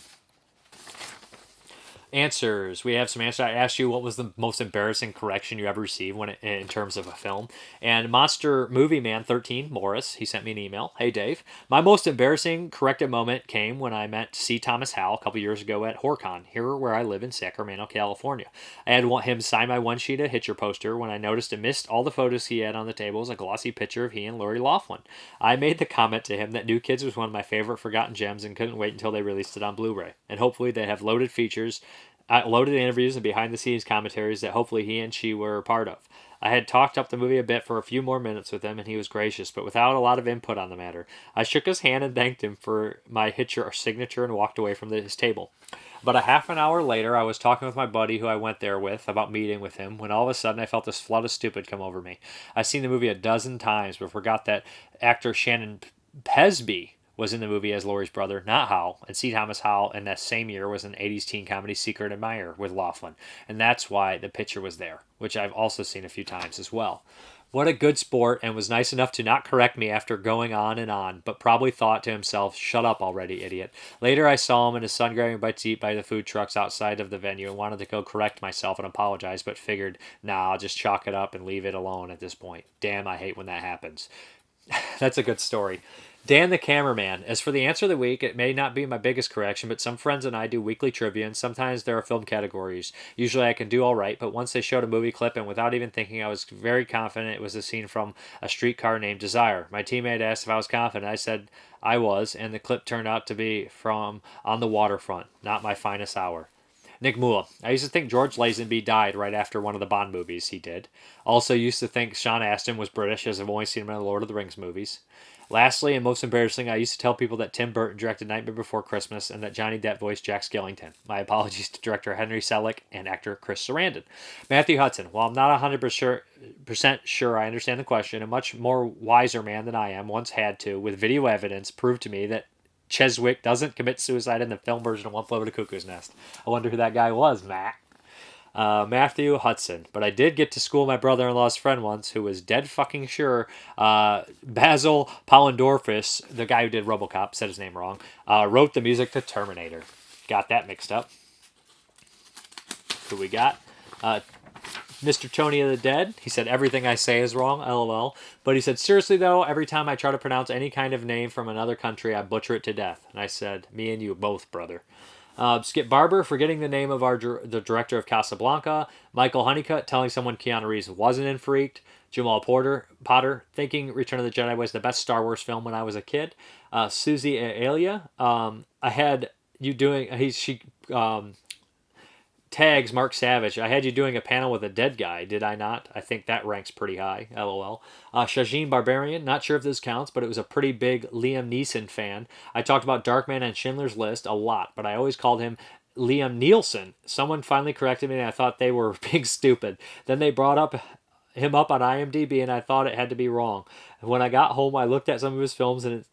Answers. We have some answers. I asked you what was the most embarrassing correction you ever received in terms of a film. And Monster Movie Man 13, Morris, he sent me an email. Hey, Dave. My most embarrassing corrected moment came when I met C. Thomas Howell a couple years ago at HorCon, here where I live in Sacramento, California. I had him sign my one sheet of Hitcher poster when I noticed amidst all the photos he had on the table was a glossy picture of he and Lori Loughlin. I made the comment to him that New Kids was one of my favorite forgotten gems and couldn't wait until they released it on Blu-ray. And hopefully they have loaded features, loaded interviews and behind-the-scenes commentaries that hopefully he and she were a part of. I had talked up the movie a bit for a few more minutes with him, and he was gracious, but without a lot of input on the matter. I shook his hand and thanked him for my Hitcher signature and walked away from his table. About a half an hour later, I was talking with my buddy who I went there with about meeting with him, when all of a sudden I felt this flood of stupid come over me. I've seen the movie a dozen times, but forgot that actor Shannon Pesby was in the movie as Laurie's brother, not Howell, and C. Thomas Howell in that same year was an 80s teen comedy Secret Admirer with Loughlin, and that's why the picture was there, which I've also seen a few times as well. What a good sport, and was nice enough to not correct me after going on and on, but probably thought to himself, shut up already, idiot. Later I saw him and his son grabbing bites to eat by the food trucks outside of the venue and wanted to go correct myself and apologize, but figured, nah, I'll just chalk it up and leave it alone at this point. Damn, I hate when that happens. That's a good story. Dan the Cameraman. As for the answer of the week, it may not be my biggest correction, but some friends and I do weekly trivia, and sometimes there are film categories. Usually I can do all right, but once they showed a movie clip, and without even thinking, I was very confident it was a scene from A Streetcar Named Desire. My teammate asked if I was confident. I said I was, and the clip turned out to be from On the Waterfront, not my finest hour. Nick Mula. I used to think George Lazenby died right after one of the Bond movies he did. Also used to think Sean Astin was British, as I've only seen him in the Lord of the Rings movies. Lastly, and most embarrassing, I used to tell people that Tim Burton directed Nightmare Before Christmas and that Johnny Depp voiced Jack Skellington. My apologies to director Henry Selick and actor Chris Sarandon. Matthew Hudson. While I'm not 100% sure I understand the question, a much more wiser man than I am once had to, with video evidence, prove to me that Cheswick doesn't commit suicide in the film version of One Flew Over the Cuckoo's Nest. I wonder who that guy was, Matt. Matthew Hudson. But I did get to school my brother-in-law's friend once who was dead fucking sure Basil Polendorfus, the guy who did RoboCop, said his name wrong, wrote the music to Terminator. Got that mixed up. Who we got? Mr. Tony of the Dead. He said, everything I say is wrong, lol. But he said, seriously though, every time I try to pronounce any kind of name from another country, I butcher it to death. And I said, me and you both, brother. Skip Barber, forgetting the name of the director of Casablanca. Michael Honeycutt, telling someone Keanu Reeves wasn't in Freaked. Jamal Potter, thinking Return of the Jedi was the best Star Wars film when I was a kid. Susie Alia, I had you doing, she tags Mark Savage. I had you doing a panel with a dead guy, did I not? I think that ranks pretty high, lol. Shajin Barbarian, not sure if this counts, but it was a pretty big Liam Neeson fan. I talked about Darkman and Schindler's List a lot, but I always called him Liam Nielsen. Someone finally corrected me and I thought they were big stupid. Then they brought him up on IMDb and I thought it had to be wrong. When I got home, I looked at some of his films and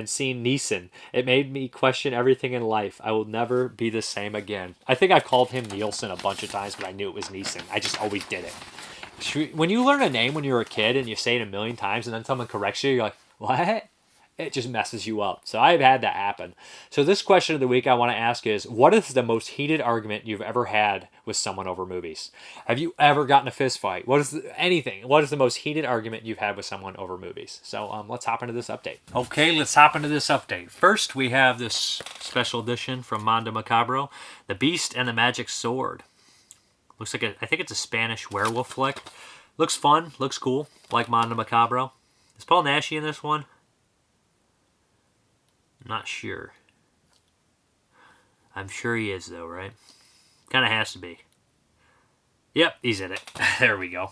seen Neeson. It made me question everything in life. I will never be the same again. I think I've called him Nielsen a bunch of times, but I knew it was Neeson. I just always did it. When you learn a name when you're a kid and you say it a million times and then someone corrects you, you're like, what? It just messes you up. So I've had that happen. So this question of the week I want to ask is, what is the most heated argument you've ever had with someone over movies? Have you ever gotten a fist fight? What is the most heated argument you've had with someone over movies? So let's hop into this update. Okay, let's hop into this update. First, we have this special edition from Mondo Macabro, The Beast and the Magic Sword. Looks like I think it's a Spanish werewolf flick. Looks fun, looks cool, like Mondo Macabro. Is Paul Naschy in this one? Not sure. I'm sure he is, though, right? Kind of has to be. Yep, he's in it. There we go.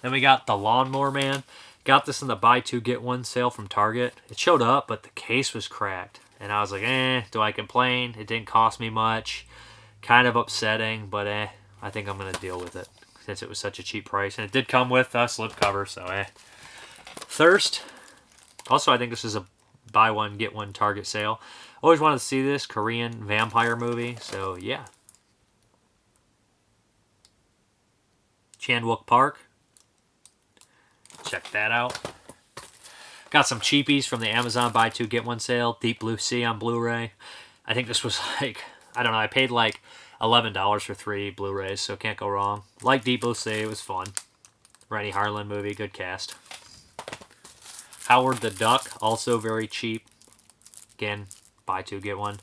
Then we got the Lawnmower Man. Got this in the buy two, get one sale from Target. It showed up, but the case was cracked. And I was like, do I complain? It didn't cost me much. Kind of upsetting, but I think I'm going to deal with it since it was such a cheap price. And it did come with a slipcover, so Thirst. Also, I think this is a buy one, get one Target sale. Always wanted to see this Korean vampire movie, so yeah. Chan-wook Park. Check that out. Got some cheapies from the Amazon buy two, get one sale. Deep Blue Sea on Blu-ray. I think this was like, I don't know, I paid like $11 for 3 Blu-rays, so can't go wrong. Like Deep Blue Sea, it was fun. Rennie Harlan movie, good cast. Howard the Duck, also very cheap. Again, buy two, get one.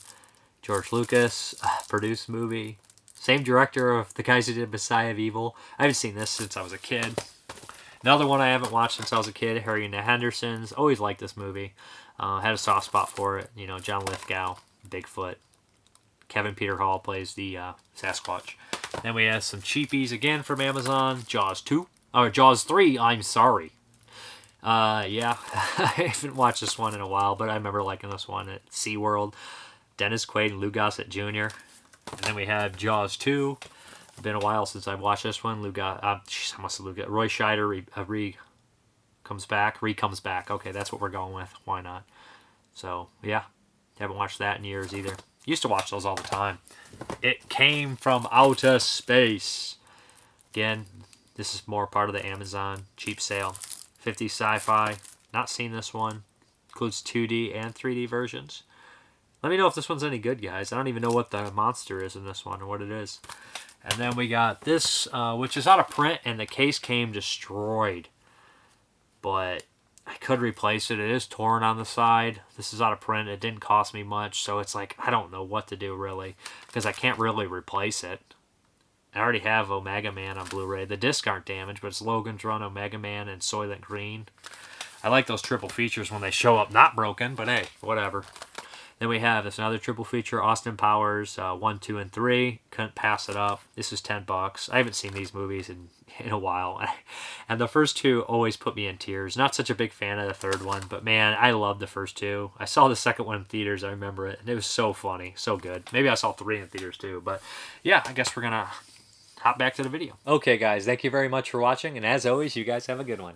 George Lucas, produced movie. Same director of the guys who did Messiah of Evil. I haven't seen this since I was a kid. Another one I haven't watched since I was a kid, Harry and the Hendersons. Always liked this movie. Had a soft spot for it. You know, John Lithgow, Bigfoot. Kevin Peter Hall plays the Sasquatch. Then we have some cheapies again from Amazon. Jaws 2. Or Jaws 3, I'm sorry. Yeah, I haven't watched this one in a while, but I remember liking this one at SeaWorld. Dennis Quaid and Lou Gossett Jr. And then we have Jaws 2. It's been a while since I've watched this one. Roy Scheider comes back. Okay, that's what we're going with. Why not? So, yeah. Haven't watched that in years either. Used to watch those all the time. It Came from Outer Space. Again, this is more part of the Amazon cheap sale. 50 Sci-Fi. Not seen this one. Includes 2D and 3D versions. Let me know if this one's any good, guys. I don't even know what the monster is in this one or what it is. And then we got this, which is out of print, and the case came destroyed. But I could replace it. It is torn on the side. This is out of print. It didn't cost me much, so it's like, I don't know what to do, really, because I can't really replace it. I already have Omega Man on Blu-ray. The discs aren't damaged, but it's Logan's Run, Omega Man, and Soylent Green. I like those triple features when they show up not broken, but hey, whatever. Then we have this another triple feature, Austin Powers 1, 2, and 3. Couldn't pass it up. This is $10. I haven't seen these movies in a while. And the first two always put me in tears. Not such a big fan of the third one, but man, I love the first two. I saw the second one in theaters, I remember it, and it was so funny, so good. Maybe I saw 3 in theaters too, but yeah, I guess we're going to hop back to the video. Okay, guys, thank you very much for watching, and as always, you guys have a good one.